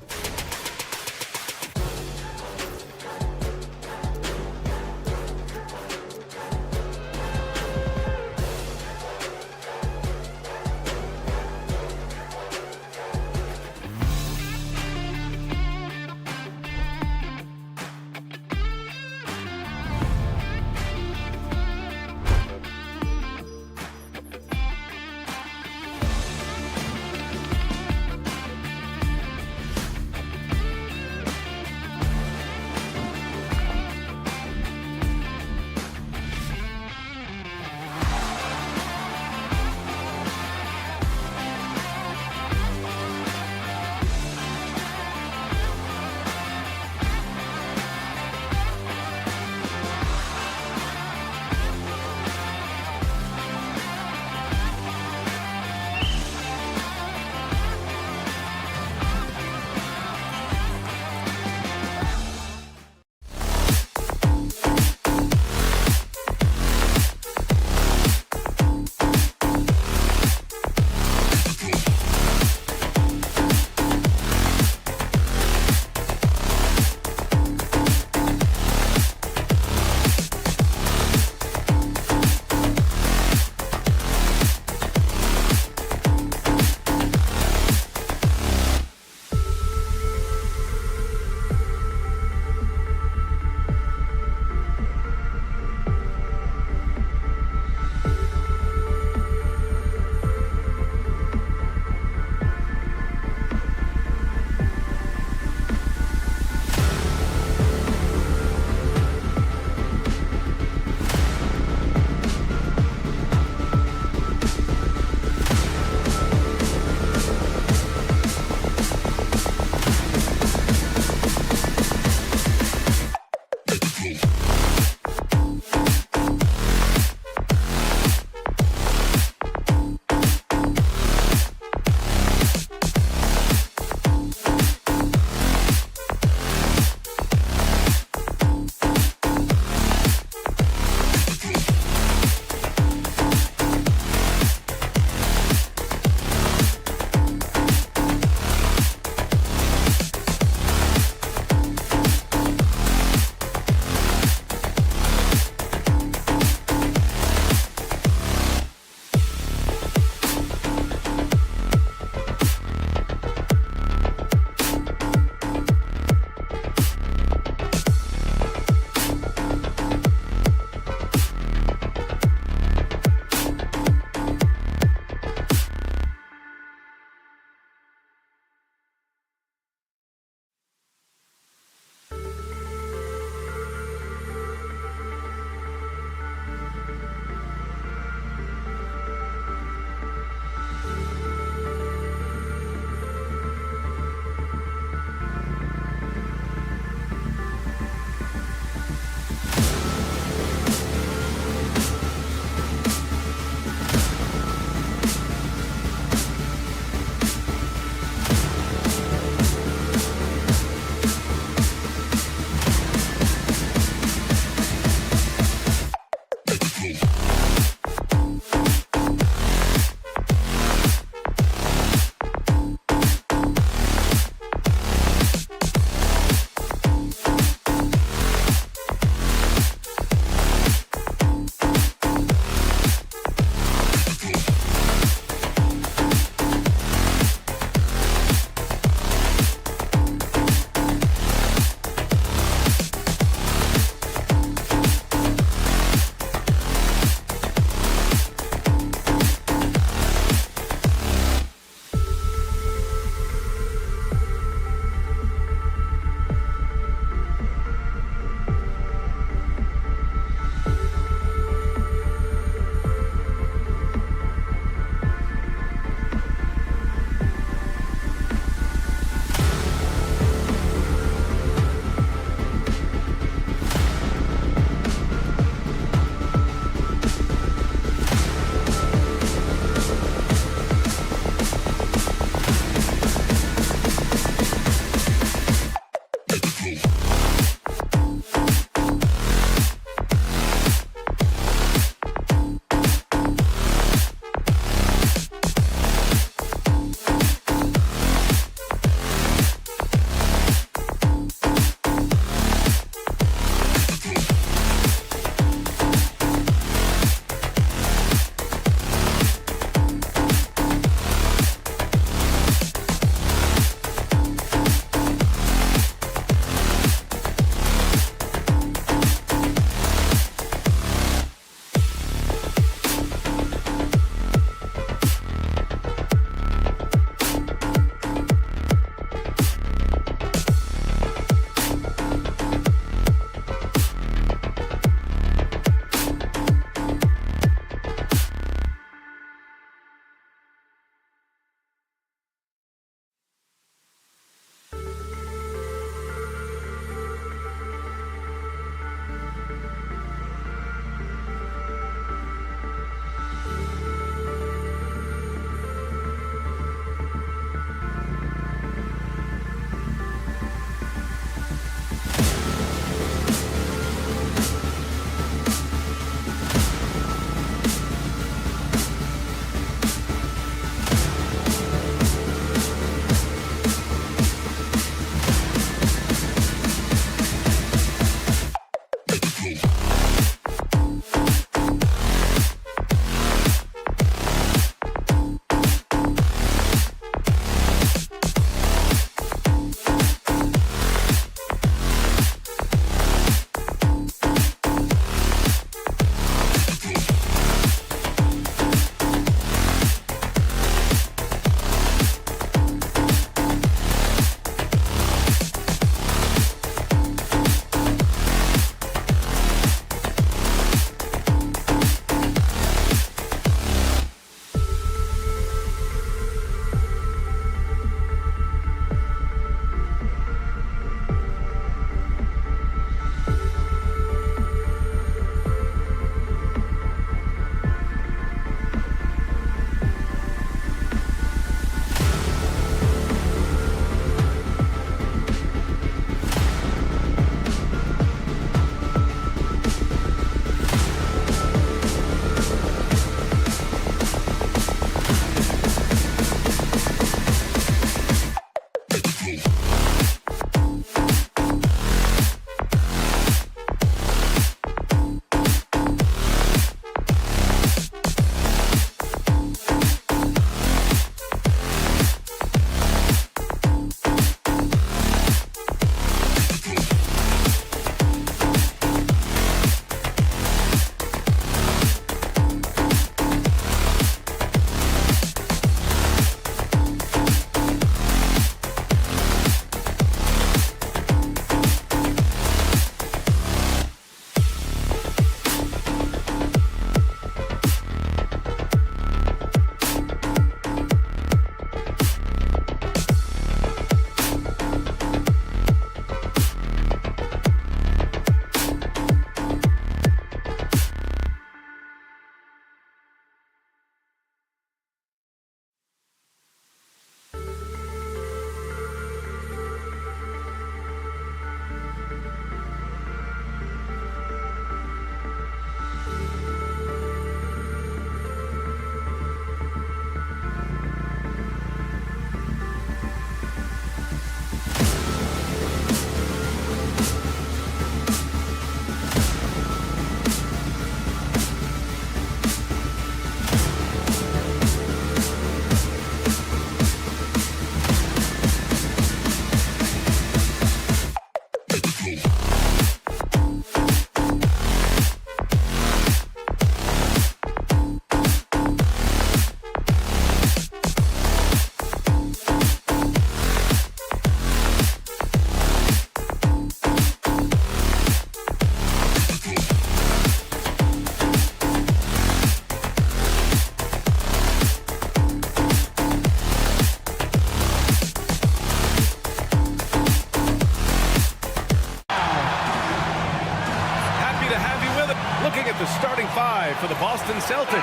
Boston Celtics.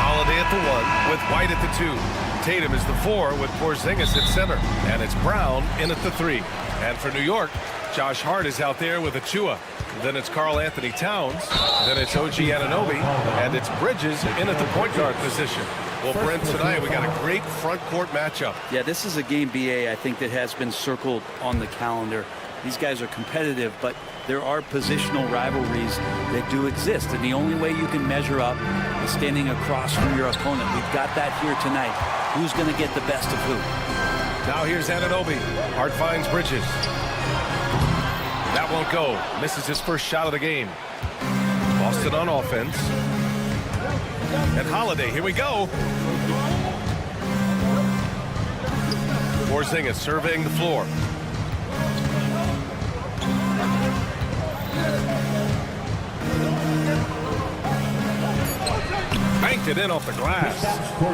Holiday at the 1 with White at the 2. Tatum is the 4 with Porzingis at center. And it's Brown in at the 3. And for New York, Josh Hart is out there with Achua. Then it's Karl Anthony Towns. Then it's OG Anunoby. And it's Bridges in at the point guard position. Well, Brent, tonight we got a great front court matchup. Yeah, this is a game, BA, I think, that has been circled on the calendar. These guys are competitive, but there are positional rivalries that do exist. And the only way you can measure up is standing across from your opponent. We've got that here tonight. Who's going to get the best of who? Now here's Anunoby. Hart finds Bridges. That won't go. Misses his first shot of the game. Boston on offense. And Holiday, here we go. Porzingis surveying the floor. Banked it in off the glass.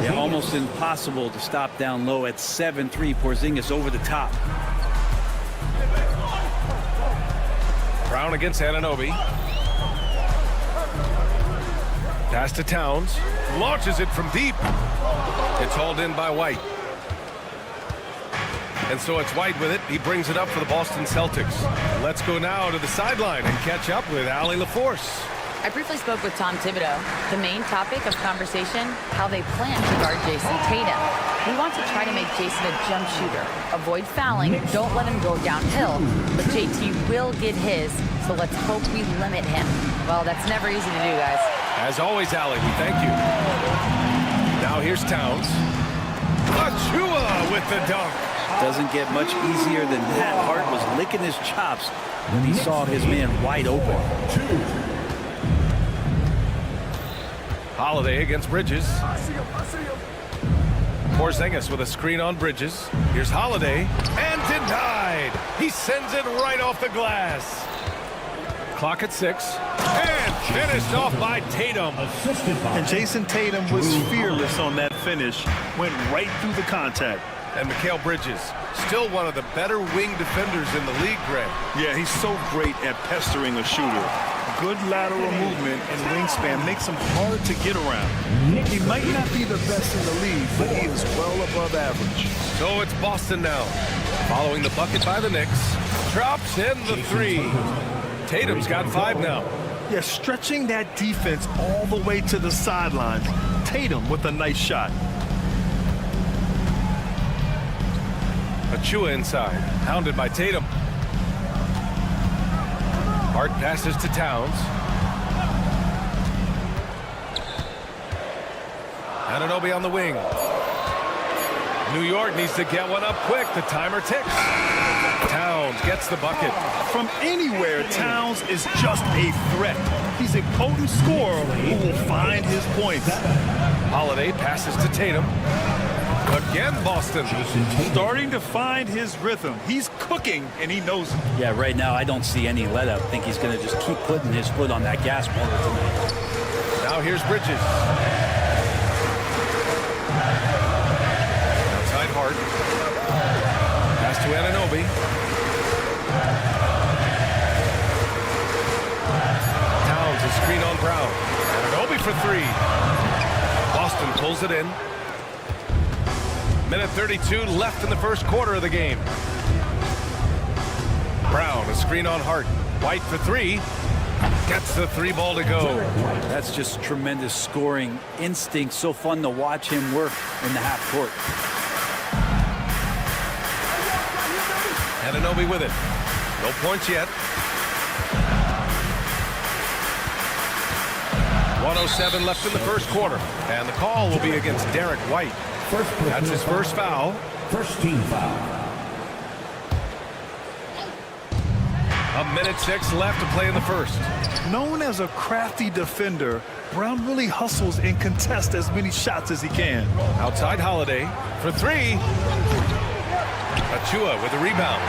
Yeah, almost impossible to stop down low at 7-3. Porzingis over the top. Brown against Anunoby. Pass to Towns. Launches it from deep. It's hauled in by White. And so it's White with it. He brings it up for the Boston Celtics. Let's go now to the sideline and catch up with Allie LaForce. I briefly spoke with Tom Thibodeau. The main topic of conversation, how they plan to guard Jason Tatum. We want to try to make Jason a jump shooter. Avoid fouling, don't let him go downhill. But JT will get his, so let's hope we limit him. Well, that's never easy to do, guys. As always, Allie, we thank you. Now here's Towns. Achua with the dunk. Doesn't get much easier than that. Hart was licking his chops when he saw his man wide open. Holiday against Bridges. Porzingis with a screen on Bridges. Here's Holiday, and denied. He sends it right off the glass. Clock at 6, and finished off by Tatum. And Jason Tatum was fearless on that finish. Went right through the contact. And Mikal Bridges, still one of the better wing defenders in the league, Greg. Yeah, he's so great at pestering a shooter. Good lateral movement and wingspan makes him hard to get around. He might not be the best in the league, but he is well above average. So it's Boston now. Following the bucket by the Knicks. Drops in the 3. Tatum's got 5 now. Yeah, stretching that defense all the way to the sidelines. Tatum with a nice shot. Achua inside, hounded by Tatum. Hart passes to Towns. Anunoby on the wing. New York needs to get one up quick. The timer ticks. Towns gets the bucket. From anywhere, Towns is just a threat. He's a potent scorer who will find his points. Holiday passes to Tatum. Again, Boston. Starting to find his rhythm. He's cooking, and he knows it. Yeah, right now I don't see any let up. I think he's going to just keep putting his foot on that gas pedal tonight. Now here's Bridges. Outside Hart. Pass to Anunoby. Towns a screen on Brown. Anunoby for 3. Boston pulls it in. Minute 32 left in the first quarter of the game. Brown, a screen on Hart. White for 3. Gets the 3 ball to go. That's just tremendous scoring instinct. So fun to watch him work in the half court. Anunoby with it. No points yet. 1:07 left in the first quarter. And the call will be against Derek White. That's his first foul. First team foul. 1:06 left to play in the first. Known as a crafty defender, Brown really hustles and contests as many shots as he can. Outside Holiday for 3. Achua with a rebound.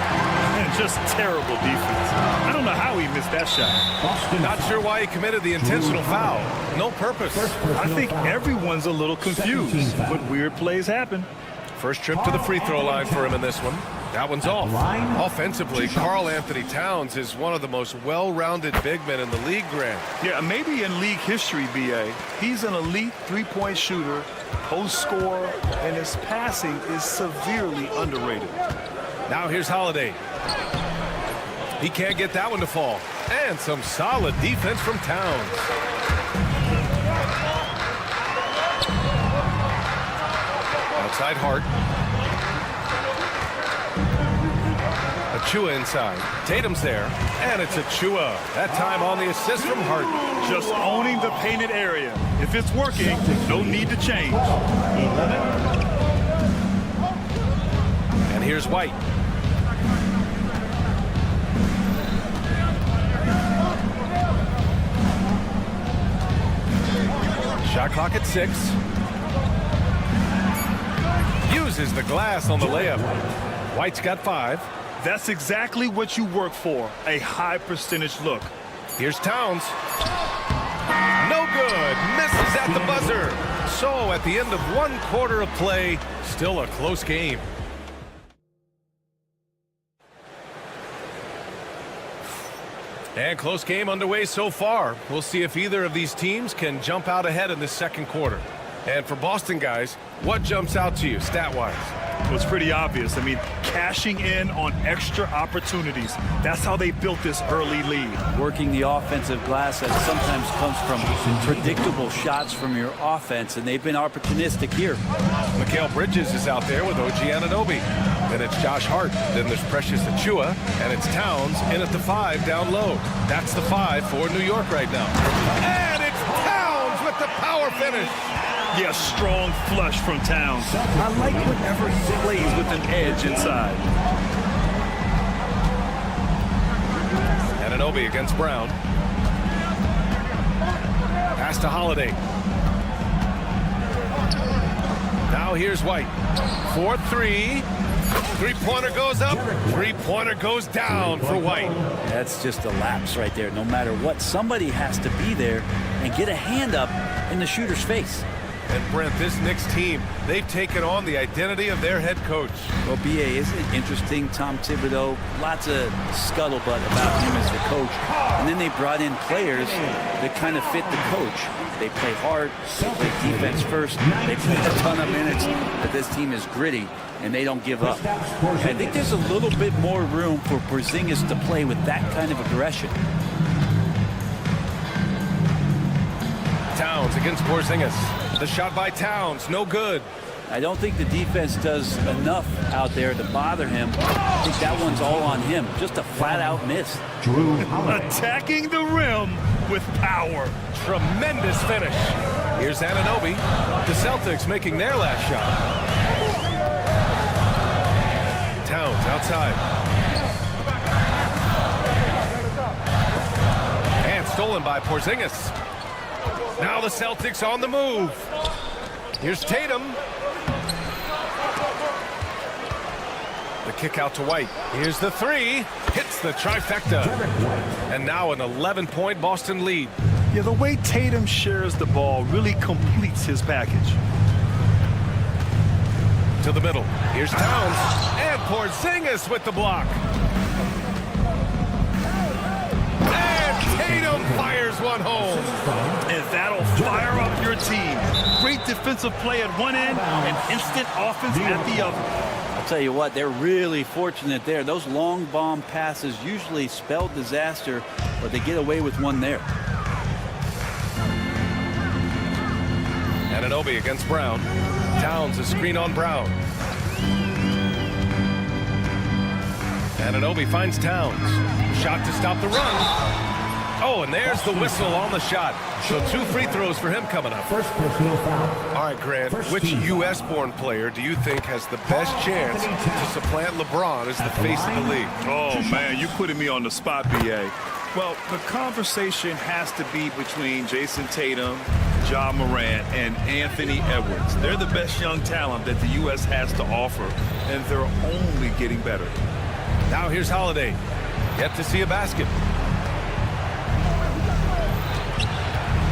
And just terrible defense. I don't know how he missed that shot. Not sure why he committed the intentional foul. No purpose. I think everyone's a little confused, but weird plays happen. First trip to the free throw line for him in this one. That one's off. Offensively, Karl Anthony Towns is one of the most well-rounded big men in the league, Grant. Yeah, maybe in league history, B.A. He's an elite three-point shooter, post scorer, and his passing is severely underrated. Now here's Holiday. He can't get that one to fall. And some solid defense from Towns. Outside Hart. Achua inside. Tatum's there. And it's Achua. That time on the assist from Hart. Just owning the painted area. If it's working, no need to change. 11. And here's White. Shot clock at 6. Uses the glass on the layup. White's got 5. That's exactly what you work for, a high percentage look. Here's Towns. No good. Misses at the buzzer. So at the end of 1 quarter of play, still a close game. And close game underway so far. We'll see if either of these teams can jump out ahead in this second quarter. And for Boston guys, what jumps out to you stat-wise? Well, it's pretty obvious. I mean, cashing in on extra opportunities. That's how they built this early lead. Working the offensive glass that sometimes comes from predictable shots from your offense, and they've been opportunistic here. Mikal Bridges is out there with OG Anunoby. Then it's Josh Hart. Then there's Precious Achua. And it's Towns in at the 5 down low. That's the 5 for New York right now. And it's Towns with the power finish. Yeah, strong flush from Towns. I like whenever he plays with an edge inside. Anunoby against Brown. Pass to Holiday. Now here's White. 4-3. Three-pointer goes up. Three-pointer goes down for White. That's just a lapse right there. No matter what, somebody has to be there and get a hand up in the shooter's face. And Brent, this Knicks team, they've taken on the identity of their head coach. Well, B.A., isn't it interesting? Tom Thibodeau, lots of scuttlebutt about him as the coach. And then they brought in players that kind of fit the coach. They play hard, they play defense first, they play a ton of minutes, but this team is gritty, and they don't give up. I think there's a little bit more room for Porzingis to play with that kind of aggression. Towns against Porzingis. The shot by Towns, no good. I don't think the defense does enough out there to bother him. I think that one's all on him. Just a flat-out miss. Attacking the rim with power. Tremendous finish. Here's Anunoby. The Celtics making their last shot. Towns outside. And stolen by Porzingis. Now the Celtics on the move. Here's Tatum. The kick out to White. Here's the 3. Hits the trifecta. And now an 11-point Boston lead. Yeah, the way Tatum shares the ball really completes his package. To the middle. Here's Towns. And Porzingis with the block. And Tatum fires one home. And that'll fire up your team. Great defensive play at one end and instant offense at the other. I'll tell you what, they're really fortunate there. Those long bomb passes usually spell disaster, but they get away with one there. Anunoby against Brown. Towns a screen on Brown. Anunoby finds Towns. Shot to stop the run. Oh, and there's the whistle on the shot. So 2 free throws for him coming up. First personal foul. All right, Grant, which U.S.-born player do you think has the best chance to supplant LeBron as the face of the league? Oh, man, you putting me on the spot, B.A. Well, the conversation has to be between Jason Tatum, Ja Morant, and Anthony Edwards. They're the best young talent that the U.S. has to offer, and they're only getting better. Now here's Holiday. Yet to see a basket.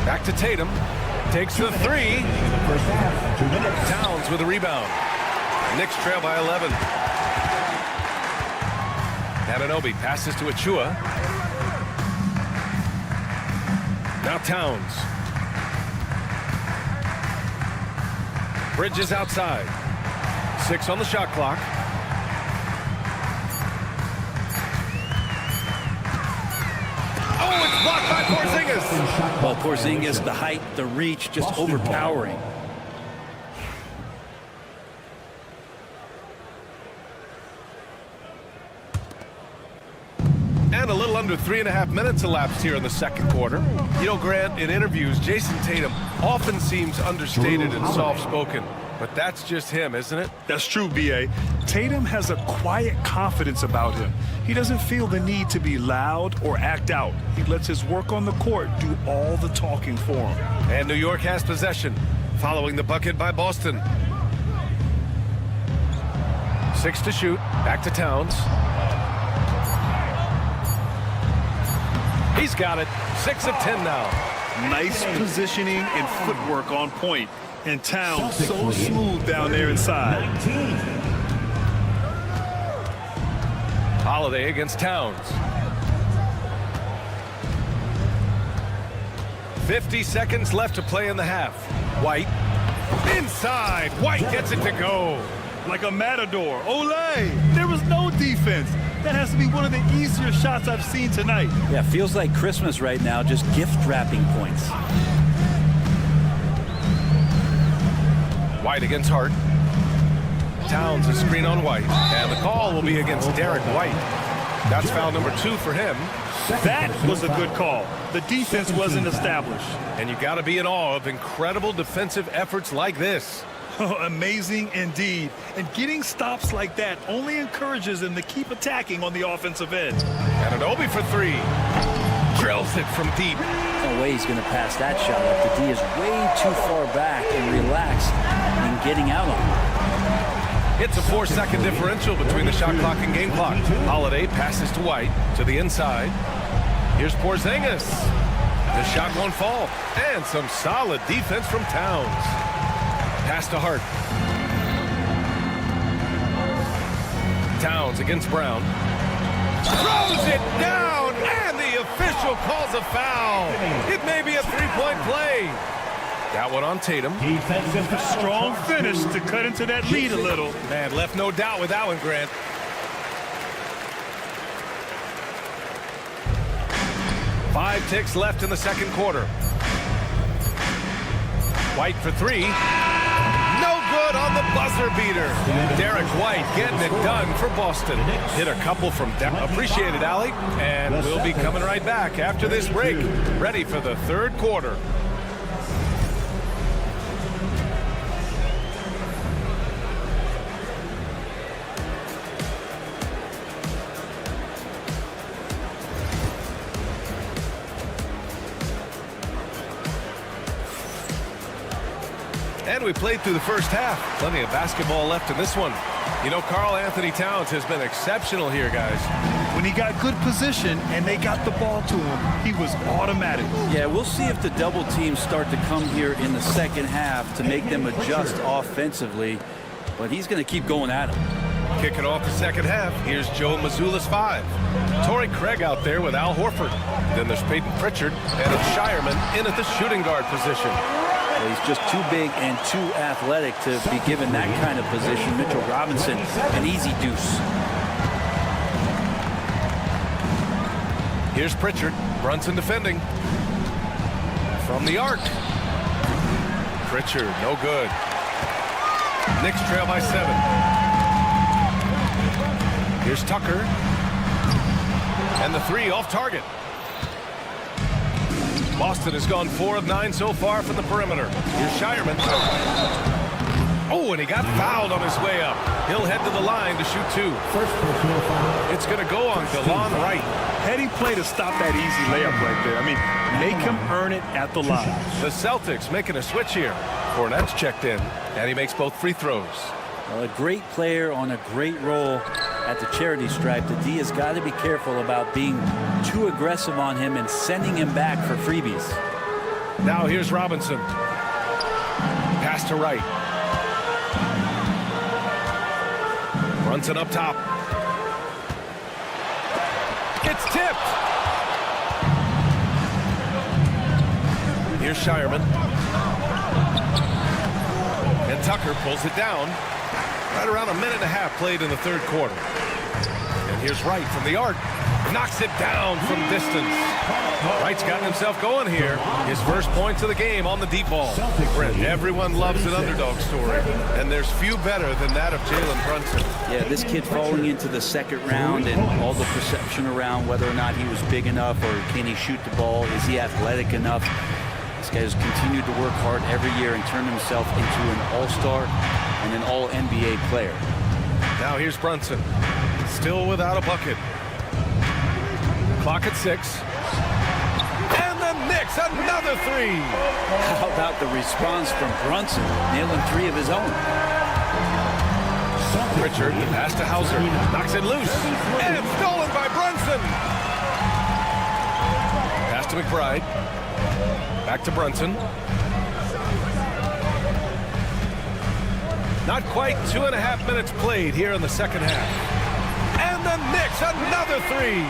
Back to Tatum. Takes the 3. First half, 2 minutes. Towns with a rebound. Knicks trail by 11. Anunoby passes to Achua. Now Towns. Bridges outside. 6 on the shot clock. Oh, it's blocked by Porzingis. Well, Porzingis, the height, the reach, just overpowering. And a little under 3.5 minutes elapsed here in the second quarter. You know, Grant, in interviews, Jason Tatum often seems understated and soft-spoken. But that's just him, isn't it? That's true, B.A. Tatum has a quiet confidence about him. He doesn't feel the need to be loud or act out. He lets his work on the court do all the talking for him. And New York has possession, following the bucket by Boston. 6 to shoot. Back to Towns. He's got it. 6 of 10 now. Nice positioning and footwork on point. And Towns so smooth down there inside. Holiday against Towns. 50 seconds left to play in the half. White. Inside. White gets it to go. Like a matador. Olé! There was no defense. That has to be one of the easier shots I've seen tonight. Yeah, feels like Christmas right now, just gift wrapping points. White against Hart. Towns a screen on White. And the call will be against Derek White. That's foul number 2 for him. That was a good call. The defense wasn't established. And you got to be in awe of incredible defensive efforts like this. Amazing indeed. And getting stops like that only encourages them to keep attacking on the offensive end. Anunoby for 3. Drills it from deep. No way he's going to pass that shot up. The D is way too far back and relaxed in getting out on it. It's a 4-second differential between the shot clock and game clock. Holiday passes to White to the inside. Here's Porzingis. The shot won't fall. And some solid defense from Towns. Pass to Hart. Towns against Brown. Throws it down, and the official calls a foul. It may be a 3-point play. That one on Tatum. Strong finish to cut into that lead a little. Man, left no doubt with that one, Grant. Five ticks left in the second quarter. White for 3. No good on the buzzer beater. Derek White getting it done for Boston. Hit a couple from down. Appreciate it, Allie. And we'll be coming right back after this break. Ready for the third quarter. And we played through the first half. Plenty of basketball left in this one. You know, Karl Anthony Towns has been exceptional here, guys. When he got good position and they got the ball to him, he was automatic. Yeah, we'll see if the double teams start to come here in the second half to make them adjust offensively. But he's going to keep going at him. Kicking off the second half, here's Joe Mazzulla's 5. Torrey Craig out there with Al Horford. Then there's Peyton Pritchard and Shireman in at the shooting guard position. Well, he's just too big and too athletic to be given that kind of position. Mitchell Robinson, an easy deuce. Here's Pritchard. Brunson defending. From the arc. Pritchard, no good. Knicks trail by 7. Here's Tucker. And the 3 off target. Boston has gone 4 of 9 so far from the perimeter. Here's Shireman. Oh, and he got fouled on his way up. He'll head to the line to shoot 2. It's going to go on DeLon Wright. Heady play to stop that easy layup right there. I mean, make him earn it at the line. The Celtics making a switch here. Fournette's checked in, and he makes both free throws. Well, a great player on a great role at the charity stripe. The D has got to be careful about being too aggressive on him and sending him back for freebies. Now here's Robinson. Pass to Wright. Brunson up top. It's tipped. Here's Shireman. And Tucker pulls it down. Right around a minute and a half played in the third quarter. And here's Wright from the arc. Knocks it down from distance. Wright's gotten himself going here. His first points of the game on the deep ball. Brent, everyone loves an underdog story, and there's few better than that of Jalen Brunson. Yeah, this kid falling into the second round and all the perception around whether or not he was big enough or can he shoot the ball, is he athletic enough? This guy has continued to work hard every year and turned himself into an all-star and an all-NBA player. Now here's Brunson, still without a bucket. Clock at 6. And the Knicks, another three. How about the response from Brunson, nailing 3 of his own? Pritchard, pass to Hauser, knocks it loose, and stolen by Brunson. Pass to McBride. Back to Brunson. Not quite 2.5 minutes played here in the second half. And the Knicks, another three.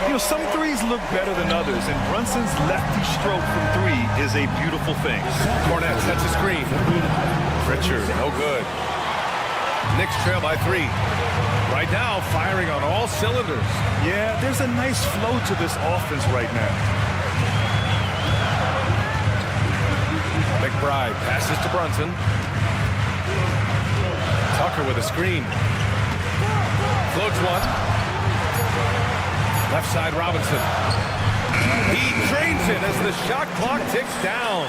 You know, some threes look better than others, and Brunson's lefty stroke from 3 is a beautiful thing. Cornette sets a screen. Pritchard, no good. Knicks trail by 3. Right now, firing on all cylinders. Yeah, there's a nice flow to this offense right now. McBride passes to Brunson. Tucker with a screen. Floats one. Left side, Robinson. He drains it as the shot clock ticks down.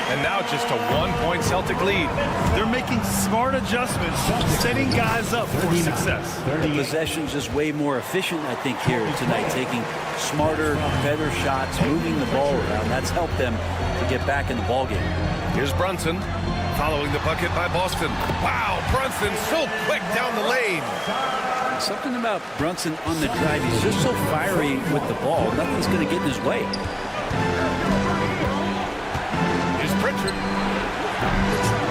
And now just a 1-point Celtic lead. They're making smart adjustments, setting guys up for success. The possession's just way more efficient, I think, here tonight, taking smarter, better shots, moving the ball around. That's helped them to get back in the ballgame. Here's Brunson, following the bucket by Boston. Wow, Brunson so quick down the lane. Something about Brunson on the drive. He's just so fiery with the ball. Nothing's going to get in his way. Here's Pritchard.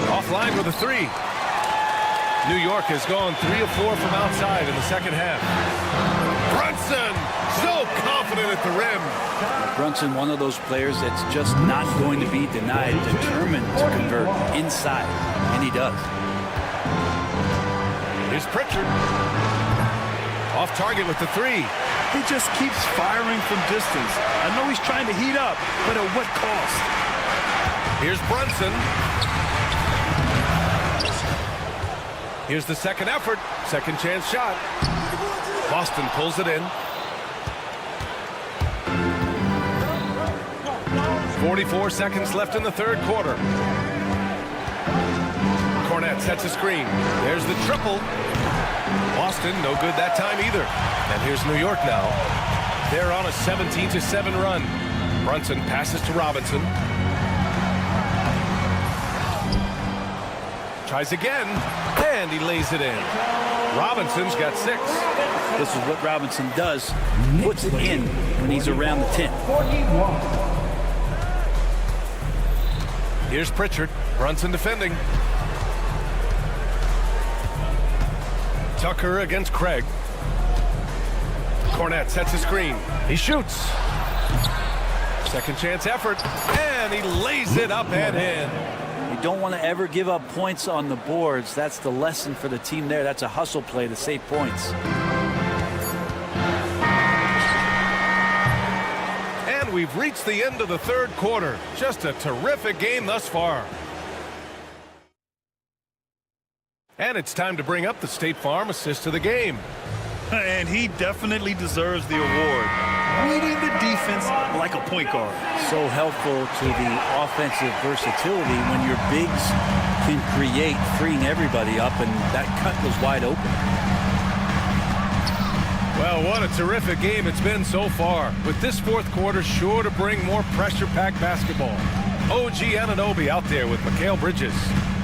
Offline with a 3. New York has gone 3 of 4 from outside in the second half. Brunson, so confident at the rim. Brunson, one of those players that's just not going to be denied, determined to convert inside, and he does. Here's Pritchard. Off target with the 3. He just keeps firing from distance. I know he's trying to heat up, but at what cost? Here's Brunson. Here's the second effort. Second chance shot. Boston pulls it in. 44 seconds left in the third quarter. Cornette sets a screen. There's the triple. Boston, no good that time either. And here's New York now. They're on a 17-7 run. Brunson passes to Robinson. Tries again, and he lays it in. Robinson's got 6. This is what Robinson does. Puts it in when he's around the 10. Here's Pritchard. Brunson defending. Tucker against Craig. Cornette sets a screen. He shoots. Second chance effort, and he lays it up and in. You don't want to ever give up points on the boards. That's the lesson for the team there. That's a hustle play to save points. And we've reached the end of the third quarter. Just a terrific game thus far. And it's time to bring up the State Farm assist of the game. And he definitely deserves the award. Reading the defense like a point guard. So helpful to the offensive versatility when your bigs can create, freeing everybody up, and that cut was wide open. Well, what a terrific game it's been so far, with this fourth quarter sure to bring more pressure-packed basketball. OG Anunoby out there with Mikal Bridges.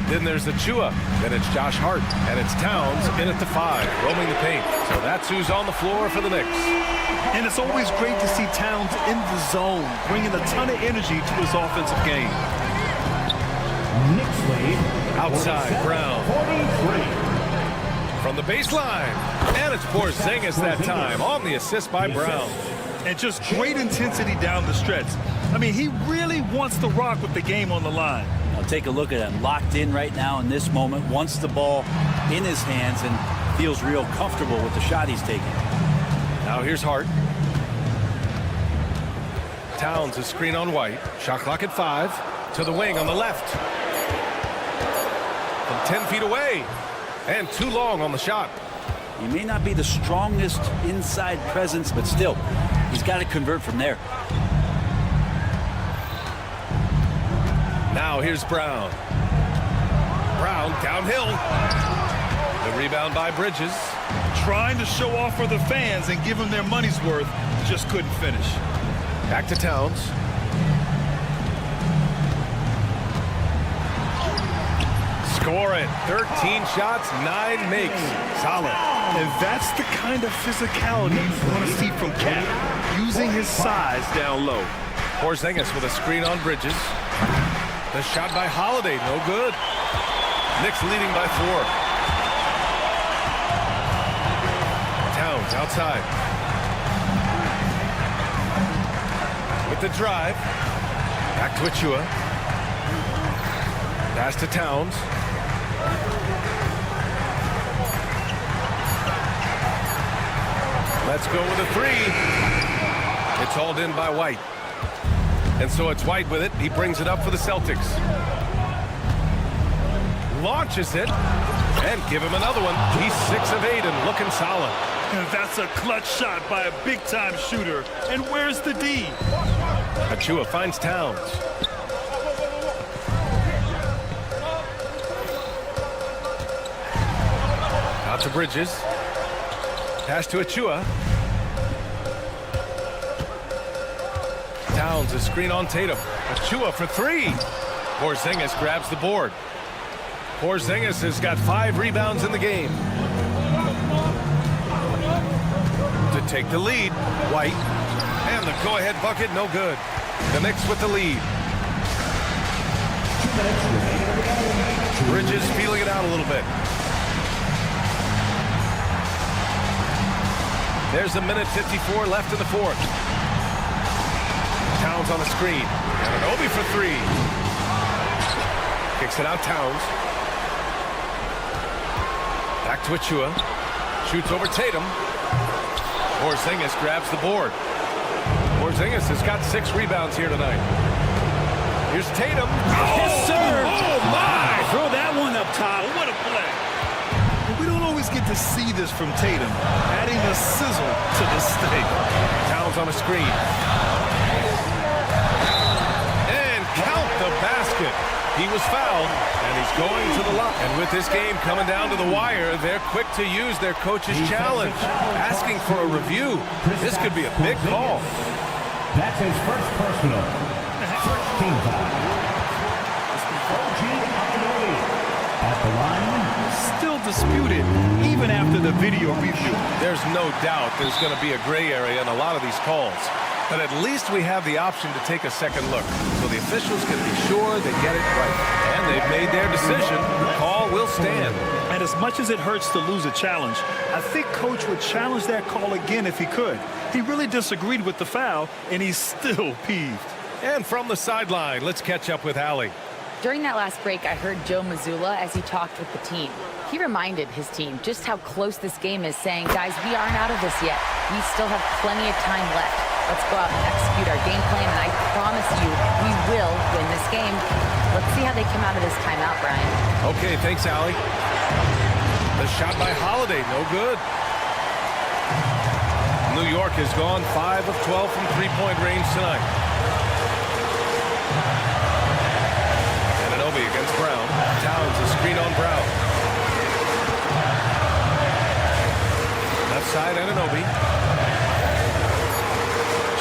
Then there's Achua, then it's Josh Hart, and it's Towns in at the 5, roaming the paint. So that's who's on the floor for the Knicks. And it's always great to see Towns in the zone, bringing a ton of energy to his offensive game. Outside, Brown. 43. From the baseline. And it's Porzingis that time on the assist by Brown. And just great intensity down the stretch. I mean, he really wants to rock with the game on the line. Now take a look at him. Locked in right now in this moment. Wants the ball in his hands and feels real comfortable with the shot he's taking. Now here's Hart. Towns a screen on White. Shot clock at 5. To the wing on the left. From 10 feet away. And too long on the shot. He may not be the strongest inside presence, but still, he's got to convert from there. Now here's Brown. Brown downhill. The rebound by Bridges. Trying to show off for the fans and give them their money's worth. Just couldn't finish. Back to Towns. Score it. 13 shots, 9 makes. Solid. And that's the kind of physicality you want to see from Cat, using his size down low. Porzingis with a screen on Bridges. The shot by Holiday, no good. Knicks leading by 4. Towns outside. With the drive. Back to Achua. Pass to Towns. Let's go with a 3. It's hauled in by White. And so it's White with it. He brings it up for the Celtics. Launches it. And give him another one. He's 6 of 8 and looking solid. And that's a clutch shot by a big-time shooter. And where's the D? Achua finds Towns. Out to Bridges. Pass to Achua. Towns a screen on Tatum. Achua for 3. Porzingis grabs the board. Porzingis has got 5 rebounds in the game. To take the lead, White. And the go-ahead bucket, no good. The Knicks with the lead. Bridges feeling it out a little bit. There's a minute 54 left in the 4th. Towns on the screen. And Obi for 3. Kicks it out, Towns. Back to Achua. Shoots over Tatum. Porzingis grabs the board. Porzingis has got 6 rebounds here tonight. Here's Tatum. Yes, sir. Oh, my. Throw that one up top. What a play. We don't always get to see this from Tatum, adding the sizzle to the steak. Towns on a screen. And count the basket. He was fouled, and he's going to the line. And with this game coming down to the wire, they're quick to use their coach's challenge, asking for a review. This could be a big call. That's his first personal. First team foul. At the line. Still disputed, even after the video review. There's no doubt there's going to be a gray area in a lot of these calls. But at least we have the option to take a second look. So the officials can be sure they get it right. And they've made their decision. The call will stand. And as much as it hurts to lose a challenge, I think Coach would challenge that call again if he could. He really disagreed with the foul, and he's still peeved. And from the sideline, let's catch up with Allie. During that last break, I heard Joe Mazzulla as he talked with the team. He reminded his team just how close this game is, saying, guys, we aren't out of this yet. We still have plenty of time left. Let's go out and execute our game plan, and I promise you, we will win this game. Let's see how they come out of this timeout, Brian. Okay, thanks, Allie. The shot by Holiday, no good. New York has gone 5 of 12 from three-point range tonight. Obi against Brown. Towns a screen on Brown. Left side, Anunoby.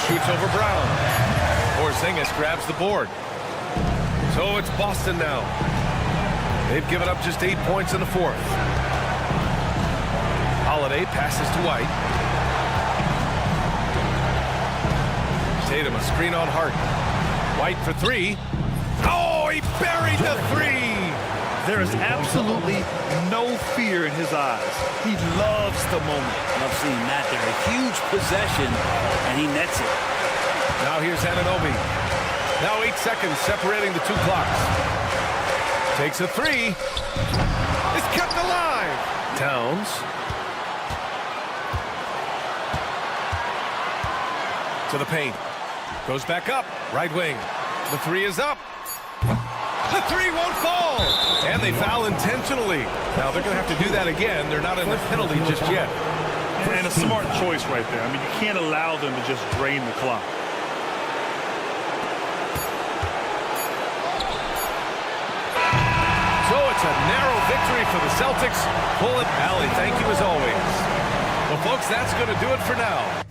Shoots over Brown. Porzingis grabs the board. So it's Boston now. They've given up just 8 points in the 4th. Holiday passes to White. Tatum a screen on Hart. White for 3. Oh, he buried the 3. There is absolutely no fear in his eyes. He loves the moment. Love seeing that there. A huge possession, and he nets it. Now here's Anunoby. Now 8 seconds separating the two clocks. Takes a three. It's kept alive. Towns. To the paint. Goes back up. Right wing. The three is up. The three won't fall. And they foul intentionally. Now they're going to have to do that again. They're not in the penalty just yet. And a smart choice right there. I mean, you can't allow them to just drain the clock. So it's a narrow victory for the Celtics. Pull it, Allie. Thank you as always. Well, folks, that's going to do it for now.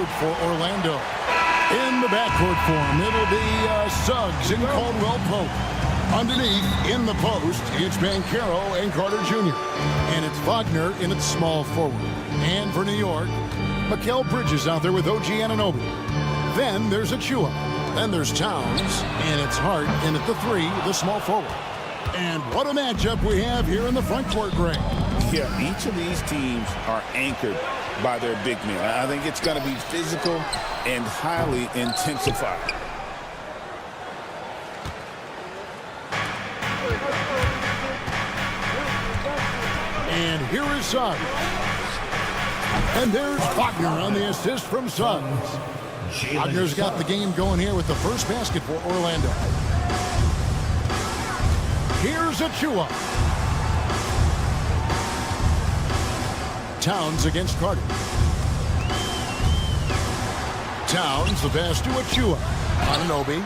group for Orlando. In the backcourt form, it'll be Suggs and Caldwell Pope. Underneath, in the post, it's Banchero and Carter Jr. And it's Wagner in its small forward. And for New York, Mikal Bridges out there with OG Anunoby. Then there's Achua. Then there's Towns. And it's Hart in at the 3, the small forward. And what a matchup we have here in the front court, Greg. Yeah, each of these teams are anchored by their big men. I think it's going to be physical and highly intensified. And here is Suggs. And there's Wagner on the assist from Suggs. Wagner's got the game going here with the first basket for Orlando. Here's Achua. Towns against Carter. Towns, the pass to Achua. Anunoby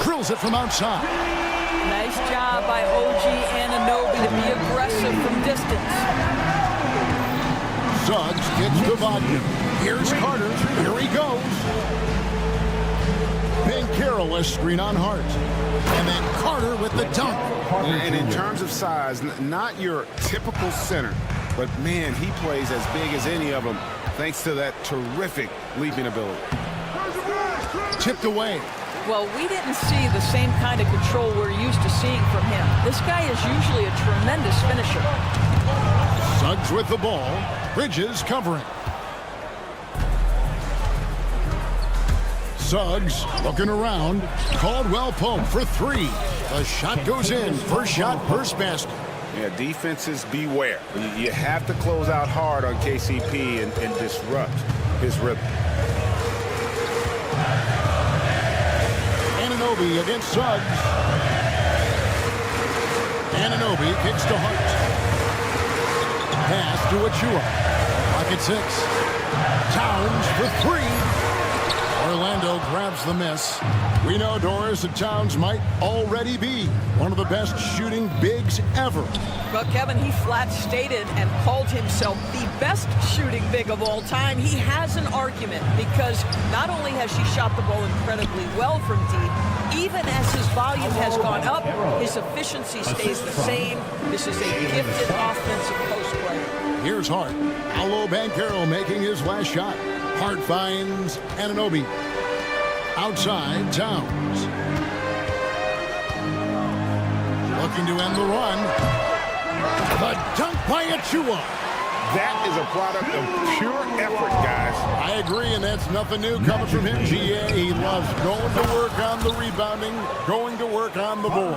drills it from outside. Nice job by OG Anunoby to be aggressive from distance. Suggs gets to Wagner. Here's Carter. Here he goes. Banchero, a screen on Hart. And then Carter with the dunk. And in terms of size, not your typical center, but man, he plays as big as any of them thanks to that terrific leaping ability. Tipped away. Well, we didn't see the same kind of control we're used to seeing from him. This guy is usually a tremendous finisher. Suggs with the ball. Bridges covering. Suggs looking around. Caldwell Pope for 3. The shot goes in. First shot, first basket. Yeah, defenses beware. You have to close out hard on KCP and disrupt his rhythm. Anunoby against Suggs. Anunoby kicks to Hart. Pass to Achua. Pocket 6. Towns for 3. Orlando grabs the miss. We know, Doris, that Towns might already be one of the best shooting bigs ever. But Kevin, he flat stated and called himself the best shooting big of all time. He has an argument because not only has he shot the ball incredibly well from deep, even as his volume has gone up, his efficiency stays the same. This is a gifted offensive post player. Here's Hart. Paolo Banchero making his last shot. Hart finds Anunoby. Outside, Towns. Looking to end the run. The dunk by Achua. That is a product of pure effort, guys. I agree, and that's nothing new coming from him, GA. He loves going to work on the rebounding, going to work on the board.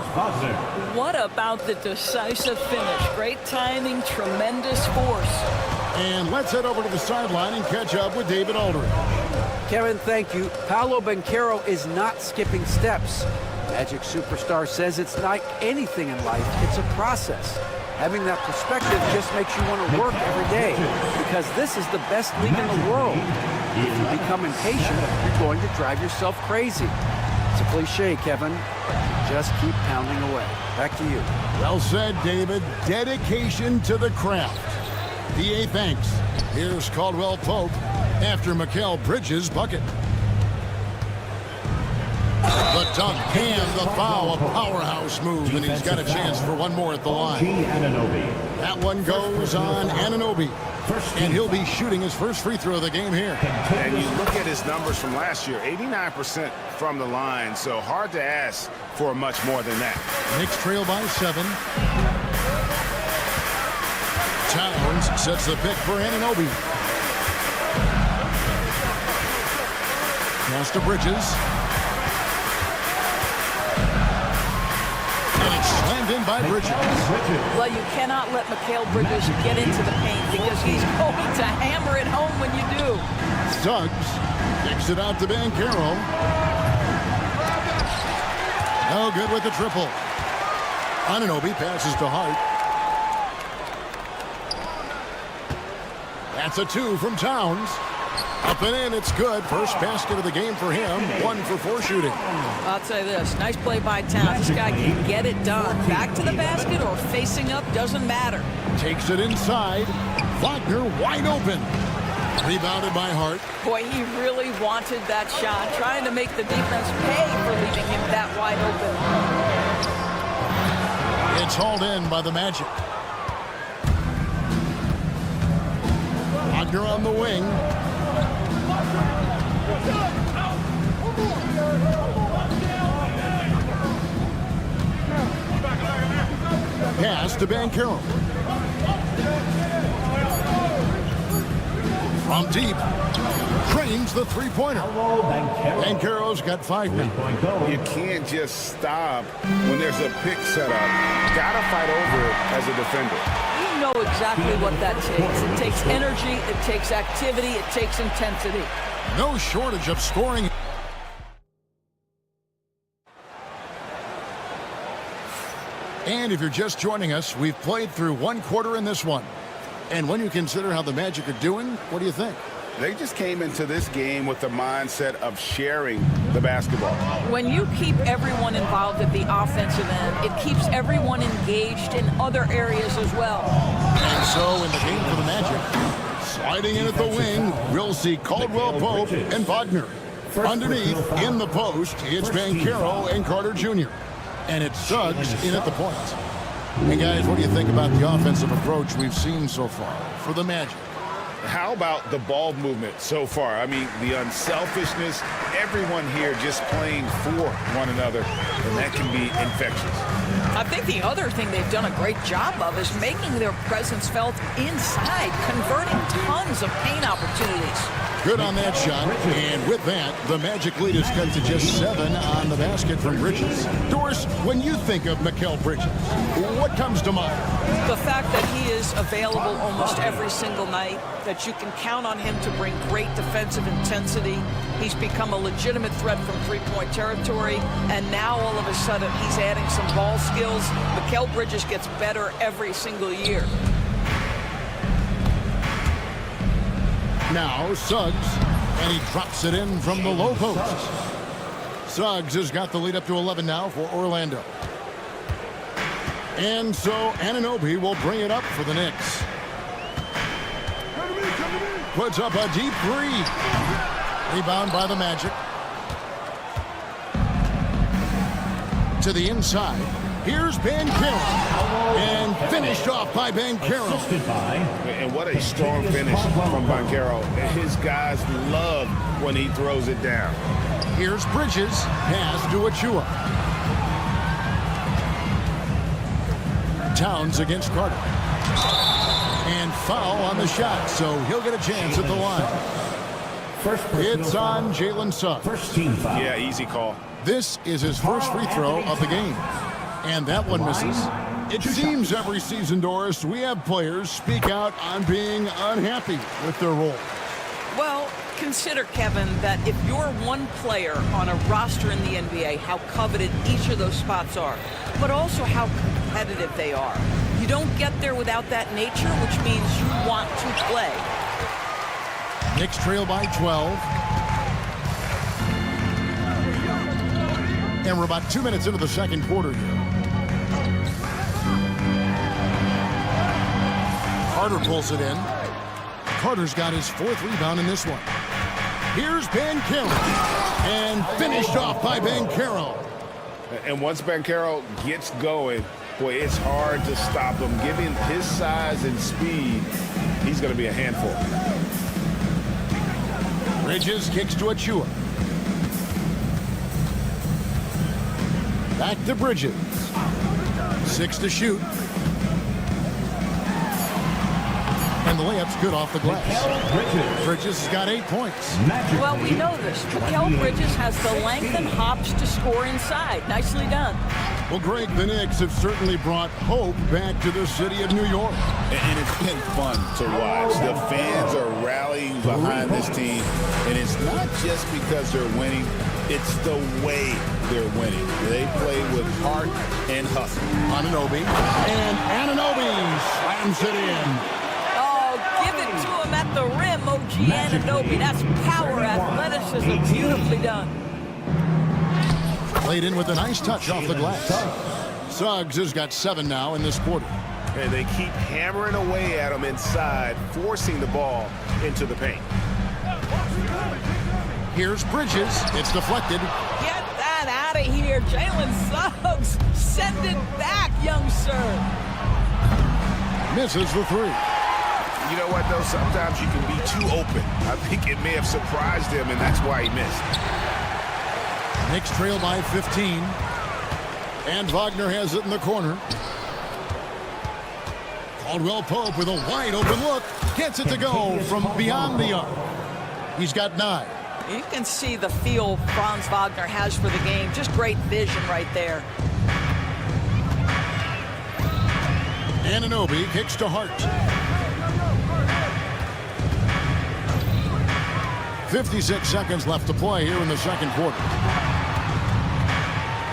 What about the decisive finish? Great timing, tremendous force. And let's head over to the sideline and catch up with David Aldridge. Kevin, thank you. Paolo Banchero is not skipping steps. Magic Superstar says it's like anything in life. It's a process. Having that perspective just makes you want to work every day because this is the best league in the world. If you become impatient, you're going to drive yourself crazy. It's a cliche, Kevin. Just keep pounding away. Back to you. Well said, David. Dedication to the craft. DA, thanks. Here's Caldwell Pope after Mikal Bridges' bucket. The dunk and the foul, a powerhouse move, and he's got a chance for one more at the line. That one goes on Anunoby, and he'll be shooting his first free throw of the game here. And you look at his numbers from last year, 89% from the line, so hard to ask for much more than that. Knicks trail by 7. Towns sets the pick for Anunoby. Pass to Bridges. And it's slammed in by Bridges. Well, you cannot let Mikal Bridges get into the paint because he's going to hammer it home when you do. Suggs kicks it out to Banchero. No good with the triple. Anunoby passes to Hart. That's a 2 from Towns. Up and in, it's good. First basket of the game for him. 1 for 4 shooting. I'll tell you this, nice play by Towns. This guy can get it done. Back to the basket or facing up, doesn't matter. Takes it inside. Wagner wide open. Rebounded by Hart. Boy, he really wanted that shot, trying to make the defense pay for leaving him that wide open. It's hauled in by the Magic. Wagner on the wing. Pass to Banchero. From deep. Drains the three-pointer. Banchero's got 5 now. You can't just stop when there's a pick set up. Gotta fight over it as a defender. You know exactly what that takes. It takes energy, it takes activity, it takes intensity. No shortage of scoring. And if you're just joining us, we've played through 1 quarter in this one. And when you consider how the Magic are doing, what do you think? They just came into this game with the mindset of sharing the basketball. When you keep everyone involved at the offensive end, it keeps everyone engaged in other areas as well. And so in the game for the Magic, sliding in at the wing, we'll see Caldwell Pope and Wagner. Underneath, in the post, it's Banchero and Carter Jr. And it's Suggs in at the point. Hey guys, what do you think about the offensive approach we've seen so far for the Magic? How about the ball movement so far? I mean, the unselfishness, everyone here just playing for one another, and that can be infectious. I think the other thing they've done a great job of is making their presence felt inside, converting tons of paint opportunities. Good on that shot, and with that, the Magic lead is cut to just 7 on the basket from Bridges. Doris, when you think of Mikal Bridges, what comes to mind? The fact that he is available almost every single night, that you can count on him to bring great defensive intensity. He's become a legitimate threat from three-point territory, and now all of a sudden he's adding some ball skills. Mikal Bridges gets better every single year. Now Suggs, and he drops it in from the low post. Suggs has got the lead up to 11 now for Orlando. And so Anunoby will bring it up for the Knicks. Puts up a deep 3. Rebound by the Magic. To the inside. Here's Banchero. And finished off by Banchero. And what a strong finish from Banchero. His guys love when he throws it down. Here's Bridges. Pass to Achua. Towns against Carter. And foul on the shot, so he'll get a chance at the line. It's on Jalen Suggs. Yeah, easy call. This is his first free throw of the game. And that one misses. It seems every season, Doris, we have players speak out on being unhappy with their role. Well, consider, Kevin, that if you're one player on a roster in the NBA, how coveted each of those spots are, but also how competitive they are. You don't get there without that nature, which means you want to play. Knicks trail by 12. And we're about 2 minutes into the second quarter here. Carter pulls it in. Carter's got his 4th rebound in this one. Here's Banchero. And finished off by Banchero. And once Banchero gets going, boy, it's hard to stop him. Given his size and speed, he's going to be a handful. Bridges kicks to Achua. Back to Bridges. 6 to shoot. And the layup's good off the glass. Bridges has got 8 points. Well, we know this. Mikal Bridges has the length and hops to score inside. Nicely done. Well, Greg, the Knicks have certainly brought hope back to the city of New York. And it's been fun to watch. The fans are rallying behind this team. And it's not just because they're winning. It's the way they're winning. They play with heart and hustle. Anunoby. And Anunoby slams it in. Give it to him at the rim, OG Anunoby. That's power, athleticism, beautifully done. Played in with a nice touch off the glass. Suggs has got 7 now in this quarter. and they keep hammering away at him inside, forcing the ball into the paint. Here's Bridges. It's deflected. Get that out of here. Jalen Suggs, send it back, young sir. Misses the three. You know what, though? Sometimes you can be too open. I think it may have surprised him, and that's why he missed. Knicks trail by 15. And Wagner has it in the corner. Caldwell Pope with a wide open look. Gets it to go from beyond the arc. He's got 9. You can see the feel Franz Wagner has for the game. Just great vision right there. Anunoby kicks to Hart. 56 seconds left to play here in the second quarter.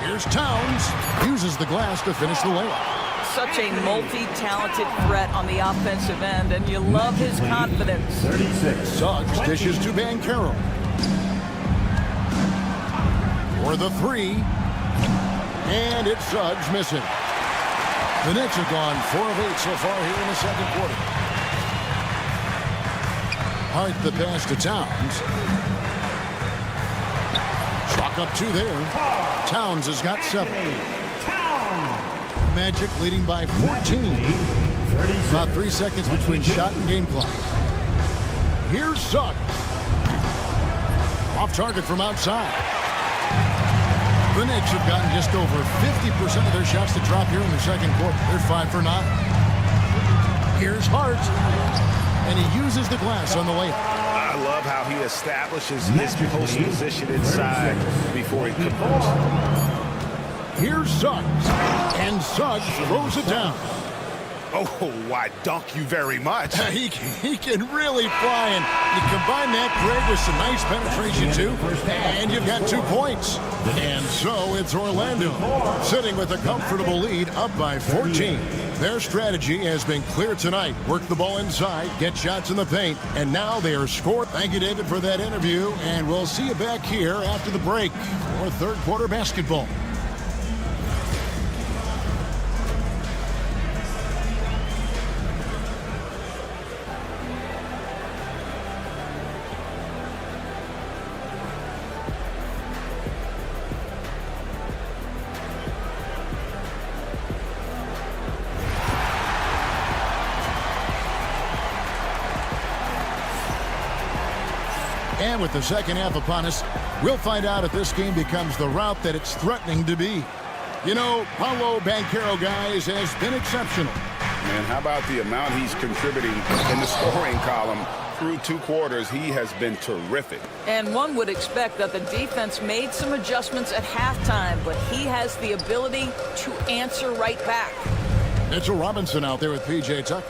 Here's Towns. Uses the glass to finish the layup. Such a multi-talented threat on the offensive end, and you love his confidence. 36. Suggs dishes to Banchero. For the three. And it's Suggs missing. The Knicks have gone 4 of 8 so far here in the second quarter. Hart the pass to Towns. Chalk up 2 there. Towns has got 7. Magic leading by 14. About 3 seconds between shot and game clock. Here's Suggs. Off target from outside. The Knicks have gotten just over 50% of their shots to drop here in the second quarter. They're 5 for 9. Here's Hart. And he uses the glass on the layup. I love how he establishes his post position inside before he converts. Here's Suggs. And Suggs throws it down. Oh, why, dunk you very much. He can really fly, and you combine that, Greg, with some nice penetration, too, and you've got 2 points. And so it's Orlando sitting with a comfortable lead, up by 14. Their strategy has been clear tonight. Work the ball inside, get shots in the paint, and now they are scored. Thank you, David, for that interview, and we'll see you back here after the break for third quarter basketball. And with the second half upon us, we'll find out if this game becomes the route that it's threatening to be. You know, Paolo Banchero, guys, has been exceptional. Man, how about the amount he's contributing in the scoring column through 2 quarters? He has been terrific. And one would expect that the defense made some adjustments at halftime, but he has the ability to answer right back. Mitchell Robinson out there with P.J. Tucker.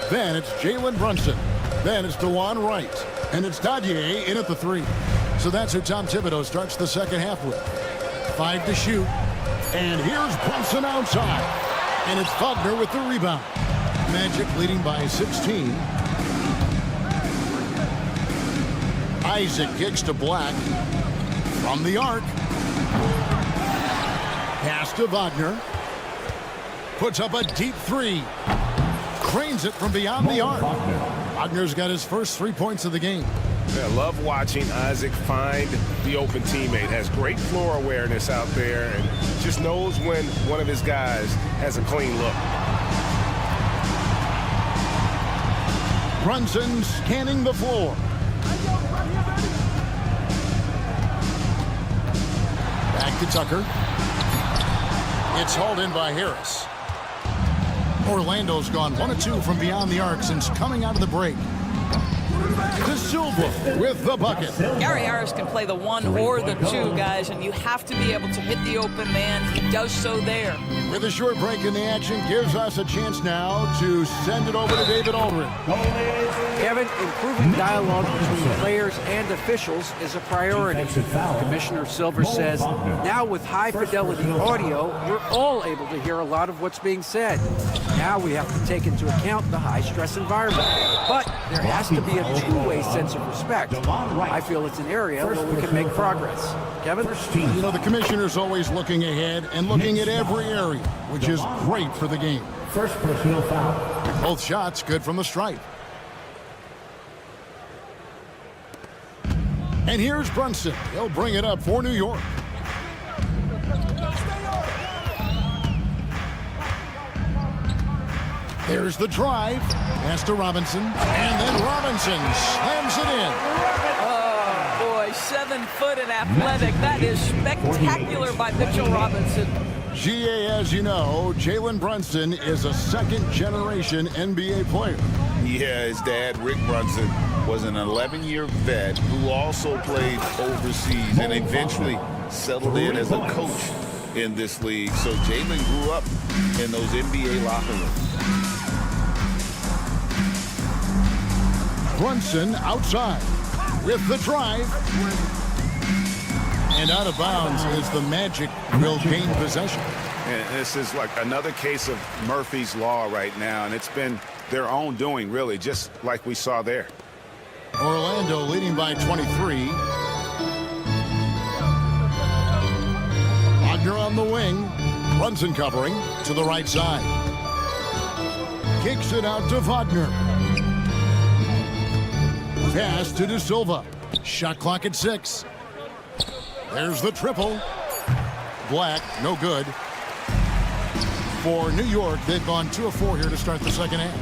Then it's Jalen Brunson. Then it's DeJuan Wright. And it's Dadier in at the 3. So that's who Tom Thibodeau starts the second half with. 5 to shoot. And here's Brunson outside. And it's Wagner with the rebound. Magic leading by 16. Isaac kicks to Black. From the arc. Pass to Wagner. Puts up a deep 3. Cranes it from beyond the arc. Wagner's got his first 3 points of the game. I love watching Isaac find the open teammate. Has great floor awareness out there and just knows when one of his guys has a clean look. Brunson scanning the floor. Back to Tucker. It's hauled in by Harris. Orlando's gone 1 of 2 from beyond the arc since coming out of the break. To Silva with the bucket. Gary Harris can play the 1 or the 2, guys, and you have to be able to hit the open man. He does so there. With a short break in the action, gives us a chance now to send it over to David Aldridge. Kevin, improving dialogue between players and officials is a priority. Commissioner Silver says, now with high-fidelity audio, we're all able to hear a lot of what's being said. Now we have to take into account the high-stress environment. But there has to be a two-way sense of respect. I feel it's an area where we can make progress. Kevin? You know, the commissioner's always looking ahead and looking at every area, which is great for the game. First personal foul. Both shots good from the stripe. And here's Brunson. He'll bring it up for New York. There's the drive. Pass to Robinson. And then Robinson slams it in. Oh, boy, 7 foot and athletic. That is spectacular by Mitchell Robinson. GA, as you know, Jalen Brunson is a second-generation NBA player. Yeah, his dad, Rick Brunson, was an 11-year vet who also played overseas and eventually settled in as a coach in this league. So Jalen grew up in those NBA locker rooms. Brunson outside with the drive. And out of bounds is the Magic will gain possession. And this is like another case of Murphy's Law right now, and it's been their own doing, really, just like we saw there. Orlando leading by 23. Wagner on the wing. Brunson covering to the right side. Kicks it out to Wagner. Pass to De Silva. Shot clock at 6. There's the triple. Black, no good. For New York, they've gone 2 of 4 here to start the second half.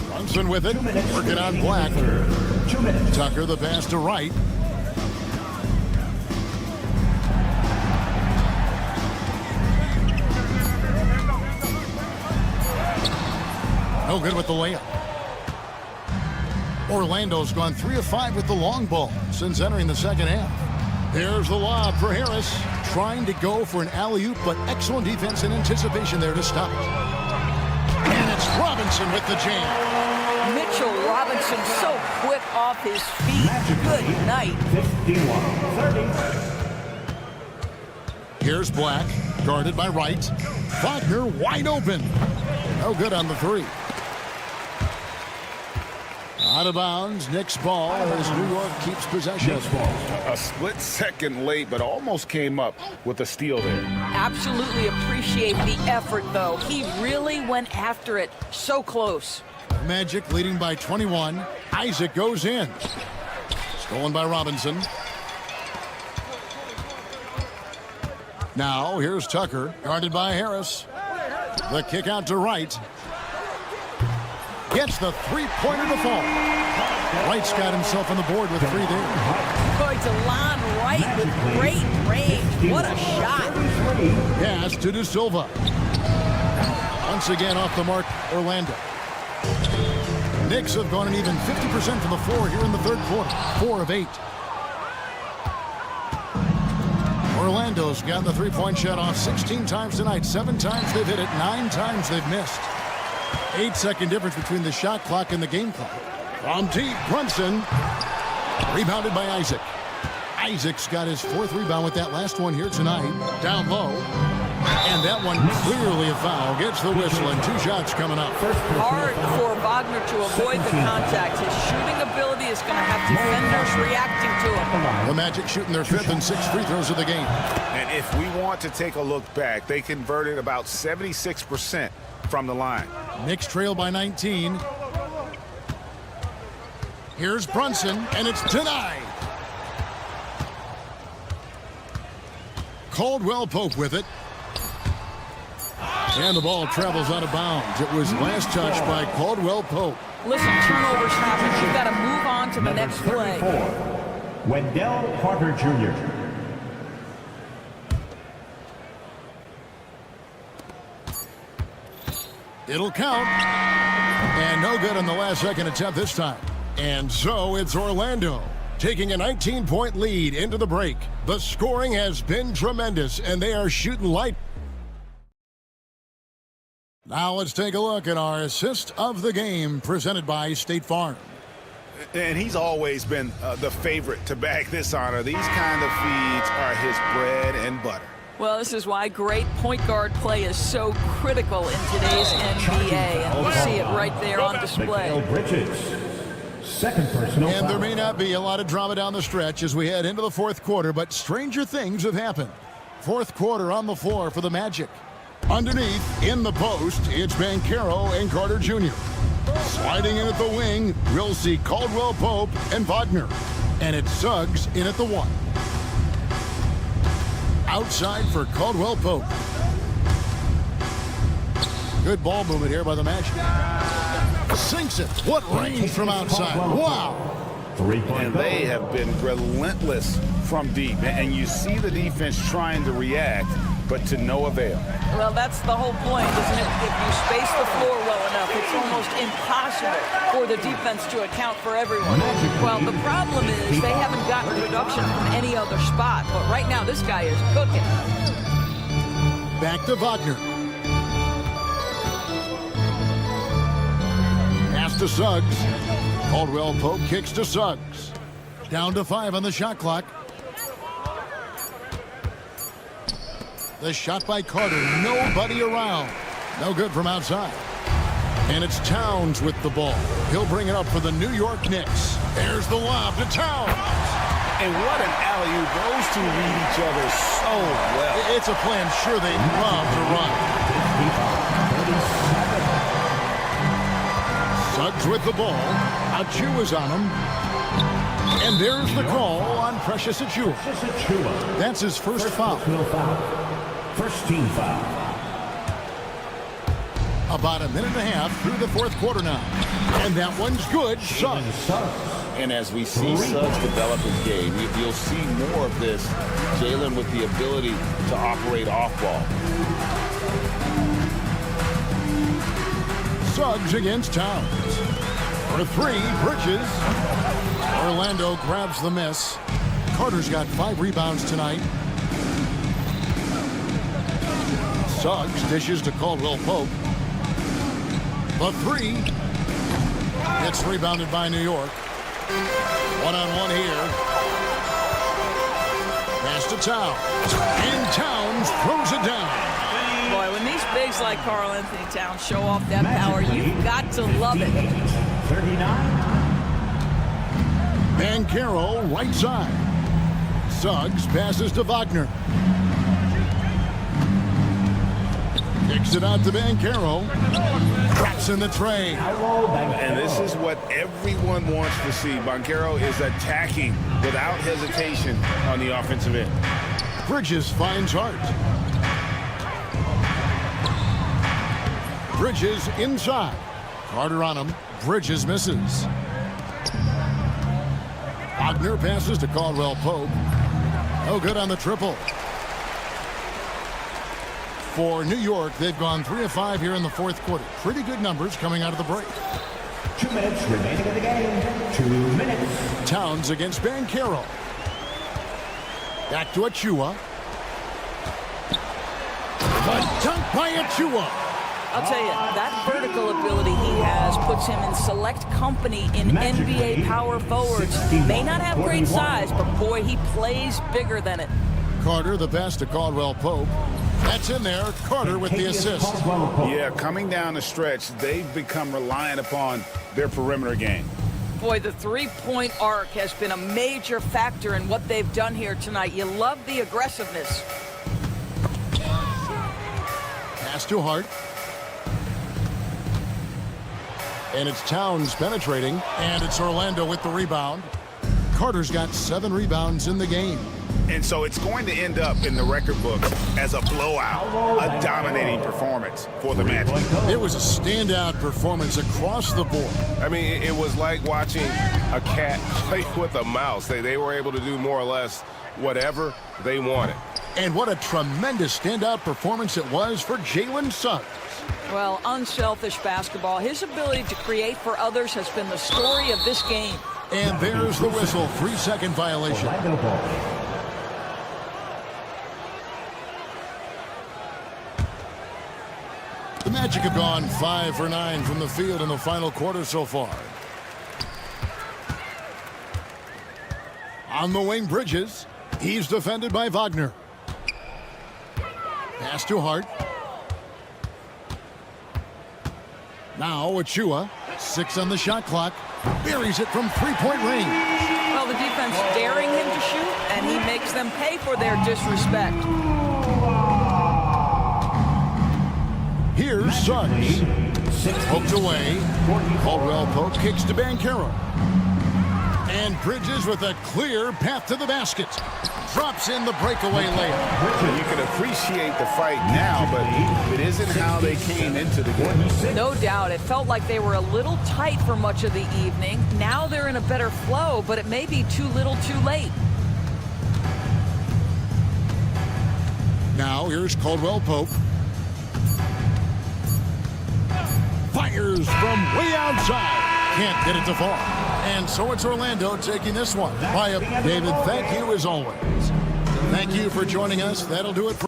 Brunson with it, working on Black. 2 minutes. Tucker the pass to Wright. No good with the layup. Orlando's gone 3 of 5 with the long ball since entering the second half. There's the lob for Harris, trying to go for an alley-oop, but excellent defense and anticipation there to stop it. And it's Robinson with the jam. Mitchell Robinson so quick off his feet. Good night. 51-30. Here's Black, guarded by Wright. Wagner wide open. No good on the 3. Out of bounds, Knicks ball as New York keeps possession. A split second late, but almost came up with a steal there. Absolutely appreciate the effort, though. He really went after it. So close. Magic leading by 21. Isaac goes in. Stolen by Robinson. Now here's Tucker, guarded by Harris. The kick out to Wright. Gets the three-pointer to fall. Wright's got himself on the board with 3 there. Going to line Wright with great range. What a shot. Pass to De Silva. Once again off the mark, Orlando. Knicks have gone an even 50% from the floor here in the third quarter. 4 of 8. Orlando's gotten the three-point shot off 16 times tonight. 7 times they've hit it, 9 times they've missed. 8-second difference between the shot clock and the game clock. From deep, Brunson. Rebounded by Isaac. Isaac's got his 4th rebound with that last one here tonight. Down low. And that one clearly a foul. Gets the whistle and 2 shots coming up. Hard for Wagner to avoid the contact. His shooting ability is going to have defenders reacting to him. The Magic shooting their 5th and 6th free throws of the game. And if we want to take a look back, they converted about 76% from the line. Knicks trail by 19. Here's Brunson, and it's denied. Caldwell Pope with it. And the ball travels out of bounds. It was last touched by Caldwell Pope. Listen, turnovers happen. You've got to move on to the next play. Wendell Carter Jr. It'll count. And no good on the last second attempt this time. And so it's Orlando taking a 19-point lead into the break. The scoring has been tremendous, and they are shooting light. Now let's take a look at our assist of the game presented by State Farm. And he's always been the favorite to bag this honor. These kind of feeds are his bread and butter. Well, this is why great point guard play is so critical in today's NBA, and we see it right there on display. Second personal And there foul. may not be a lot of drama down the stretch as we head into the fourth quarter, but stranger things have happened. Fourth quarter on the floor for the Magic. Underneath, in the post, it's Banchero and Carter Jr. Sliding in at the wing, we'll see Caldwell Pope and Wagner. And it's Suggs in at the 1. Outside for Caldwell Pope. Good ball movement here by the Magic. Sinks it. What range from outside. Wow. And they have been relentless from deep. And you see the defense trying to react, but to no avail. Well, that's the whole point, isn't it? If you space the floor well enough, it's almost impossible for the defense to account for everyone. Well, the problem is they haven't gotten production from any other spot. But right now, this guy is cooking. Back to Wagner. Pass to Suggs. Caldwell Pope kicks to Suggs. Down to 5 on the shot clock. The shot by Carter. Nobody around. No good from outside. And it's Towns with the ball. He'll bring it up for the New York Knicks. There's the lob to Towns. And what an alley-oop. Those two read each other so well. It's a play I'm sure they love to run. Suggs with the ball. Achiuwa's on him. And there's the call on Precious Achiuwa. That's his first foul. First team foul. About a minute and a half through the fourth quarter now. And that one's good. Suggs. And as we see Suggs develop his game, you'll see more of this. Jalen with the ability to operate off ball. Suggs against Towns. For 3, Bridges. Orlando grabs the miss. Carter's got 5 rebounds tonight. Suggs dishes to Caldwell Pope. The 3. It's rebounded by New York. One-on-one here. Pass to Towns. And Towns throws it down. Boy, when these bigs like Karl Anthony Towns show off that power, you've got to love it. 39. Banchero right side. Suggs passes to Wagner. Kicks it out to Banchero. Drops in the tray. And this is what everyone wants to see. Banchero is attacking without hesitation on the offensive end. Bridges finds Hart. Bridges inside. Carter on him. Bridges misses. Wagner passes to Caldwell Pope. No good on the triple. For New York, they've gone 3 of 5 here in the fourth quarter. Pretty good numbers coming out of the break. 2 minutes remaining in the game. 2 minutes. Towns against Banchero. Back to Achiuwa. The dunk by Achiuwa. I'll tell you, that vertical ability he has puts him in select company in NBA power forwards. May not have great size, but boy, he plays bigger than it. Carter, the pass to Caldwell Pope. That's in there. Carter with the assist. Yeah, coming down the stretch, they've become reliant upon their perimeter game. Boy, the three-point arc has been a major factor in what they've done here tonight. You love the aggressiveness. Pass to Hart. And it's Towns penetrating. And it's Orlando with the rebound. Carter's got 7 rebounds in the game. And so it's going to end up in the record books as a blowout, a dominating performance for the Magic. It was a standout performance across the board. I mean, it was like watching a cat play with a mouse. They were able to do more or less whatever they wanted. And what a tremendous standout performance it was for Jalen Suggs. Well, unselfish basketball. His ability to create for others has been the story of this game. And there's the whistle. 3-second violation. The Magic have gone 5 for 9 from the field in the final quarter so far. On the wing, Bridges. He's defended by Wagner. Pass to Hart. Now Achua, 6 on the shot clock. Buries it from three-point range. Well, the defense daring him to shoot, and he makes them pay for their disrespect. Here's Suggs. Poked away. Caldwell Pope kicks to Banchero. And Bridges with a clear path to the basket. Drops in the breakaway layup. You can appreciate the fight now, but it isn't how they came into the game. No doubt. It felt like they were a little tight for much of the evening. Now they're in a better flow, but it may be too little too late. Now here's Caldwell Pope. Fires from way outside. Can't get it to fall. And so it's Orlando taking this one. David, thank you as always. Thank you for joining us. That'll do it for